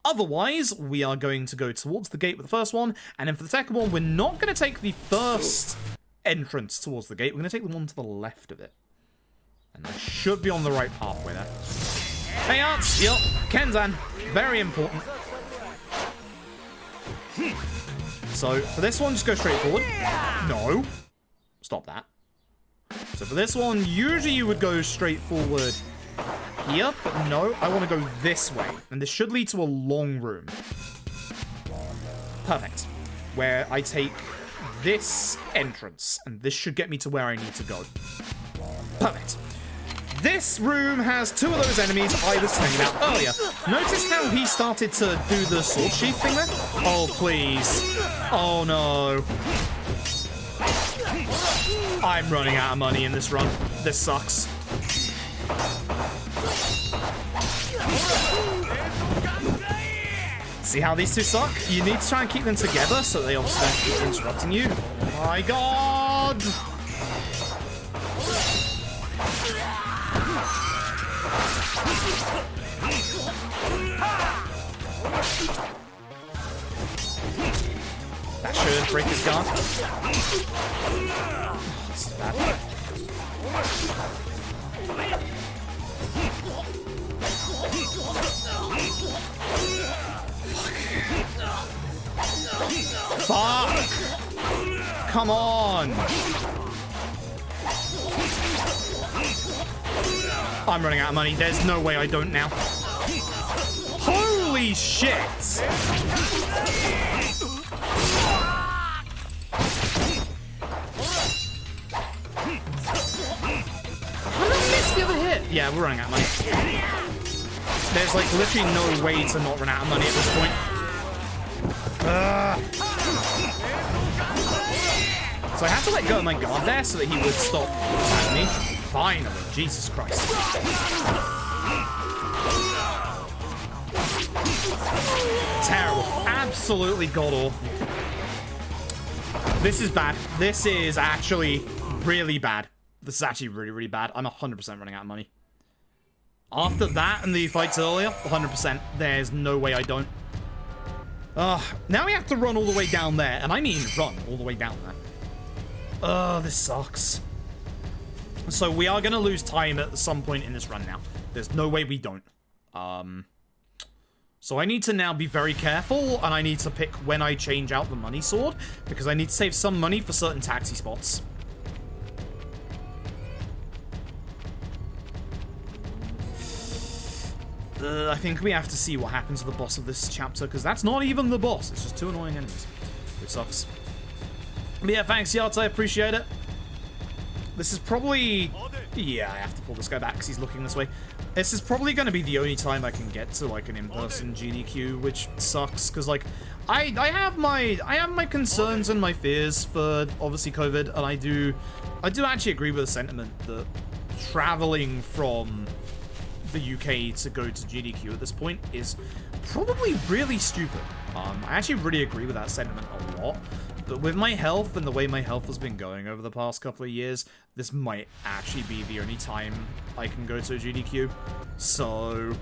Otherwise, we are going to go towards the gate with the first one. And then for the second one, we're not going to take the first entrance towards the gate. We're going to take the one to the left of it. And that should be on the right pathway there. Hey, Arts. Yup. Kenzan. Very important. So, for this one, just go straight forward. No. Stop that. So for this one, usually you would go straight forward here, but no, I want to go this way. And this should lead to a long room. Perfect. Where I take this entrance, and this should get me to where I need to go. Perfect. This room has two of those enemies I was telling you about earlier. Notice how he started to do the sword sheath thing there? Oh, please. Oh, no. I'm running out of money in this run. This sucks. See how these two suck? You need to try and keep them together so they obviously don't keep interrupting you. Oh my God! That should break his guard. This is bad. Fuck! Come on! I'm running out of money. There's no way I don't now. Holy shit! Yeah, we're running out of money. There's like literally no way to not run out of money at this point. So I had to let go of my guard there so that he would stop attacking me. Finally, Jesus Christ. Terrible. Absolutely god-awful. This is bad. This is actually really bad. This is actually really, really bad. I'm 100% running out of money. After that and the fights earlier, 100%. There's no way I don't. Now we have to run all the way down there. And I mean run all the way down there. This sucks. So we are going to lose time at some point in this run now. There's no way we don't. So I need to now be very careful, and I need to pick when I change out the money sword, because I need to save some money for certain taxi spots. I think we have to see what happens to the boss of this chapter, because that's not even the boss. It's just 2 annoying enemies, which sucks. But yeah, thanks, Yacht. I appreciate it. This is probably... Yeah, I have to pull this guy back because he's looking this way. This is probably going to be the only time I can get to, like, an in-person GDQ, which sucks, because, like, I have my concerns and my fears for, obviously, COVID, and I do actually agree with the sentiment that traveling from the UK to go to GDQ at this point is probably really stupid. I actually really agree with that sentiment a lot. But with my health and the way my health has been going over the past couple of years, this might actually be the only time I can go to a GDQ. So,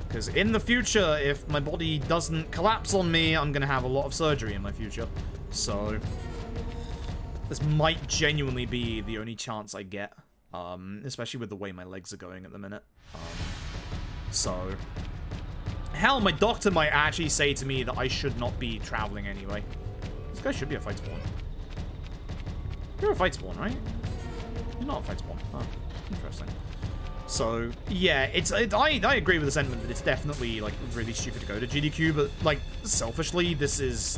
because in the future, if my body doesn't collapse on me, I'm going to have a lot of surgery in my future. So, this might genuinely be the only chance I get, especially with the way my legs are going at the minute. So, hell, my doctor might actually say to me that I should not be traveling anyway. This guy should be a fight spawn. You're a fight spawn, right? You're not a fight spawn. Oh, interesting. So, yeah, I agree with the sentiment that it's definitely, like, really stupid to go to GDQ, but, like, selfishly, this is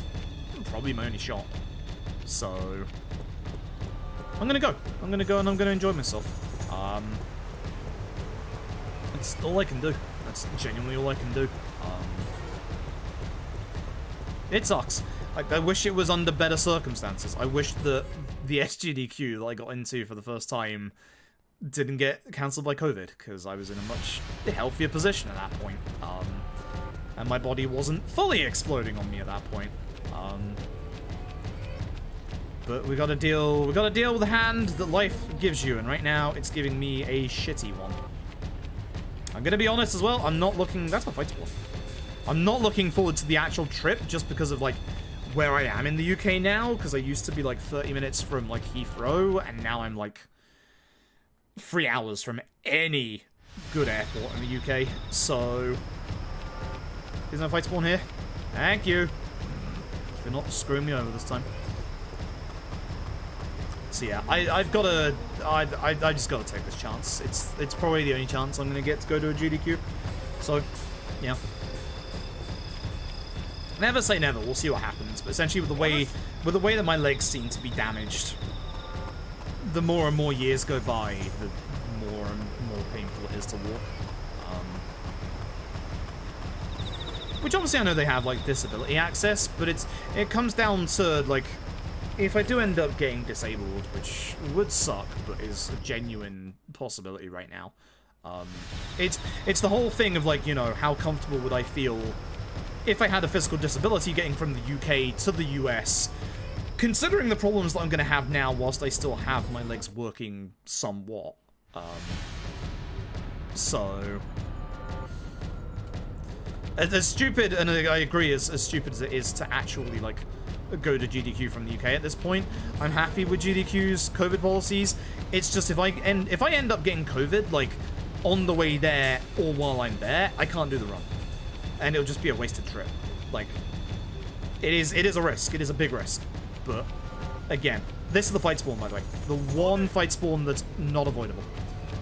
probably my only shot. So, I'm gonna go. I'm gonna go and I'm gonna enjoy myself. That's all I can do. That's genuinely all I can do. It sucks. I wish it was under better circumstances. I wish that the SGDQ that I got into for the first time didn't get cancelled by COVID, because I was in a much healthier position at that point. And my body wasn't fully exploding on me at that point. But we gotta deal with the hand that life gives you, and right now it's giving me a shitty one. I'm gonna be honest as well, I'm not looking... That's a fight spawn. I'm not looking forward to the actual trip just because of, like, where I am in the UK now, because I used to be, like, 30 minutes from, like, Heathrow, and now I'm, like, 3 hours from any good airport in the UK, so... There's no fight spawn here. Thank you. You're not screwing me over this time. So yeah, I've got to... I just got to take this chance. It's probably the only chance I'm going to get to go to a GDQ. So, yeah. Never say never, we'll see what happens, but essentially with the way that my legs seem to be damaged, the more and more years go by, the more and more painful it is to walk. Which obviously I know they have, like, disability access, but it comes down to, like, if I do end up getting disabled, which would suck, but is a genuine possibility right now, it's the whole thing of, like, you know, how comfortable would I feel if I had a physical disability getting from the UK to the US, considering the problems that I'm going to have now whilst I still have my legs working somewhat. So... As stupid, and I agree, as stupid as it is to actually, like, go to GDQ from the UK at this point, I'm happy with GDQ's COVID policies. It's just if I end up getting COVID, like, on the way there or while I'm there, I can't do the run. And it'll just be a wasted trip. Like, it is a risk. It is a big risk. But, again, this is the fight spawn, by the way. The one fight spawn that's not avoidable.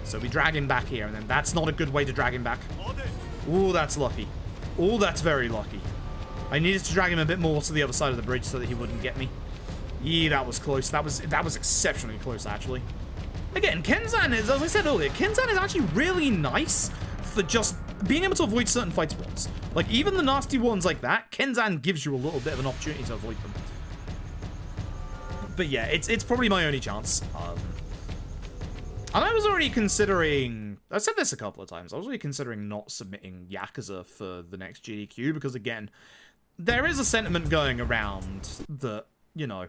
So we drag him back here, and then that's not a good way to drag him back. Ooh, that's lucky. Ooh, that's very lucky. I needed to drag him a bit more to the other side of the bridge so that he wouldn't get me. Yeah, that was close. That was exceptionally close, actually. Again, Kenzan is, as I said earlier, Kenzan is actually really nice for just being able to avoid certain fight spawns. Like, even the nasty ones like that, Kenzan gives you a little bit of an opportunity to avoid them. But yeah, it's probably my only chance. And I was already considering... I've said this a couple of times. I was already considering not submitting Yakuza for the next GDQ, because, again, there is a sentiment going around that, you know,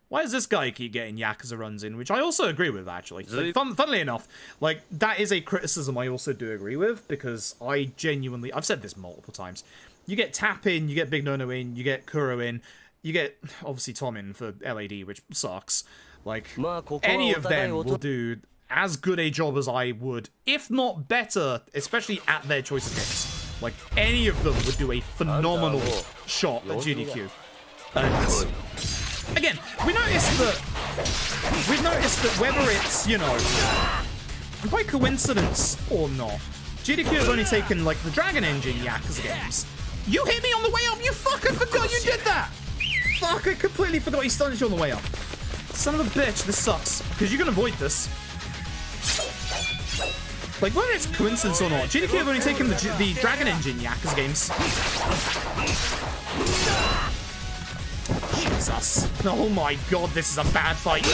why does this guy keep getting Yakuza runs in? Which I also agree with, actually. Like, funnily enough, like, that is a criticism I also do agree with, because I genuinely... I've said this multiple times. You get Tap in, you get Big Nono in, you get Kuro in, you get, obviously, Tom in for LAD, which sucks. Like, any of them will do as good a job as I would, if not better, especially at their choice of games. Like, any of them would do a phenomenal shot at GDQ. And, again, we've noticed that whether it's, you know, by coincidence or not, GDQ have only taken, like, the Dragon Engine Yakuza games. You hit me on the way up, you fucking forgot you did that! Fuck, I completely forgot he stunned you on the way up. Son of a bitch, this sucks. Because you can avoid this. Like, whether it's coincidence or not, GDQ have only taken the Dragon Engine Yakuza games. Jesus. Oh my god, this is a bad fight.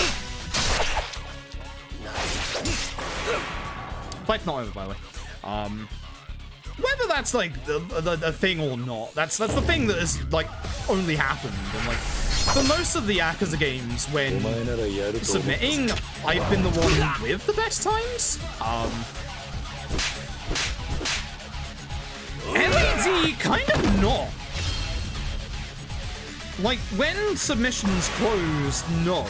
Fight's not over, by the way. Whether that's, like, a thing or not, that's the thing that has, like, only happened. And, like, for most of the Yakuza games, when submitting, I've been the one with the best times. LED, kind of not. Like, when submissions closed, no.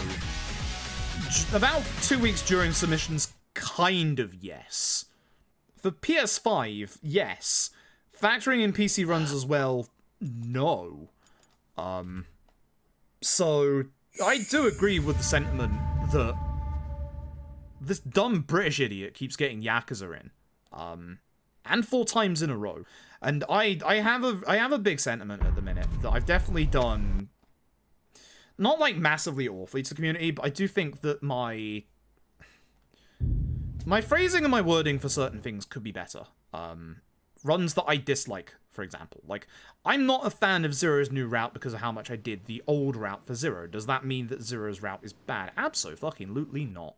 About 2 weeks during submissions, kind of yes. For PS5, yes. Factoring in PC runs as well, no. So, I do agree with the sentiment that this dumb British idiot keeps getting Yakuza in. And 4 times in a row. And I have a big sentiment at the minute that I've definitely done, not like massively awfully to the community, but I do think that my phrasing and my wording for certain things could be better. Runs that I dislike, for example. Like, I'm not a fan of Zero's new route because of how much I did the old route for Zero. Does that mean that Zero's route is bad? Absolutely not.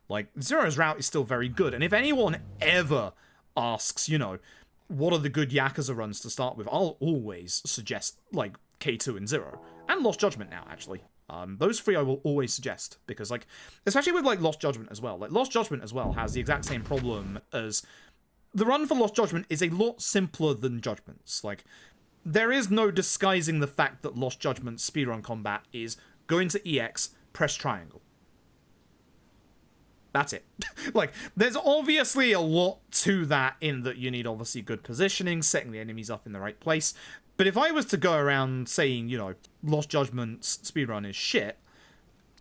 Like, Zero's route is still very good, and if anyone ever asks, you know, what are the good Yakuza runs to start with, I'll always suggest, like, K2 and Zero. And Lost Judgment now, actually. Those 3 I will always suggest, because, like, especially with, like, Lost Judgment as well. Like, Lost Judgment as well has the exact same problem as... The run for Lost Judgment is a lot simpler than Judgment's. Like, there is no disguising the fact that Lost Judgment's speedrun combat is go into EX, press triangle. That's it. Like, there's obviously a lot to that in that you need, obviously, good positioning, setting the enemies up in the right place. But if I was to go around saying, you know, Lost Judgment's speedrun is shit,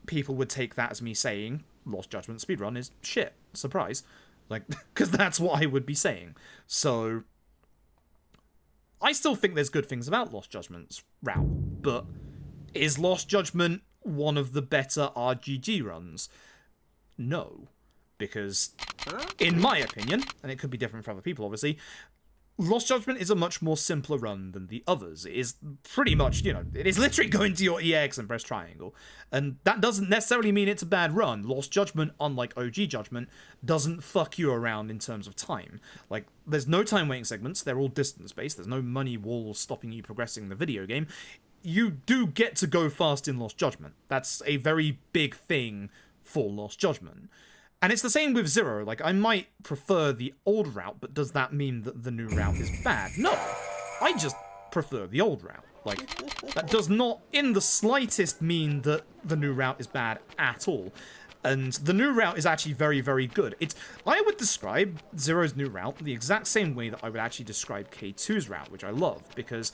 people would take that as me saying Lost Judgment speedrun is shit. Surprise. Like, because that's what I would be saying. So, I still think there's good things about Lost Judgment's route, but is Lost Judgment one of the better RGG runs? No. Because, in my opinion, and it could be different for other people, obviously, Lost Judgment is a much more simpler run than the others. It is pretty much, you know, it is literally going to your EX and press triangle. And that doesn't necessarily mean it's a bad run. Lost Judgment, unlike OG Judgment, doesn't fuck you around in terms of time. Like, there's no time waiting segments, they're all distance-based, there's no money walls stopping you progressing the video game. You do get to go fast in Lost Judgment. That's a very big thing for Lost Judgment. And it's the same with Zero. Like, I might prefer the old route, but does that mean that the new route is bad? No. I just prefer the old route. Like, that does not in the slightest mean that the new route is bad at all. And the new route is actually very, very good. I would describe Zero's new route the exact same way that I would actually describe K2's route, which I love, because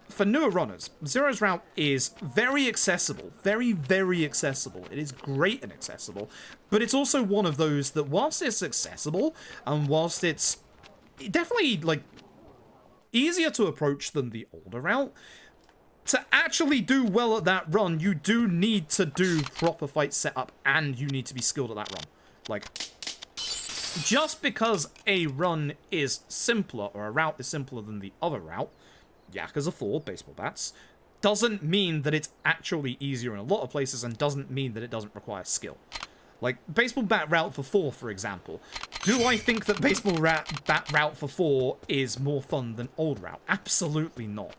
for newer runners, Zero's route is very accessible. Very, very accessible. It is great and accessible. But it's also one of those that whilst it's accessible, and whilst it's definitely, like, easier to approach than the older route, to actually do well at that run, you do need to do proper fight setup, and you need to be skilled at that run. Like, just because a run is simpler, or a route is simpler than the other route, Yakuza 4, baseball bats, doesn't mean that it's actually easier in a lot of places, and doesn't mean that it doesn't require skill. Like, baseball bat route for 4, for example. Do I think that baseball bat route for 4 is more fun than old route? Absolutely not.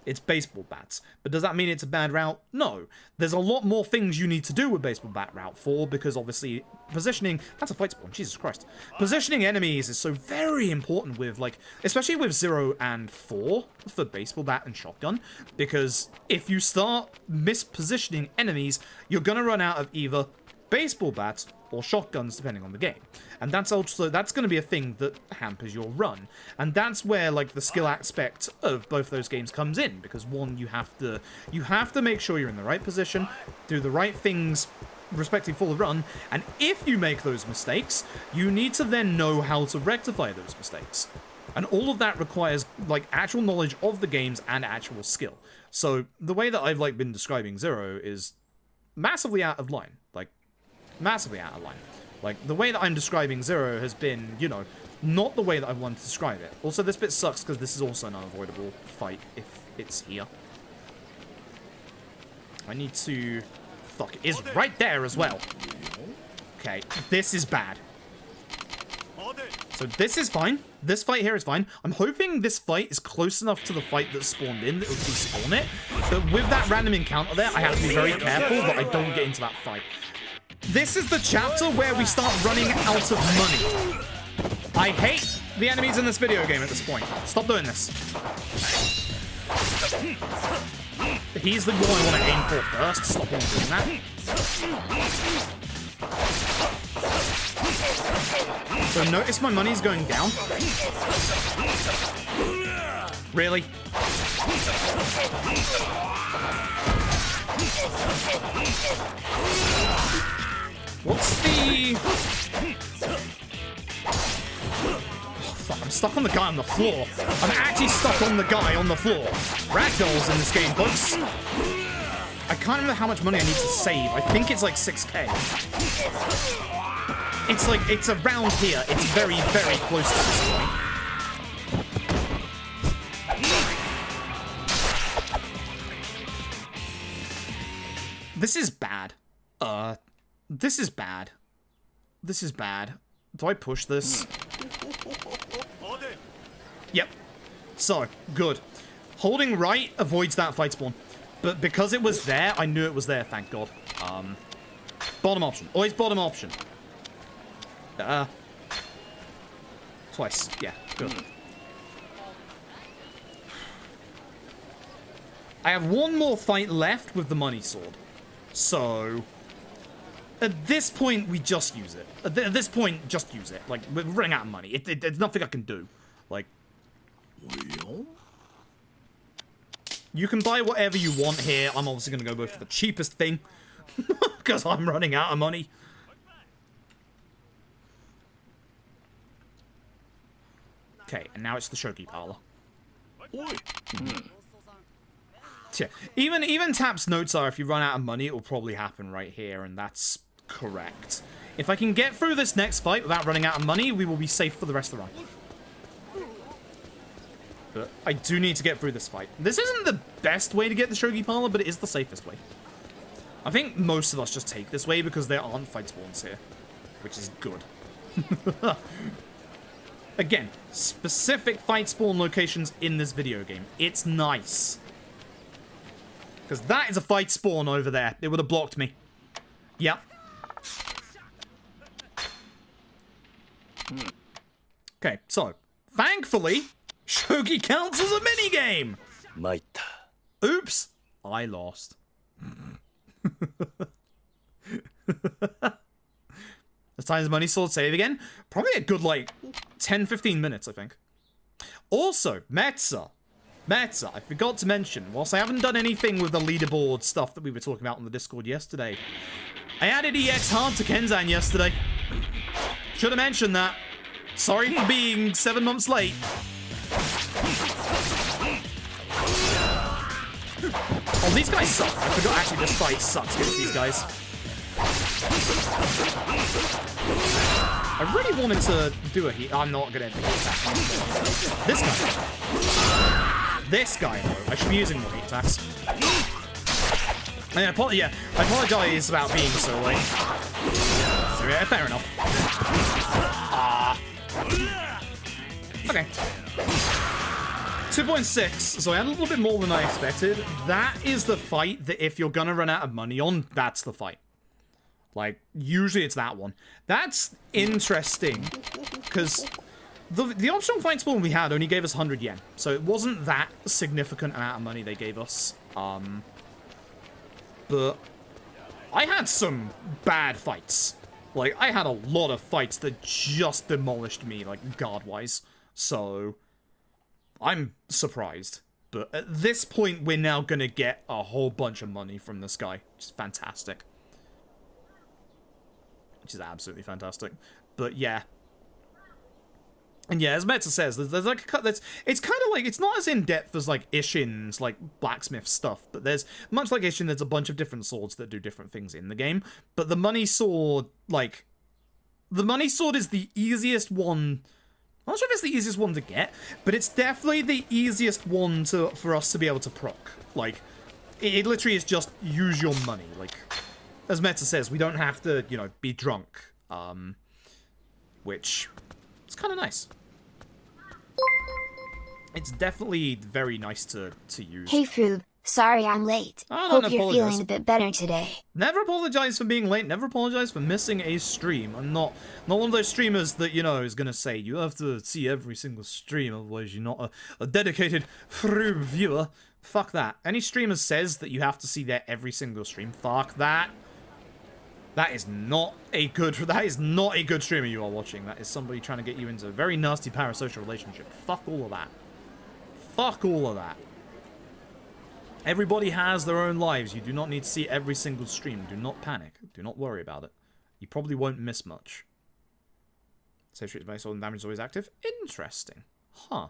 It's baseball bats. But does that mean it's a bad route? No. There's a lot more things you need to do with baseball bat route 4, because obviously positioning... That's a fight spawn, Jesus Christ. Positioning enemies is so very important with, like, especially with 0 and 4 for baseball bat and shotgun, because if you start mispositioning enemies, you're gonna run out of either baseball bats or shotguns, depending on the game. And that's going to be a thing that hampers your run. And that's where, like, the skill aspect of both those games comes in, because one, you have to make sure you're in the right position, do the right things respectively for the run, and if you make those mistakes, you need to then know how to rectify those mistakes. And all of that requires, like, actual knowledge of the games and actual skill. So, the way that I've, like, been describing Zero is massively out of line. Like, massively out of line. Like, the way that I'm describing Zero has been, you know, not the way that I wanted to describe it. Also, this bit sucks because this is also an unavoidable fight if it's here. I need to... Fuck, it is right there as well. Okay, this is bad. So this is fine. This fight here is fine. I'm hoping this fight is close enough to the fight that spawned in that it would despawn it. But with that random encounter there, I have to be very careful that I don't get into that fight. This is the chapter where we start running out of money. I hate the enemies in this video game at this point. Stop doing this. He's the one I want to aim for first. Stop him doing that. So notice my money's going down. Really? What's the... Fuck, I'm stuck on the guy on the floor. I'm actually stuck on the guy on the floor. Ragdolls in this game, folks. I can't remember how much money I need to save. I think it's like 6k. It's like, it's around here. It's very, very close to this point. This is bad. This is bad. This is bad. Do I push this? Yep. So, good. Holding right avoids that fight spawn. But because it was there, I knew it was there, thank God. Bottom option. Always bottom option. Twice. Yeah, good. I have one more fight left with the money sword. So... At this point, we just use it. At this point, just use it. Like, we're running out of money. There's nothing I can do. Like... You can buy whatever you want here. I'm obviously going to go for the cheapest thing. Because I'm running out of money. Okay, and now it's the shogi parlor. Yeah, even Tap's notes are if you run out of money, it will probably happen right here, and that's correct. If I can get through this next fight without running out of money, we will be safe for the rest of the run. But I do need to get through this fight. This isn't the best way to get the shogi parlor, but it is the safest way. I think most of us just take this way because there aren't fight spawns here, which is good. Again, specific fight spawn locations in this video game. It's nice. Because that is a fight spawn over there. It would have blocked me. Yep. Okay, so, thankfully, shogi counts as a minigame! Oops! I lost. This time's money sword save again. Probably a good, like, 10-15 minutes, I think. Also, Metza, I forgot to mention, whilst I haven't done anything with the leaderboard stuff that we were talking about on the Discord yesterday, I added EX hard to Kenzan yesterday. Should have mentioned that. Sorry for being 7 months late. Oh, these guys suck. I forgot actually this fight sucks against these guys. I really wanted to do a heat. I'm not gonna do that. This guy. This guy, though. I should be using more heat attacks. I apologize about being so late. So, yeah, fair enough. Okay. 2.6, so I had a little bit more than I expected. That is the fight that if you're gonna run out of money on, that's the fight. Like, usually it's that one. That's interesting, because the optional fight spawn we had only gave us 100 yen, so it wasn't that significant amount of money they gave us. But I had some bad fights. Like, I had a lot of fights that just demolished me, like, guard-wise. So, I'm surprised. But at this point, we're now gonna get a whole bunch of money from this guy. Which is fantastic. which is absolutely fantastic. But yeah. And yeah, as Meta says, there's like it's kind of like, it's not as in-depth as like Ishin's like blacksmith stuff, but there's, much like Ishin, there's a bunch of different swords that do different things in the game. But the money sword, like, the money sword is the easiest one. I'm not sure if it's the easiest one to get, but it's definitely the easiest one for us to be able to proc. Like, it literally is just use your money. Like, as Meta says, we don't have to, you know, be drunk. Which, it's kind of nice. It's definitely very nice to use. Hey Froob, sorry I'm late. Hope you're feeling a bit better today. Never apologize for being late, never apologize for missing a stream. I'm not one of those streamers that, you know, is gonna say, you have to see every single stream, otherwise you're not a dedicated Froob viewer. Fuck that. Any streamer says that you have to see their every single stream, fuck that. That is not a good streamer you are watching. That is somebody trying to get you into a very nasty parasocial relationship. Fuck all of that. Fuck all of that. Everybody has their own lives. You do not need to see every single stream. Do not panic. Do not worry about it. You probably won't miss much. Save street base and damage is always active. Interesting. Huh.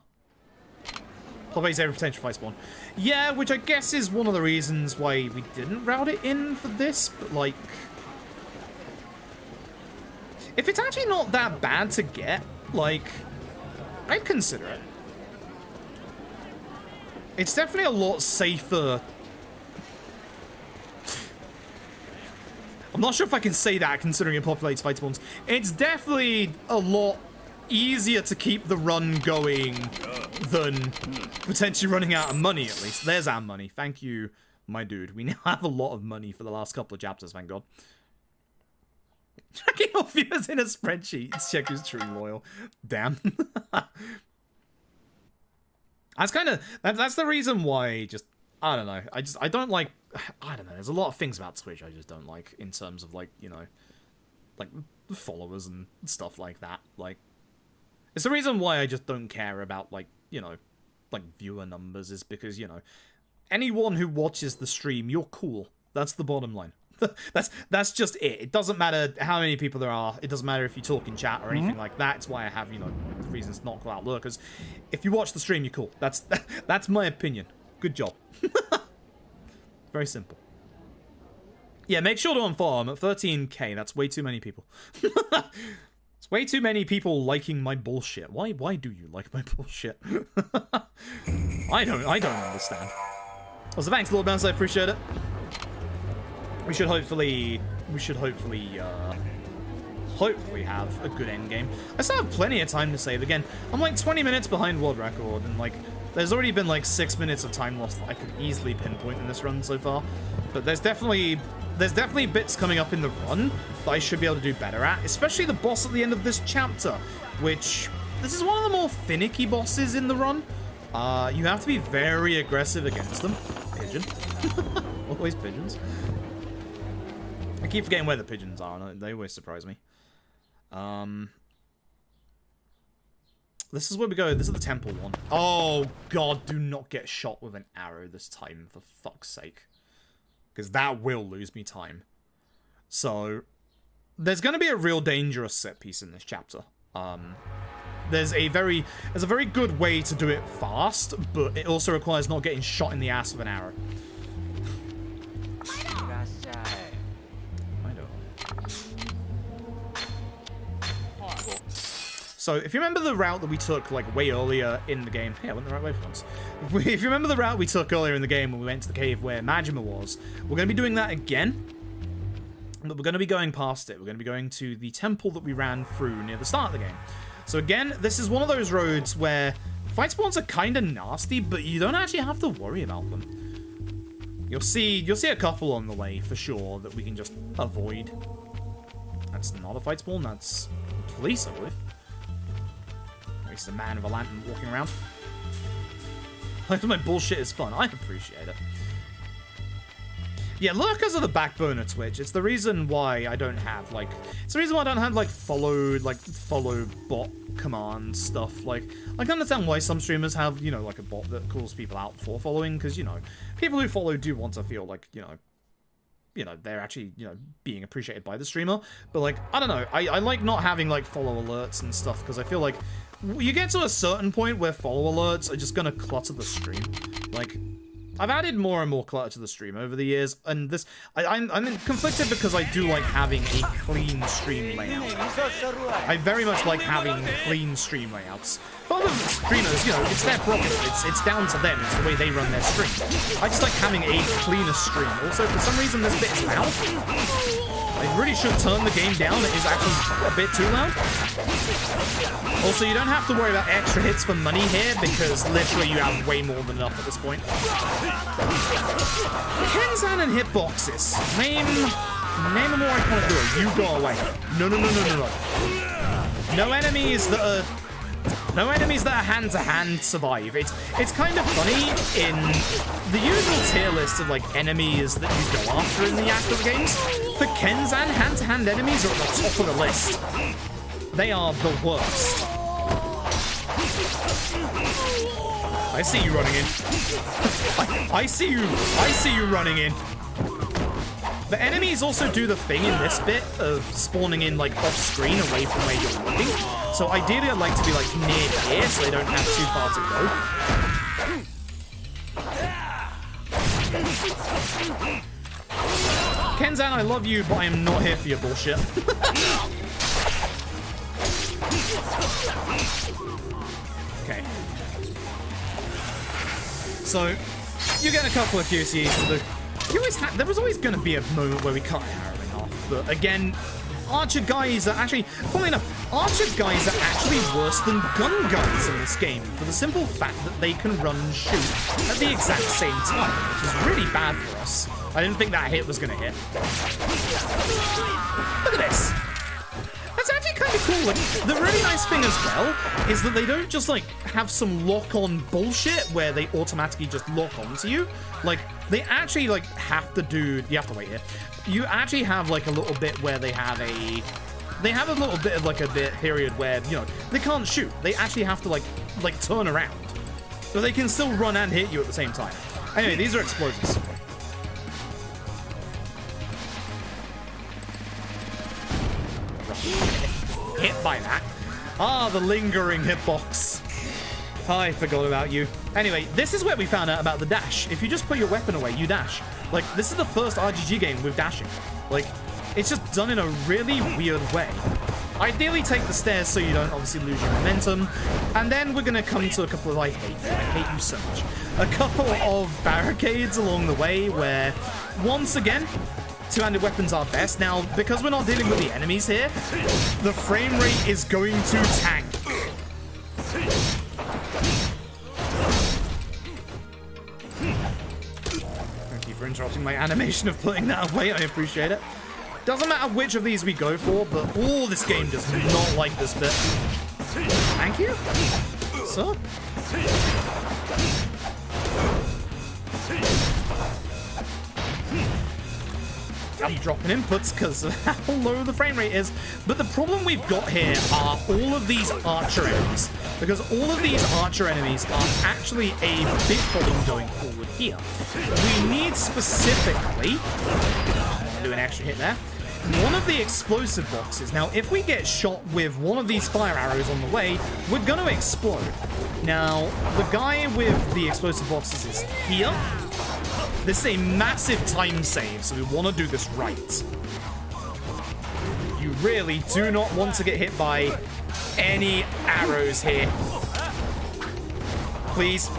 Probably every potential fight spawn. Yeah, which I guess is one of the reasons why we didn't route it in for this, but like, if it's actually not that bad to get, like, I'd consider it. It's definitely a lot safer. I'm not sure if I can say that considering it populates fight spawns. It's definitely a lot easier to keep the run going than potentially running out of money, at least. There's our money. Thank you, my dude. We now have a lot of money for the last couple of chapters, thank God. Tracking your viewers in a spreadsheet. Check who's truly loyal. Damn. That's the reason why, just, I don't know. I don't like, I don't know. There's a lot of things about Twitch I just don't like in terms of, like, you know, like, followers and stuff like that. Like, it's the reason why I just don't care about, like, you know, like, viewer numbers, is because, you know, anyone who watches the stream, you're cool. That's the bottom line. That's just it. It doesn't matter how many people there are. It doesn't matter if you talk in chat or anything like that. It's why I have, you know, the reasons not call out lurkers. If you watch the stream, you're cool. That's my opinion. Good job. Very simple. Yeah, make sure to unfollow. I'm at 13k. That's way too many people. It's way too many people liking my bullshit. Why do you like my bullshit? I don't understand. Also, thanks, Lord Mouse. I appreciate it. We should hopefully have a good end game. I still have plenty of time to save. Again, I'm like 20 minutes behind world record, and like there's already been like 6 minutes of time lost that I could easily pinpoint in this run so far. But there's definitely bits coming up in the run that I should be able to do better at, especially the boss at the end of this chapter, which this is one of the more finicky bosses in the run. You have to be very aggressive against them. Pigeon. Always pigeons. I keep forgetting where the pigeons are. They always surprise me. This is where we go. This is the temple one. Oh, God. Do not get shot with an arrow this time, for fuck's sake. Because that will lose me time. So, there's going to be a real dangerous set piece in this chapter. There's a very good way to do it fast, but it also requires not getting shot in the ass with an arrow. So, if you remember the route that we took, like, way earlier in the game... Hey, I went the right way for once. If you remember the route we took earlier in the game when we went to the cave where Majima was, we're going to be doing that again. But we're going to be going past it. We're going to be going to the temple that we ran through near the start of the game. So again, this is one of those roads where fight spawns are kind of nasty, but you don't actually have to worry about them. You'll see a couple on the way, for sure, that we can just avoid. That's not a fight spawn, that's police, I believe. At least a man with a lantern walking around. My bullshit is fun. I appreciate it. Yeah, lurkers are the backbone of Twitch. It's the reason why I don't have, like... It's the reason why I don't have, like, follow bot command stuff. Like, I can understand why some streamers have, you know, like, a bot that calls people out for following, because, you know, people who follow do want to feel like, you know, you know, they're actually, you know, being appreciated by the streamer. But, like, I don't know. I like not having, like, follow alerts and stuff, because I feel like you get to a certain point where follow alerts are just gonna clutter the stream. Like, I've added more and more clutter to the stream over the years, and this I'm conflicted because I do like having a clean stream layout. I very much like having clean stream layouts. For other streamers, you know, it's their problem. It's down to them. It's the way they run their stream. I just like having a cleaner stream. Also, for some reason, this bit is loud. I really should turn the game down. It is actually a bit too loud. Also, you don't have to worry about extra hits for money here, because literally you have way more than enough at this point. Kenzan and hitboxes. Name a more iconic duo. You go away. No. No enemies that are hand-to-hand survive. It's kind of funny in the usual tier list of, like, enemies that you go after in the Yakuza games. For Kenzan, hand-to-hand enemies are at the top of the list. They are the worst. I see you running in. I see you running in. The enemies also do the thing in this bit of spawning in, like, off-screen away from where you're looking. So ideally I'd like to be, like, near here so they don't have too far to go. Kenzan, I love you, but I am not here for your bullshit. Okay. So, you get a couple of QCs to the... There was always going to be a moment where we cut an arrow in half, but again, archer guys are actually, funnily enough, archer guys are actually worse than gun guys in this game, for the simple fact that they can run and shoot at the exact same time, which is really bad for us. I didn't think that hit was going to hit. Look at this. That's actually kind of cool. Like, the really nice thing as well is that they don't just, like, have some lock-on bullshit where they automatically just lock onto you. Like, they actually, like, have to do... You have to wait here. You actually have, like, a little bit where they have a... They have a little bit of, like, a bit period where, you know, they can't shoot. They actually have to, like turn around. But they can still run and hit you at the same time. Anyway, these are explosives. Hit by that. Ah, the lingering hitbox. I forgot about you. Anyway, this is where we found out about the dash. If you just put your weapon away, you dash. Like, this is the first RGG game with dashing. Like, it's just done in a really weird way. Ideally, take the stairs so you don't obviously lose your momentum. And then we're going to come to a couple of... I hate you so much. A couple of barricades along the way where, once again... Two-handed weapons are best. Now, because we're not dealing with the enemies here, the frame rate is going to tank. Thank you for interrupting my animation of putting that away. I appreciate it. Doesn't matter which of these we go for, but this game does not like this bit. Thank you. So. I'm dropping inputs because of how low the frame rate is. But the problem we've got here are all of these archer enemies. Because all of these archer enemies are actually a big problem going forward here. We need specifically... I want to do an extra hit there. One of the explosive boxes. Now, if we get shot with one of these fire arrows on the way, we're going to explode. Now, the guy with the explosive boxes is here. This is a massive time save, so we want to do this right. You really do not want to get hit by any arrows here. Please.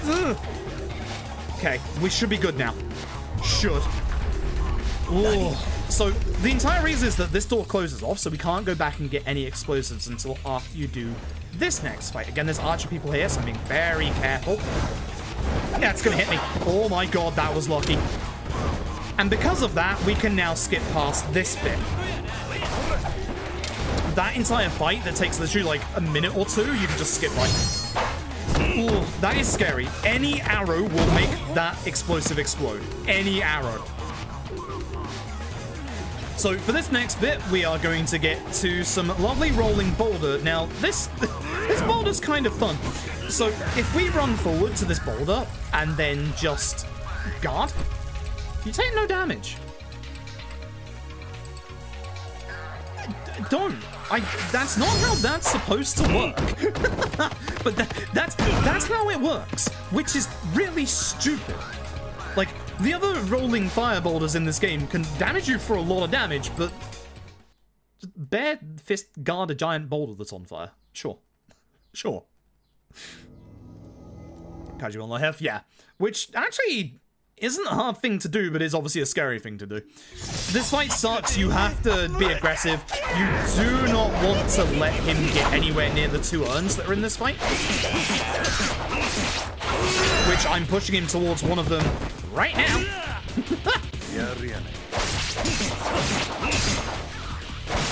Ugh. Okay, we should be good now. Should. Ooh. So, the entire reason is that this door closes off, so we can't go back and get any explosives until after you do this next fight. Again, there's archer people here, so I'm being very careful. Yeah, it's gonna hit me. Oh my god, that was lucky. And because of that, we can now skip past this bit. That entire fight that takes literally like a minute or two, you can just skip right. Ooh, that is scary. Any arrow will make that explosive explode. Any arrow. So for this next bit, we are going to get to some lovely rolling boulder. Now, this boulder's kind of fun. So if we run forward to this boulder and then just guard, you take no damage. Don't. That's not how that's supposed to work. But that's how it works, which is really stupid. Like, the other rolling fire boulders in this game can damage you for a lot of damage, but bare fist guard a giant boulder that's on fire. Sure. Sure. Casual life health, yeah. Which actually isn't a hard thing to do, but is obviously a scary thing to do. This fight sucks. You have to be aggressive. You do not want to let him get anywhere near the 2 urns that are in this fight. Which I'm pushing him towards one of them right now.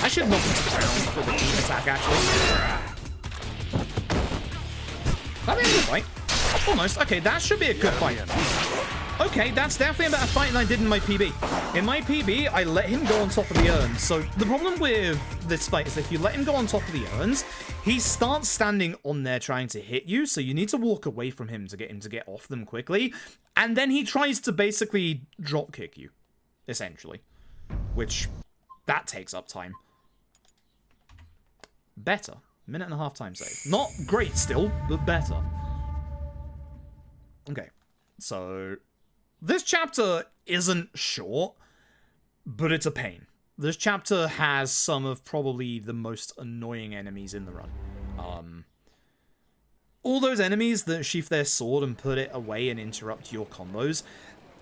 I should knock him to the ground for the team attack, actually. That'd be a good fight. Almost. Okay, that should be a good fight. Okay, that's definitely a better fight than I did in my PB. In my PB, I let him go on top of the urns. So the problem with this fight is if you let him go on top of the urns, he starts standing on there trying to hit you. So you need to walk away from him to get off them quickly. And then he tries to basically drop kick you, essentially. Which, that takes up time. Better. 1.5 time save. Not great still, but better. Okay, so this chapter isn't short, but it's a pain. This chapter has some of probably the most annoying enemies in the run. All those enemies that sheath their sword and put it away and interrupt your combos,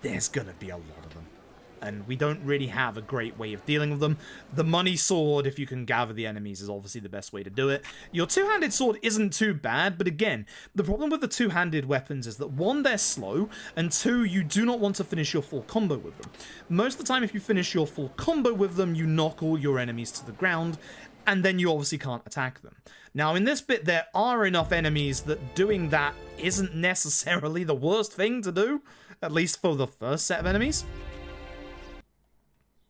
there's gonna be a lot of them. And we don't really have a great way of dealing with them. The money sword, if you can gather the enemies, is obviously the best way to do it. Your two-handed sword isn't too bad, but again, the problem with the two-handed weapons is that 1, they're slow, and 2, you do not want to finish your full combo with them. Most of the time, if you finish your full combo with them, you knock all your enemies to the ground, and then you obviously can't attack them. Now, in this bit, there are enough enemies that doing that isn't necessarily the worst thing to do, at least for the first set of enemies.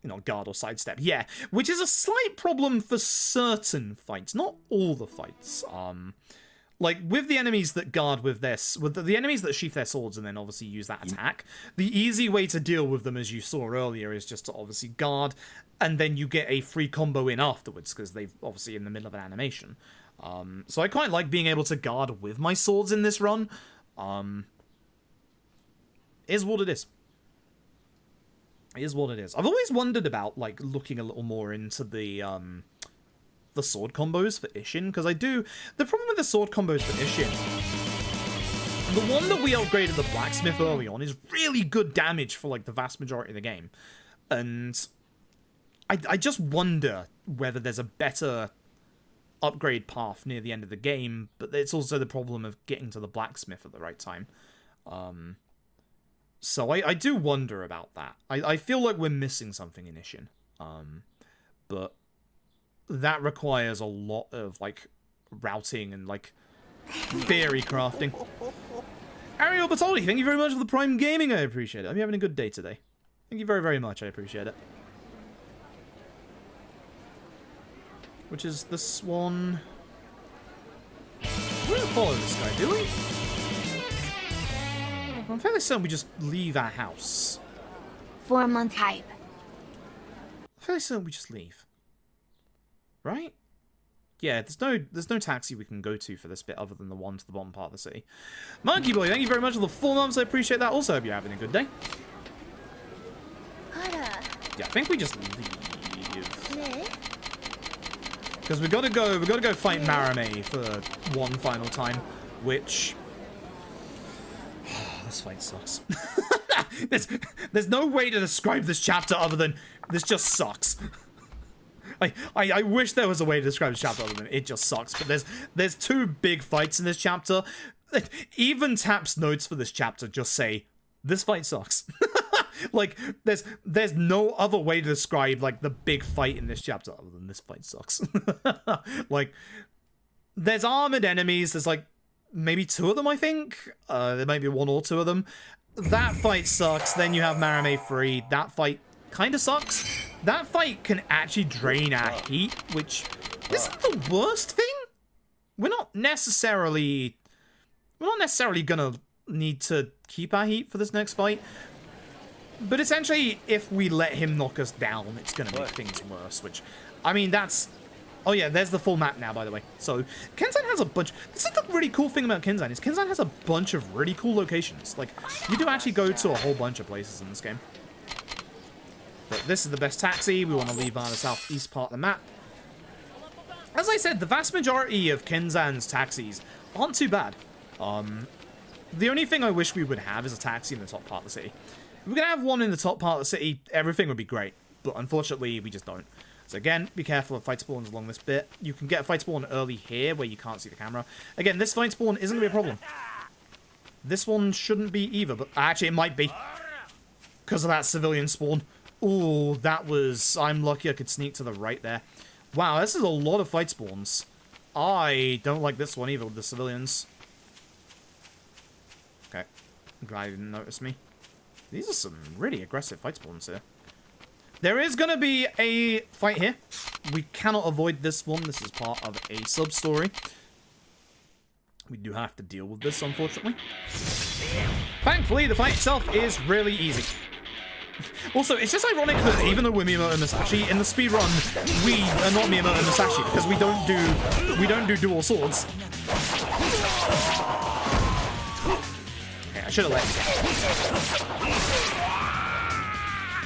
You know, guard or sidestep, yeah, which is a slight problem for certain fights, not all the fights. Like with the enemies that guard with the enemies that sheath their swords and then obviously use that attack, the easy way to deal with them, as you saw earlier, is just to obviously guard, and then you get a free combo in afterwards because they've obviously in the middle of an animation. So I quite like being able to guard with my swords in this run. Is what it is. Is what it is. I've always wondered about, like, looking a little more into the sword combos for Ishin, because I do... The problem with the sword combos for Ishin, the one that we upgraded the blacksmith early on is really good damage for, like, the vast majority of the game. And I just wonder whether there's a better upgrade path near the end of the game, but it's also the problem of getting to the blacksmith at the right time. So I do wonder about that. I feel like we're missing something in Ishin. But that requires a lot of, like, routing and, like, theory crafting. Ariel Batoli, thank you very much for the Prime Gaming. I appreciate it. Hope you're having a good day today. Thank you very, very much. I appreciate it. Which is this one. We don't follow this guy, do we? I'm fairly certain we just leave our house. 4-month hype. I'm fairly certain we just leave. Right? Yeah, there's no taxi we can go to for this bit other than the one to the bottom part of the city. Monkey Boy, thank you very much for the 4 months. I appreciate that. Also, hope you're having a good day. Yeah, I think we just leave. Because we gotta go fight Marame for one final time, which... This fight sucks. There's no way to describe this chapter other than this just sucks. I wish there was a way to describe this chapter other than it just sucks. But there's 2 big fights in this chapter. Even Tap's notes for this chapter just say this fight sucks. Like there's no other way to describe like the big fight in this chapter other than this fight sucks. Like there's armored enemies. There's like maybe 2 of them, I think. There might be 1 or 2 of them. That fight sucks. Then you have Marame free. That fight kind of sucks. that fight can actually drain our heat, which isn't the worst thing. We're not necessarily gonna need to keep our heat for this next fight. But essentially, if we let him knock us down, it's gonna make things worse, which, I mean, that's... Oh yeah, there's the full map now, by the way. So, Kenzan has a bunch... This is the really cool thing about Kenzan, is Kenzan has a bunch of really cool locations. Like, you do actually go to a whole bunch of places in this game. But this is the best taxi. We want to leave on the southeast part of the map. As I said, the vast majority of Kenzan's taxis aren't too bad. The only thing I wish we would have is a taxi in the top part of the city. If we could have one in the top part of the city, everything would be great. But unfortunately, we just don't. So again, be careful of fight spawns along this bit. You can get a fight spawn early here where you can't see the camera. Again, this fight spawn isn't going to be a problem. This one shouldn't be either, but actually it might be. Because of that civilian spawn. Ooh, that was... I'm lucky I could sneak to the right there. Wow, this is a lot of fight spawns. I don't like this one either with the civilians. Okay. I'm glad he didn't notice me. These are some really aggressive fight spawns here. There is going to be a fight here. We cannot avoid this one. This is part of a sub-story. We do have to deal with this, unfortunately. Thankfully, the fight itself is really easy. Also, it's just ironic that even though we're Miyamoto and Masashi, in the speedrun, we are not Miyamoto and Masashi because we don't do dual swords. Okay, I should have let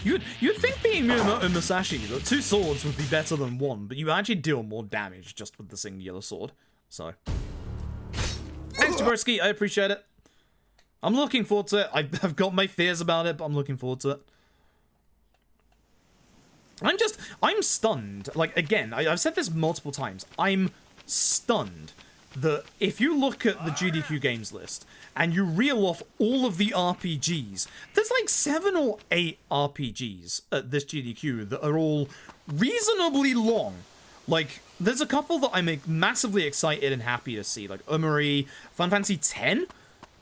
you go. You'd think being Miyamoto and Masashi, that 2 swords would be better than 1, but you actually deal more damage just with the singular sword. So, thanks, Jaworski. I appreciate it. I'm looking forward to it. I've got my fears about it, but I'm looking forward to it. I'm stunned. Like, again, I've said this multiple times. I'm stunned that if you look at the GDQ games list and you reel off all of the RPGs, there's like 7 or 8 RPGs at this GDQ that are all reasonably long. Like, there's a couple that I'm massively excited and happy to see, like Umari, Final Fantasy X,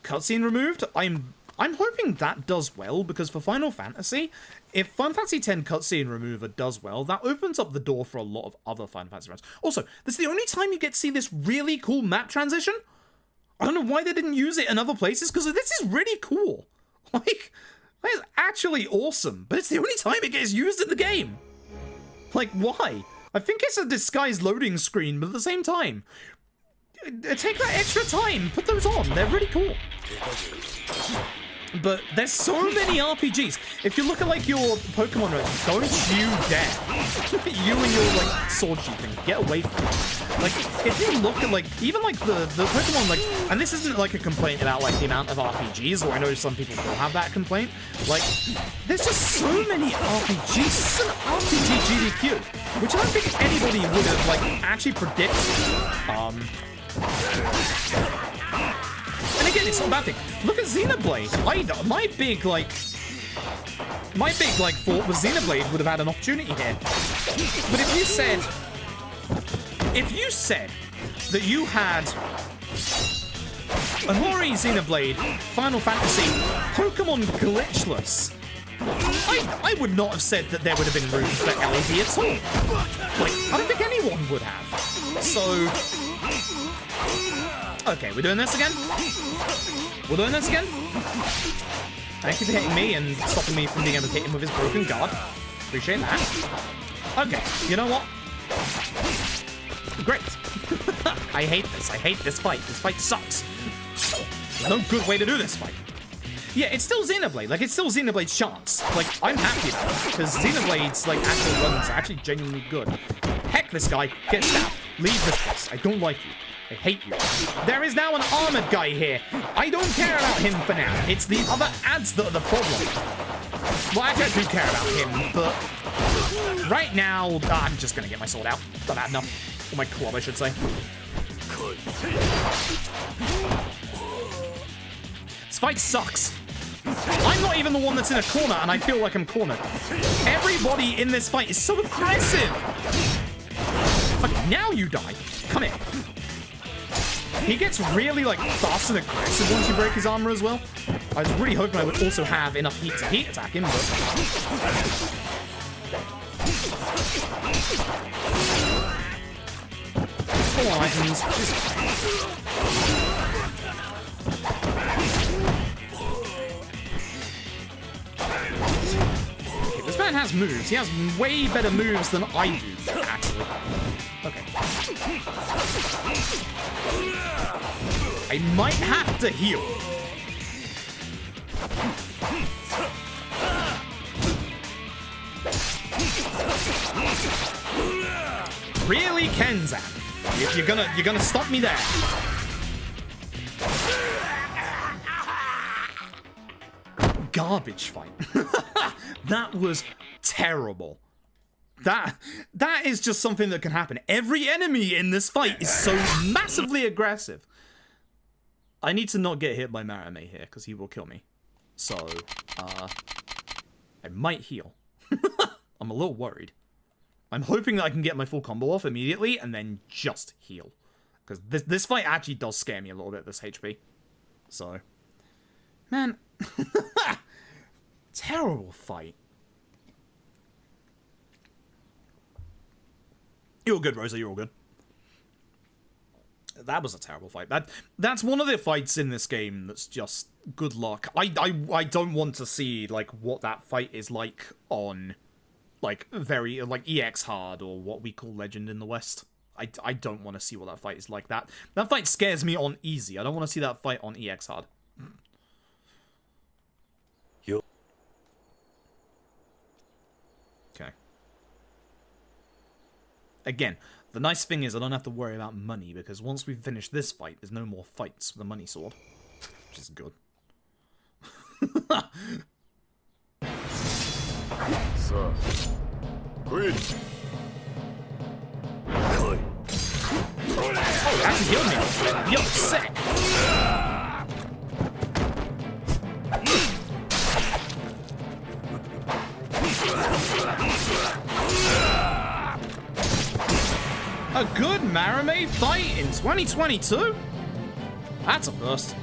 cutscene removed. I'm hoping that does well, because for Final Fantasy, if Final Fantasy X cutscene remover does well, that opens up the door for a lot of other Final Fantasy runs. Also, this is the only time you get to see this really cool map transition. I don't know why they didn't use it in other places, because this is really cool. Like, that is actually awesome, but it's the only time it gets used in the game. Like, why? I think it's a disguised loading screen, but at the same time, take that extra time, put those on, they're really cool. But there's so many RPGs. If you look at, like, your Pokemon races, don't you dare. You and your, like, sword sheathing. Get away from it. Like, if you look at, like, even, like, the Pokemon, like, and this isn't, like, a complaint about, like, the amount of RPGs, or I know some people will have that complaint. Like, there's just so many RPGs. This is an RPG GDQ, which I don't think anybody would have, like, actually predicted. And again, it's not a bad thing. Look at Xenoblade. My big thought was Xenoblade would have had an opportunity here. But if you said that you had Amori, Xenoblade, Final Fantasy, Pokemon glitchless, I would not have said that there would have been room for LED at all. Like, I don't think anyone would have. So, okay, we're doing this again? We're doing this again? Thank you for hitting me and stopping me from being able to hit him with his broken guard. Appreciate that. Okay, you know what? Great. I hate this. I hate this fight. This fight sucks. There's no good way to do this fight. Yeah, it's still Xenoblade. Like, it's still Xenoblade's chance. Like, I'm happy about that, because Xenoblade's, like, actual runs are actually genuinely good. Heck this guy. Get stabbed. Leave this place. I don't like you. I hate you. There is now an armored guy here. I don't care about him for now. It's the other ads that are the problem. Well, actually, I do care about him, but right now, I'm just going to get my sword out. Done that enough. Or my club, I should say. This fight sucks. I'm not even the one that's in a corner, and I feel like I'm cornered. Everybody in this fight is so aggressive. Okay, now you die. Come here. He gets really, like, fast and aggressive once you break his armor as well. I was really hoping I would also have enough heat to heat attack him, but... Full items. Okay, this man has moves. He has way better moves than I do, actually. Okay. I might have to heal. Really, Kenzan? You're gonna stop me there? Garbage fight. That was terrible. That is just something that can happen. Every enemy in this fight is so massively aggressive. I need to not get hit by Marame here, because he will kill me. So, I might heal. I'm a little worried. I'm hoping that I can get my full combo off immediately, and then just heal. Because this fight actually does scare me a little bit, this HP. So, man. Terrible fight. You're all good, Rosa, you're all good. That was a terrible fight. That's one of the fights in this game that's just good luck. I don't want to see like what that fight is like on like very like EX hard or what we call legend in the West. I don't want to see what that fight is like. That fight scares me on easy. I don't want to see that fight on EX hard. Okay. Again, the nice thing is I don't have to worry about money, because once we finish this fight, there's no more fights with the money sword. Which is good. So, quit. Oh, that actually healed me. Yo, sick. A good Marame fight in 2022? That's a first.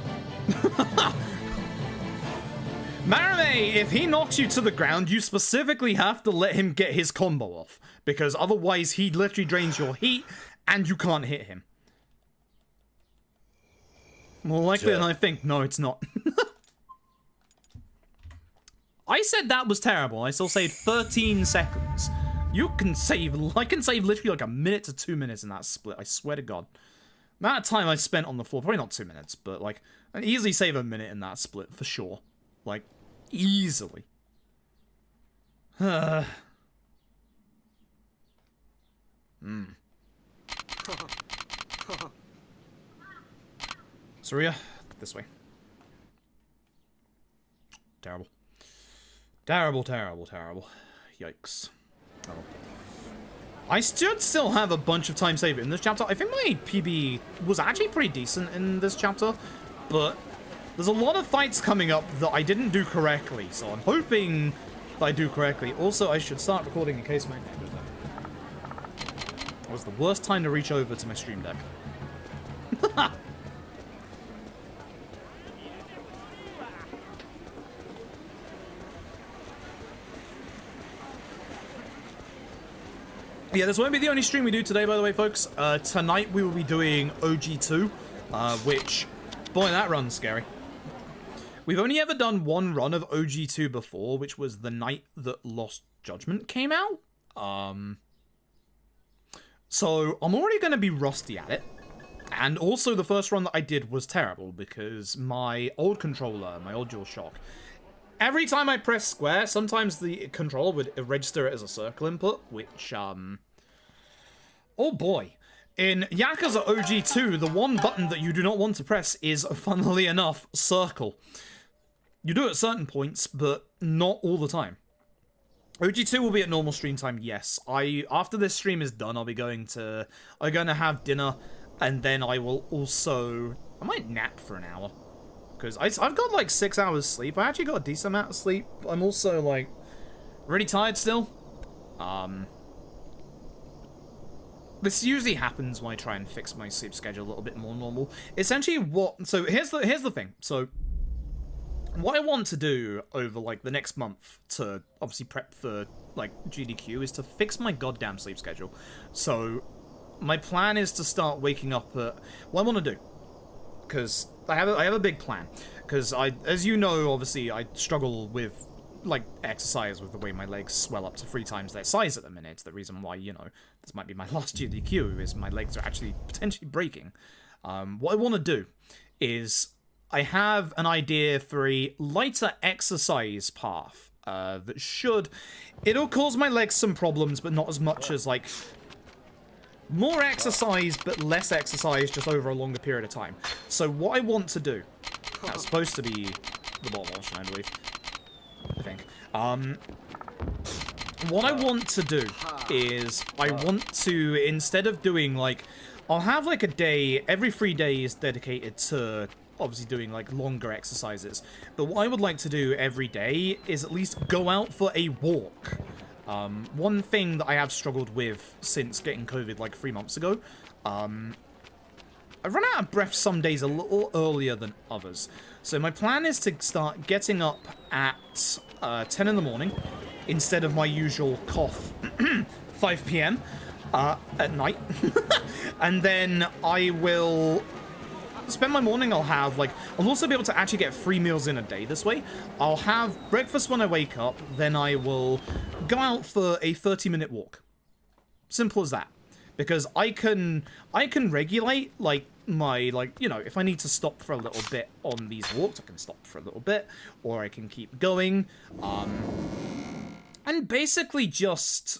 Marame, if he knocks you to the ground, you specifically have to let him get his combo off, because otherwise he literally drains your heat and you can't hit him. More likely than I think. No, it's not. I said that was terrible. I still saved 13 seconds. You can save, I can save literally like a minute to 2 minutes in that split, I swear to God. The amount of time I spent on the floor, probably not 2 minutes, but like, I can easily save a minute in that split, for sure. Like, easily. Saria, this way. Terrible. Terrible, terrible, terrible. Yikes. Oh. I should still have a bunch of time saved in this chapter. I think my PB was actually pretty decent in this chapter, but there's a lot of fights coming up that I didn't do correctly, so I'm hoping that I do correctly. Also, I should start recording in case my... It was the worst time to reach over to my stream deck. Yeah, this won't be the only stream we do today, by the way, folks. Tonight we will be doing OG2, which, boy, that run's scary. We've only ever done one run of OG2 before, which was the night that Lost Judgment came out. So I'm already going to be rusty at it. And also the first run that I did was terrible, because my old controller, my old DualShock, every time I press square, sometimes the controller would register it as a circle input, which, oh boy. In Yakuza OG2, the one button that you do not want to press is, funnily enough, circle. You do it at certain points, but not all the time. OG2 will be at normal stream time, yes. After this stream is done, I'm going to have dinner, and then I will also, I might nap for an hour. Because I've got like 6 hours sleep. I actually got a decent amount of sleep. I'm also like really tired still. This usually happens when I try and fix my sleep schedule a little bit more normal. Essentially, so here's the thing. So what I want to do over, like, the next month to obviously prep for, like, GDQ is to fix my goddamn sleep schedule. So, my plan is to start waking up at... What I want to do, because I have a big plan. Because as you know, obviously, I struggle with, like, exercise with the way my legs swell up to 3 times their size at the minute. The reason why, you know, this might be my last GDQ is my legs are actually potentially breaking. What I want to do is I have an idea for a lighter exercise path that should... It'll cause my legs some problems, but not as much as, like... More exercise, but less exercise just over a longer period of time. So what I want to do... That's supposed to be the bottom option, I believe. I think. What I want to do is I want to, instead of doing, like... I'll have, like, a day, every 3 days dedicated to... obviously doing, like, longer exercises. But what I would like to do every day is at least go out for a walk. One thing that I have struggled with since getting COVID, like, 3 months ago, I run out of breath some days a little earlier than others. So my plan is to start getting up at 10 in the morning, instead of my usual cough 5 p.m. At night. And then I will... spend my morning, I'll have, like... I'll also be able to actually get 3 meals in a day this way. I'll have breakfast when I wake up, then I will go out for a 30-minute walk. Simple as that. Because I can regulate, like, my, like, you know, if I need to stop for a little bit on these walks, I can stop for a little bit, or I can keep going. And basically just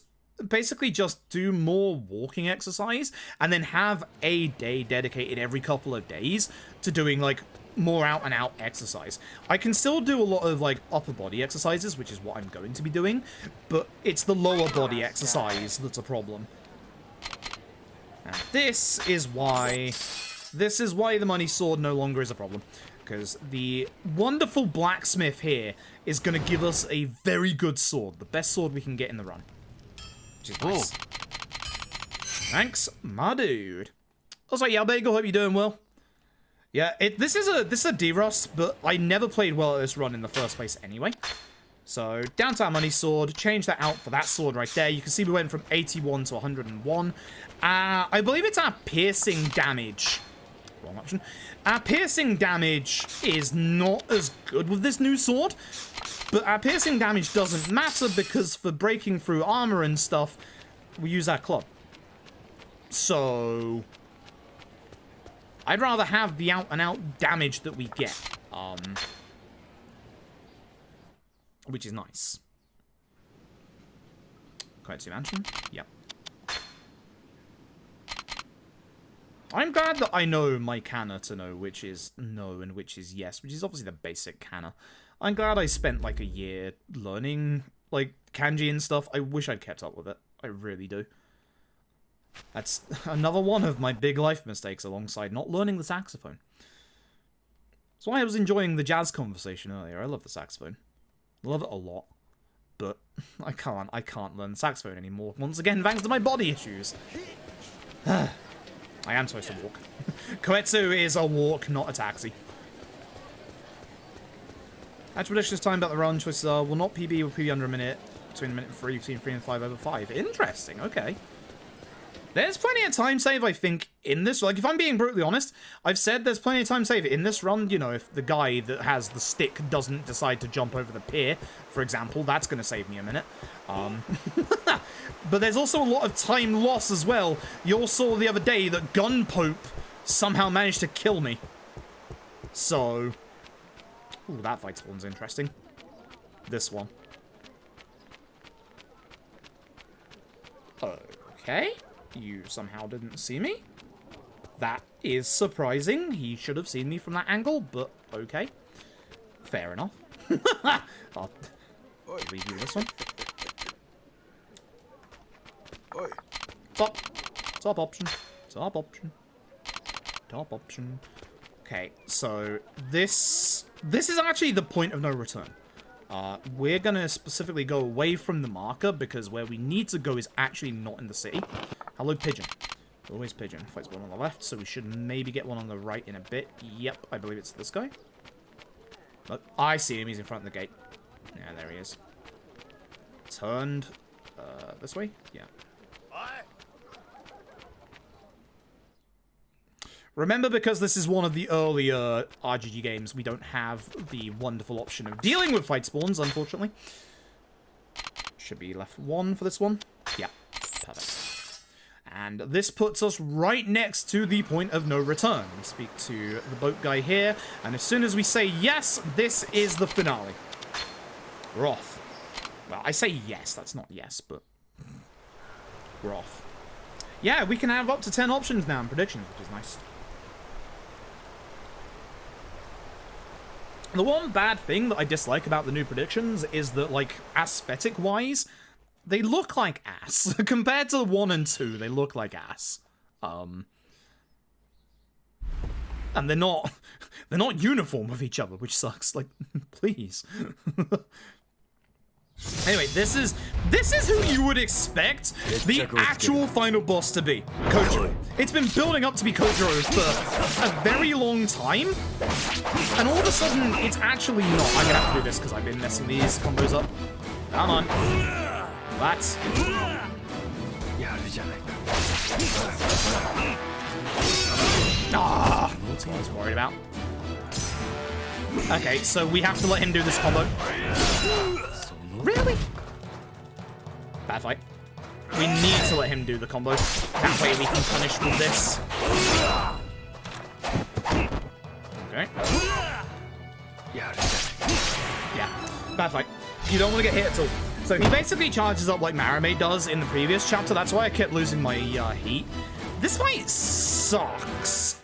do more walking exercise, and then have a day dedicated every couple of days to doing, like, more out-and-out exercise. I can still do a lot of, like, upper body exercises, which is what I'm going to be doing, but it's the lower body exercise that's a problem. And this is why the money sword no longer is a problem. Because the wonderful blacksmith here is going to give us a very good sword. The best sword we can get in the run. Which is nice. Thanks, my dude. Also, yeah, Bagel, hope you're doing well. Yeah, this is a D-Rust, but I never played well at this run in the first place anyway. So, down to our money sword, change that out for that sword right there. You can see we went from 81 to 101. I believe it's our piercing damage. Wrong option. Our piercing damage is not as good with this new sword, but our piercing damage doesn't matter because for breaking through armor and stuff, we use our club. So, I'd rather have the out-and-out damage that we get, which is nice. Koetsu Mansion? Yep. I'm glad that I know my kana to know which is no and which is yes, which is obviously the basic kana. I'm glad I spent, like, a year learning, like, kanji and stuff. I wish I'd kept up with it. I really do. That's another one of my big life mistakes alongside not learning the saxophone. That's why I was enjoying the jazz conversation earlier. I love the saxophone. I love it a lot. But I can't learn the saxophone anymore. Once again, thanks to my body issues. I am supposed to walk. Koetsu is a walk, not a taxi. Actual predictions time about the run choices are, will not PB, will PB under a minute, between a minute and 3, between 3 and 5 over 5. Interesting, okay. There's plenty of time save, I think, in this. Like, if I'm being brutally honest, I've said there's plenty of time save in this run. You know, if the guy that has the stick doesn't decide to jump over the pier, for example, that's going to save me a minute. But there's also a lot of time loss as well. You all saw the other day that Gun Pope somehow managed to kill me. So... Ooh, that vital one's interesting. This one. Okay. You somehow didn't see me. That is surprising. He should have seen me from that angle, but okay. Fair enough. I'll review this one. Top option. Top option. Top option. Okay, so this is actually the point of no return. We're gonna specifically go away from the marker because where we need to go is actually not in the city. Hello, pigeon. Always pigeon. Fights one on the left, so we should maybe get one on the right in a bit. Yep, I believe it's this guy. Look, I see him. He's in front of the gate. Yeah, there he is. Turned this way? Yeah. Remember, because this is one of the earlier RGG games, we don't have the wonderful option of dealing with fight spawns, unfortunately. Should be left 1 for this one. Yeah, perfect. And this puts us right next to the point of no return. We speak to the boat guy here, and as soon as we say yes, this is the finale. We're off. Well, I say yes, that's not yes, but we're off. Yeah, we can have up to 10 options now in predictions, which is nice. The one bad thing that I dislike about the new predictions is that, like, aesthetic-wise, they look like ass. Compared to 1 and 2, they look like ass. And they're not uniform with each other, which sucks. Like, please. Anyway, this is who you would expect the actual final boss to be. Kojiro. It's been building up to be Kojiro for a very long time, and all of a sudden, it's actually not. I'm gonna have to do this because I've been messing these combos up. Come on. That's... Ah, that's what I was worried about. Okay, so we have to let him do this combo. Really? Bad fight. We need to let him do the combo. That way we can punish with this. Okay. Yeah. Bad fight. You don't want to get hit at all. So he basically charges up like Marame does in the previous chapter. That's why I kept losing my heat. This fight sucks.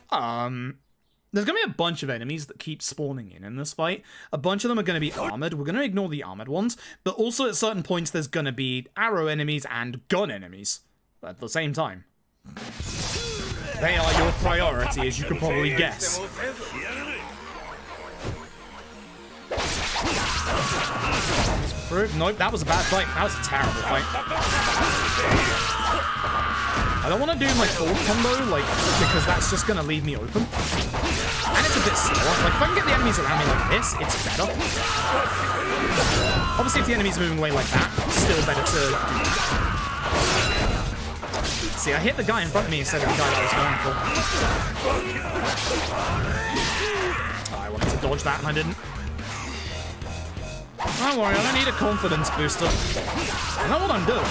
There's going to be a bunch of enemies that keep spawning in this fight. A bunch of them are going to be armored. We're going to ignore the armored ones. But also at certain points, there's going to be arrow enemies and gun enemies at the same time. They are your priority, as you could probably guess. Nope, that was a bad fight. That was a terrible fight. I don't want to do my full combo, like, because that's just going to leave me open. And it's a bit slower. Like, if I can get the enemies around me like this, it's better. Obviously, if the enemy's moving away like that, it's still better to... See, I hit the guy in front of me instead of the guy that I was going for. Oh, I wanted to dodge that, and I didn't. Don't worry, I don't need a confidence booster. I know what I'm doing.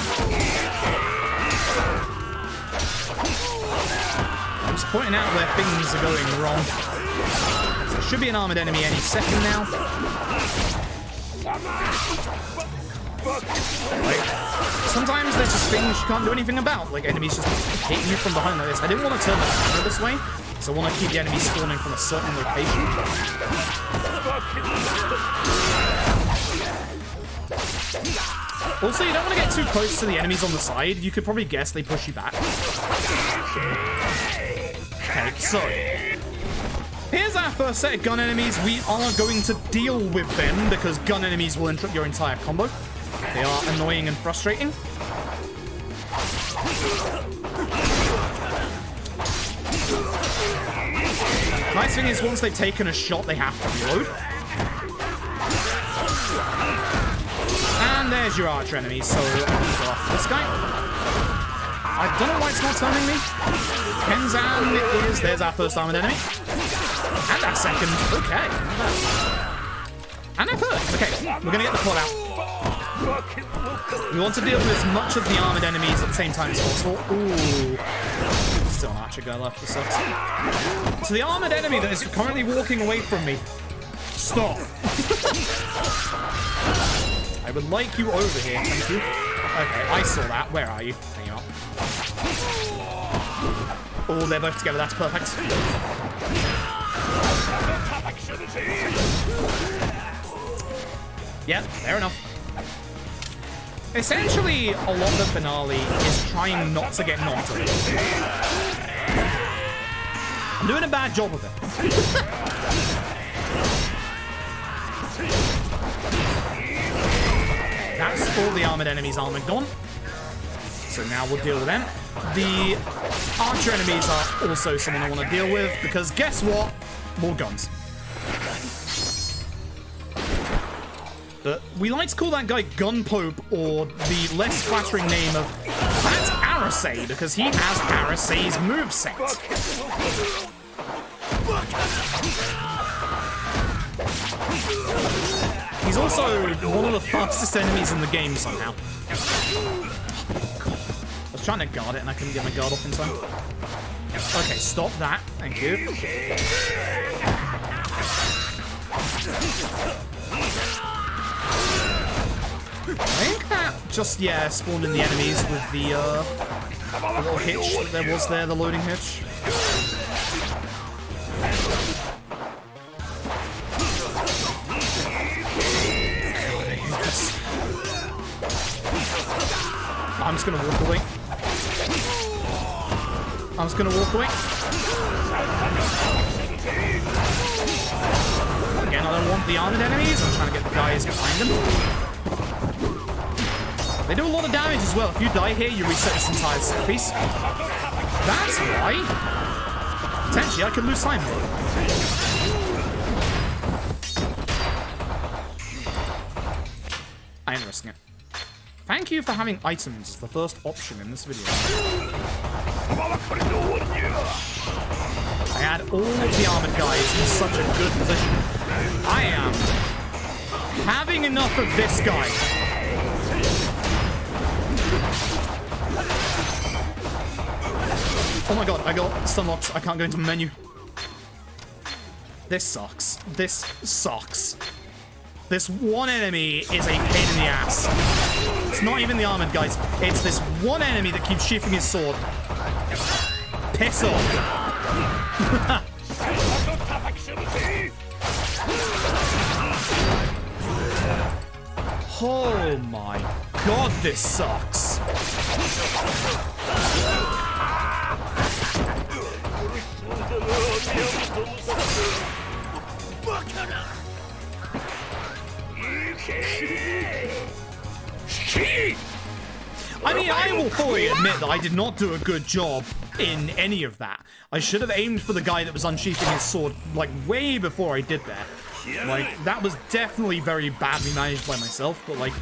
I'm just pointing out where things are going wrong. So there should be an armored enemy any second now. Like, sometimes there's just things you can't do anything about. Like, enemies just hit you from behind like this. I didn't want to turn the camera this way, so I want to keep the enemies spawning from a certain location. Also, you don't want to get too close to the enemies on the side. You could probably guess they push you back. Okay, so here's our first set of gun enemies. We are going to deal with them because gun enemies will interrupt your entire combo. They are annoying and frustrating. Nice thing is, once they've taken a shot, they have to reload. And there's your archer enemy, so I'm going to go off this guy. I don't know why it's not turning me. Kenzan is... There's our first armored enemy. And our second. Okay. And our third. Okay, we're going to get the plot out. We want to deal with as much of the armored enemies at the same time as possible. Ooh. Still an archer guy left. This sucks. So the armored enemy that is currently walking away from me. Stop. I would like you over here, thank you. Okay, I saw that. Where are you? There you are. Oh, they're both together. That's perfect. Yeah, fair enough. Essentially, a lot of the finale is trying not to get knocked over. I'm doing a bad job of it. That's all the armored enemies armored gone. So now we'll deal with them. The archer enemies are also someone I want to deal with because guess what? More guns. But we like to call that guy Gun Pope, or the less flattering name of Fat Arasei, because he has Arasei's moveset. He's also one of the fastest enemies in the game somehow. I was trying to guard it and I couldn't get my guard off in time. Okay, stop that. Thank you. I think that just, yeah, spawned in the enemies with the little hitch that there was there, the loading hitch. I'm just gonna walk away. I'm just gonna walk away. Again, I don't want the armored enemies. I'm trying to get the guys behind them. They do a lot of damage as well. If you die here, you reset this entire set piece. That's why. Potentially, I could lose time here. I ain't risking it. Thank you for having items as the first option in this video. I had all of the armored guys in such a good position. I am having enough of this guy. Oh my god, I got stun locks. I can't go into the menu. This sucks. This sucks. This one enemy is a pain in the ass. It's not even the armored guys. It's this one enemy that keeps sheathing his sword. Piss off. Oh my god, this sucks. I mean, I will fully admit that I did not do a good job in any of that. I should have aimed for the guy that was unsheathing his sword, like, way before I did that. Like, that was definitely very badly managed by myself, but, like,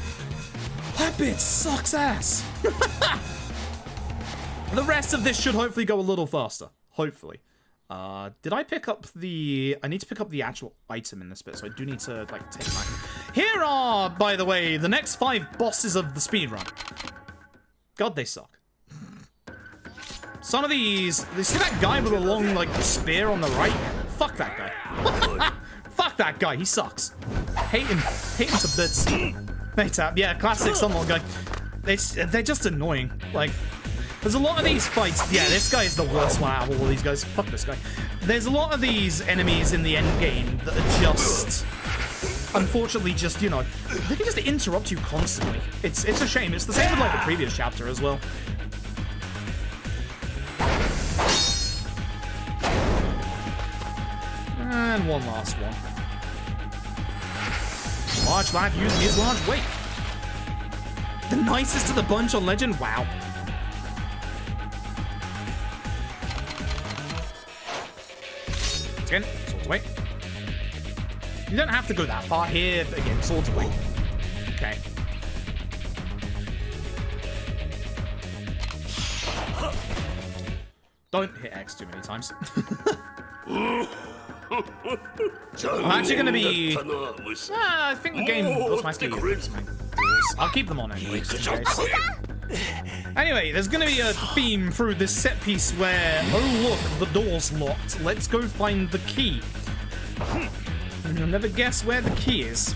that bit sucks ass. The rest of this should hopefully go a little faster. Hopefully. Did I pick up the... I need to pick up the actual item in this bit, so I do need to, like, take mine. Here are, by the way, the next 5 bosses of the speedrun. God, they suck. Some of these... You see that guy with a long, like, spear on the right? Fuck that guy. Fuck that guy, he sucks. Hate him to bits. Maytap, yeah, classic sunlock guy. They're just annoying. Like... There's a lot of these fights. Yeah, this guy is the worst one out of all these guys. Fuck this guy. There's a lot of these enemies in the end game that are just, unfortunately, just, you know, they can just interrupt you constantly. It's a shame. It's the same with, like, the previous chapter as well. And one last one. Large lad using his large weight. The nicest of the bunch on Legend? Wow. Again, swords away. You don't have to go that far here, but again, swords away. Okay. Don't hit X too many times. I'm actually going to be... I think the game automatically gives me doors. I'll keep them on anyway, just in case. Anyway, there's going to be a theme through this set piece where, oh look, the door's locked. Let's go find the key. And you'll never guess where the key is.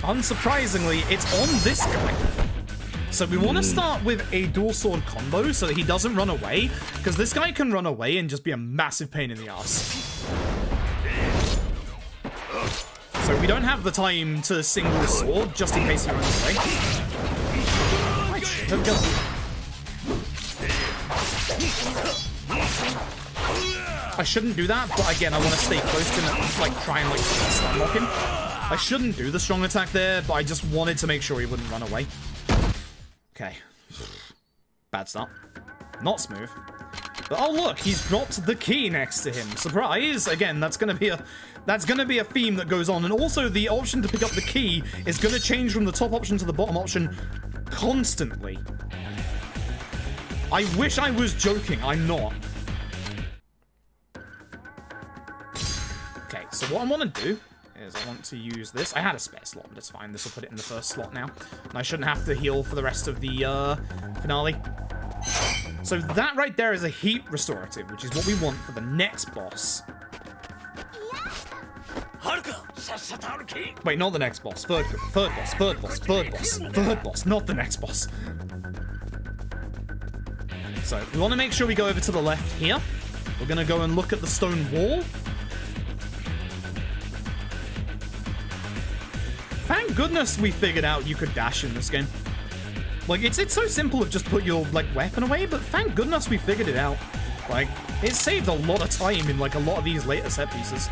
Unsurprisingly, it's on this guy. So we want to start with a dual sword combo so that he doesn't run away, because this guy can run away and just be a massive pain in the ass. So we don't have the time to single sword, just in case he runs away. I should have killed him. I shouldn't do that, but again, I want to stay close to him and like try and like stun lock him. I shouldn't do the strong attack there, but I just wanted to make sure he wouldn't run away. Okay. Bad start. Not smooth. But oh look, he's dropped the key next to him. Surprise! Again, that's gonna be a theme that goes on. And also the option to pick up the key is gonna change from the top option to the bottom option constantly. I wish I was joking, I'm not. Okay, so what I want to do is I want to use this. I had a spare slot, but it's fine. This will put it in the first slot now. And I shouldn't have to heal for the rest of the finale. So that right there is a heat restorative, which is what we want for the next boss. Wait, not the next boss. Third boss, not the next boss. So we want to make sure we go over to the left here. We're going to go and look at the stone wall. Thank goodness we figured out you could dash in this game. Like, it's so simple of just put your, like, weapon away, but thank goodness we figured it out. Like, it saved a lot of time in, like, a lot of these later set pieces.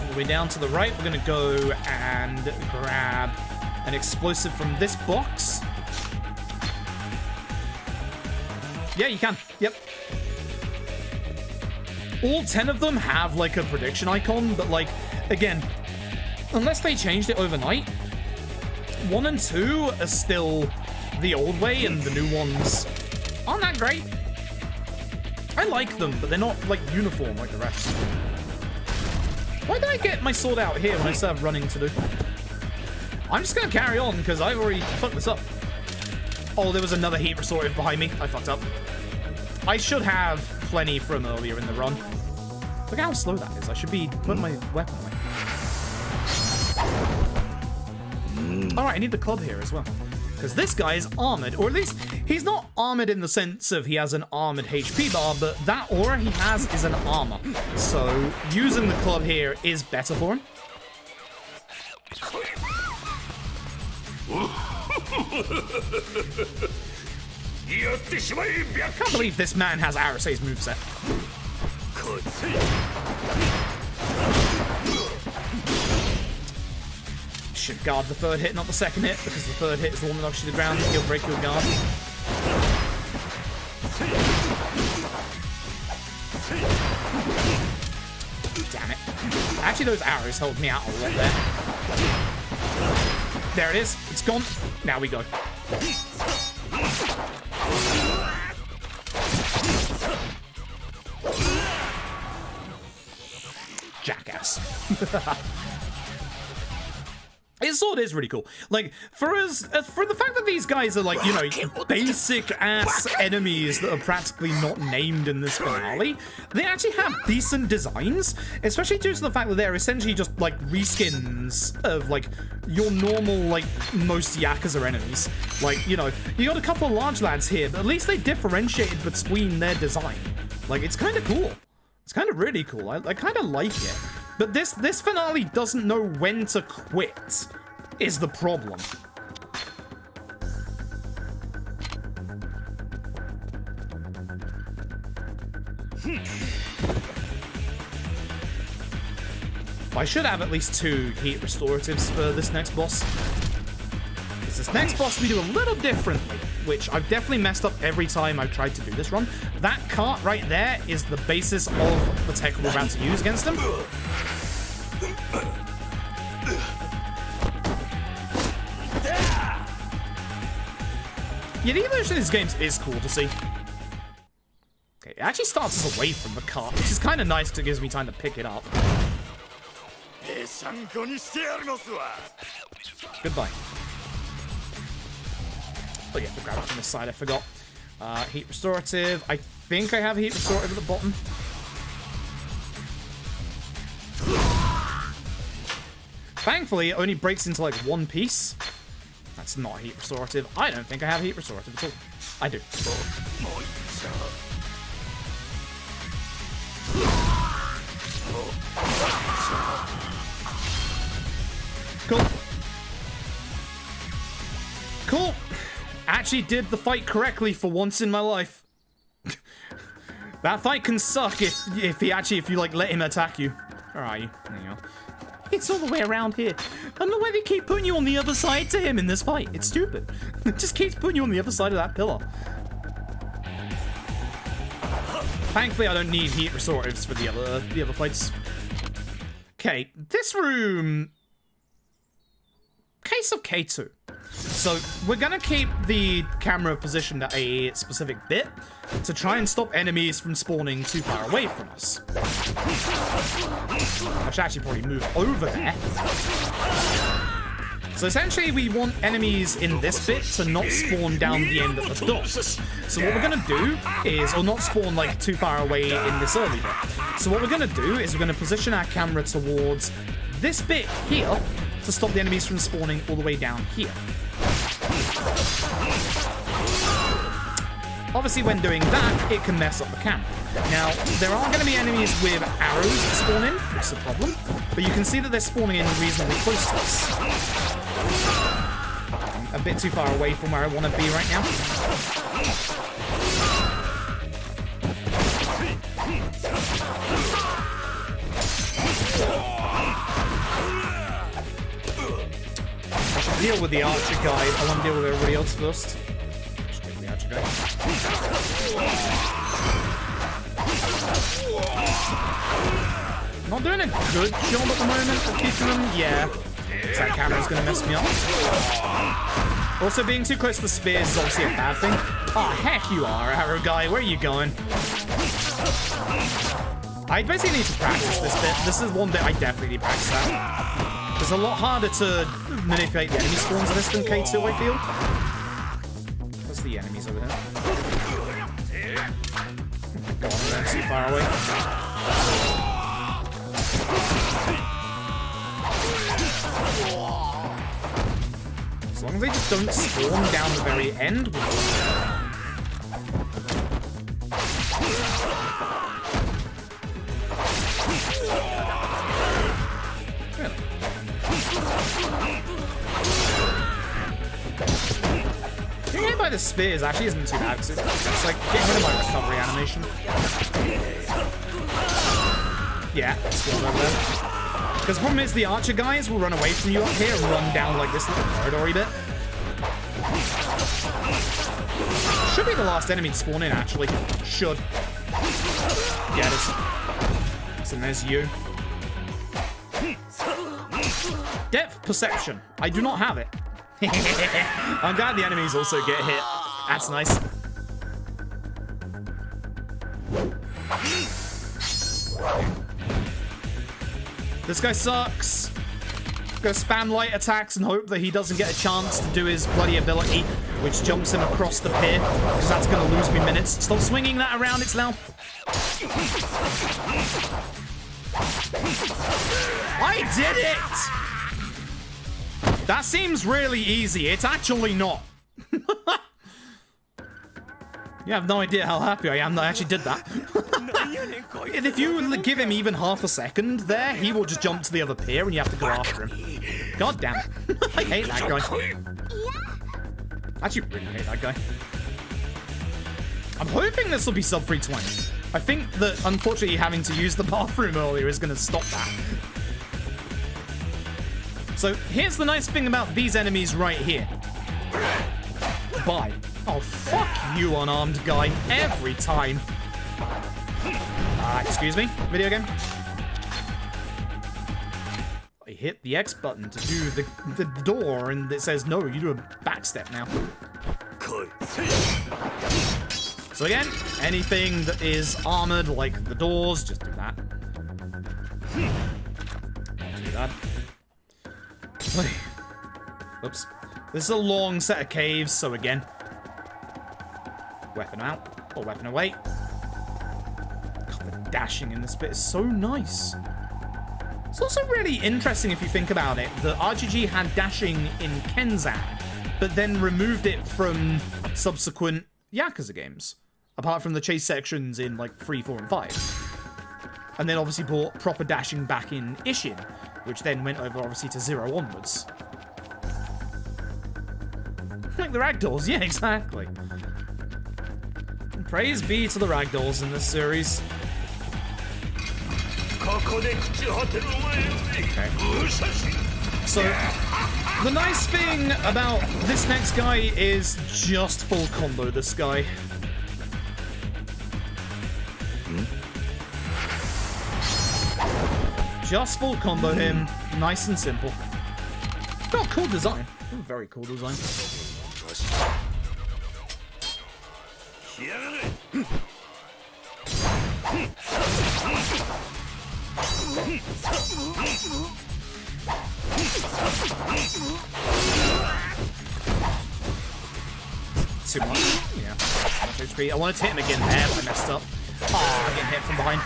All the way down to the right, we're gonna go and grab an explosive from this box. Yeah, you can. Yep. All 10 of them have, like, a prediction icon, but, like, again, unless they changed it overnight, 1 and 2 are still the old way, and the new ones aren't that great. I like them, but they're not, like, uniform like the rest. Why did I get my sword out here when I still have running to do? I'm just gonna carry on, because I've already fucked this up. Oh, there was another heat restorative behind me. I fucked up. I should have plenty from earlier in the run. Look how slow that is. I should be putting my weapon away. Alright, I need the club here as well. Because this guy is armored, or at least he's not armored in the sense of he has an armored HP bar, but that aura he has is an armor. So using the club here is better for him. I can't believe this man has Arase's moveset. Should guard the third hit, not the second hit, because the third hit is the one that knocks you to the ground. He'll break your guard. Damn it. Actually, those arrows helped me out a lot there. There it is. It's gone. Now we go. Jackass. His sword is really cool. Like, for the fact that these guys are, like, you know, basic-ass enemies that are practically not named in this finale, they actually have decent designs, especially due to the fact that they're essentially just, like, reskins of, like, your normal, like, most Yakuza enemies. Like, you know, you got a couple of large lads here, but at least they differentiated between their design. Like, it's kind of cool. It's kind of really cool. I kind of like it. But this finale doesn't know when to quit, is the problem. I should have at least 2 heat restoratives for this next boss. This next boss we do a little differently, which I've definitely messed up every time I've tried to do this run. That cart right there is the basis of the tech we're about to use against him. Yeah, the evolution in these games is cool to see. Okay, it actually starts us away from the cart, which is kind of nice because it gives me time to pick it up. Goodbye. Oh yeah, to grab it from this side, I forgot. Heat restorative. I think I have a heat restorative at the bottom. Thankfully, it only breaks into like 1 piece. That's not heat restorative. I don't think I have heat restorative at all. I do. Cool. Cool. Actually did the fight correctly for once in my life. That fight can suck if you like let him attack you. Where are you? There you are. It's all the way around here. I don't know why they keep putting you on the other side to him in this fight. It's stupid. It just keeps putting you on the other side of that pillar. Thankfully, I don't need heat restoratives for the other fights. Okay, this room... Case of K2. So, we're gonna keep the camera positioned at a specific bit to try and stop enemies from spawning too far away from us. I should actually probably move over there. So essentially, we want enemies in this bit to not spawn down the end of the door. So what we're gonna do is, or not spawn like too far away in this early bit. So what we're gonna do is we're gonna position our camera towards this bit here to stop the enemies from spawning all the way down here. Obviously, when doing that, it can mess up the camera. Now, there are going to be enemies with arrows that spawn in, which is a problem, but you can see that they're spawning in reasonably close to us. I'm a bit too far away from where I want to be right now. I should deal with the archer guy. I want to deal with everybody else first. Just take the archer guy. Not doing a good job at the moment of keeping them. Yeah. That camera's going to mess me up. Also, being too close to the spears is obviously a bad thing. Oh, heck you are, arrow guy. Where are you going? I basically need to practice this bit. This is one bit I definitely need to practice at. It's a lot harder to manipulate the enemy spawns in this than K2, I feel. What's the enemies over there? God, I'm too far away. As long as they just don't spawn down the very end. Really? Getting hit by the spears actually isn't too bad. It's like getting rid of my recovery animation. Yeah, spawn over there. Because the problem is the archer guys will run away from you up here and run down like this little corridor-y bit. Should be the last enemy to spawn in, actually. Should. Yeah, it is. So there's you. Depth perception. I do not have it. I'm glad the enemies also get hit. That's nice. This guy sucks. Go spam light attacks and hope that he doesn't get a chance to do his bloody ability, which jumps him across the pier, because that's going to lose me minutes. Stop swinging that around, it's loud. I did it! That seems really easy. It's actually not. You have no idea how happy I am that I actually did that. And if you give him even half a second there, he will just jump to the other pier and you have to go after him. God damn it. I hate that guy. I actually really hate that guy. I'm hoping this will be sub 320. I think that, unfortunately, having to use the bathroom earlier is going to stop that. So, here's the nice thing about these enemies right here. Bye. Oh, fuck you, unarmed guy. Every time. Excuse me, video game. I hit the X button to do the door, and it says, no, you do a backstep now. So again, anything that is armored, like the doors, just do that. Do that. Oops. This is a long set of caves, so again. Weapon out, or weapon away. God, the dashing in this bit is so nice. It's also really interesting if you think about it, that RGG had dashing in Kenzan, but then removed it from subsequent Yakuza games. Apart from the chase sections in, like, 3, 4, and 5. And then obviously brought proper dashing back in Ishin, which then went over, obviously, to 0 onwards. Like the ragdolls, yeah, exactly. Praise be to the ragdolls in this series. Okay. So, the nice thing about this next guy is just full combo this guy. Just full combo him, nice and simple. Oh, cool design. Oh, very cool design. Too much. Yeah. Much HP. I wanted to hit him again there, but I messed up. Ah, getting hit from behind.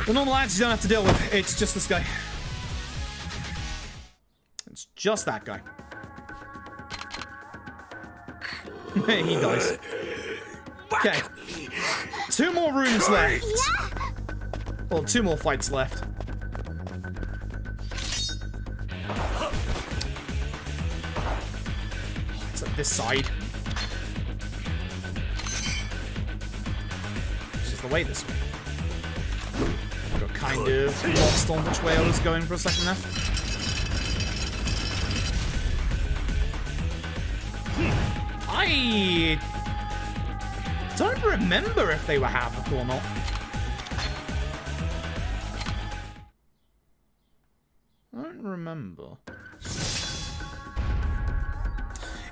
The normal ads you don't have to deal with. It's just this guy. It's just that guy. He dies. Okay. 2 more rooms left. Well, 2 more fights left. It's at this side. It's just the way this way. I got kind of lost on which way I was going for a second there. I don't remember if they were havoc or not. I don't remember.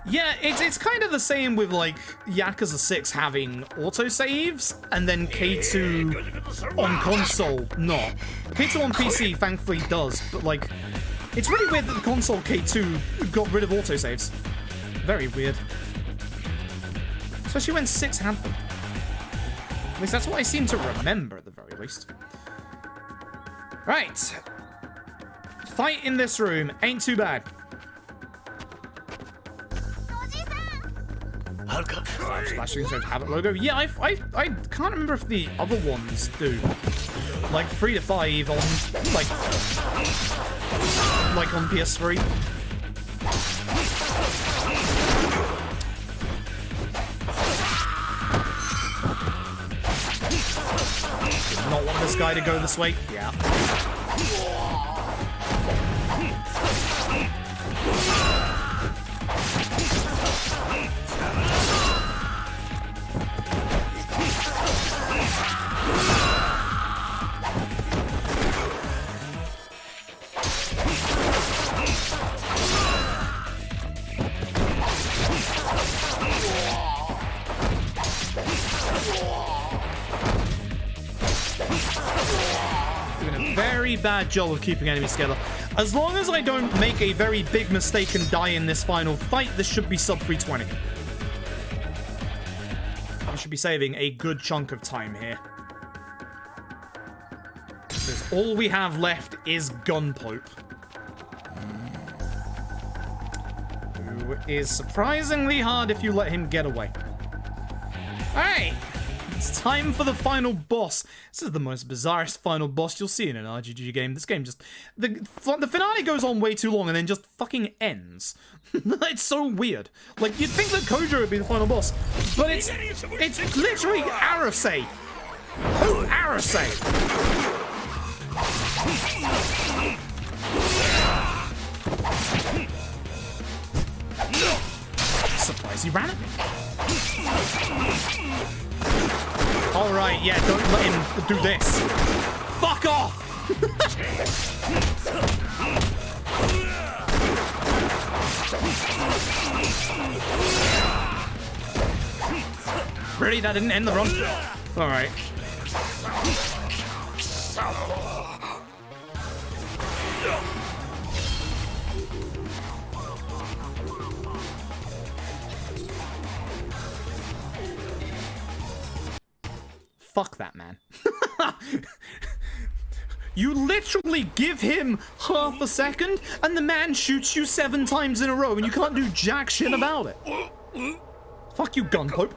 Yeah, it's kind of the same with, like, Yakuza 6 having autosaves, and then K2 on console not. K2 on PC thankfully does, but, like, it's really weird that the console K2 got rid of autosaves. Very weird. Especially when 6 had them. At least that's what I seem to remember, at the very least. Right. Fight in this room. Ain't too bad. Splashing into Havoc logo. Yeah, I can't remember if the other ones do. Like 3 to 5 on like on PS3. Did not want this guy to go this way. Yeah. Very bad job of keeping enemies together. As long as I don't make a very big mistake and die in this final fight, this should be sub 320. I should be saving a good chunk of time here. Because all we have left is Gunpope, who is surprisingly hard if you let him get away. Alright. It's time for the final boss. This is the most bizarrest final boss you'll see in an RGG game. This game just... The finale goes on way too long and then just fucking ends. It's so weird. Like, you'd think that Kojo would be the final boss, but it's literally Arase. Oh, Arase! Surprise, he ran at me. Alright, yeah, don't let him do this. Fuck off! Really? That didn't end the run? Alright. Fuck that man. You literally give him half a second and the man shoots you 7 times in a row and you can't do jack shit about it. Fuck you, Gunpope.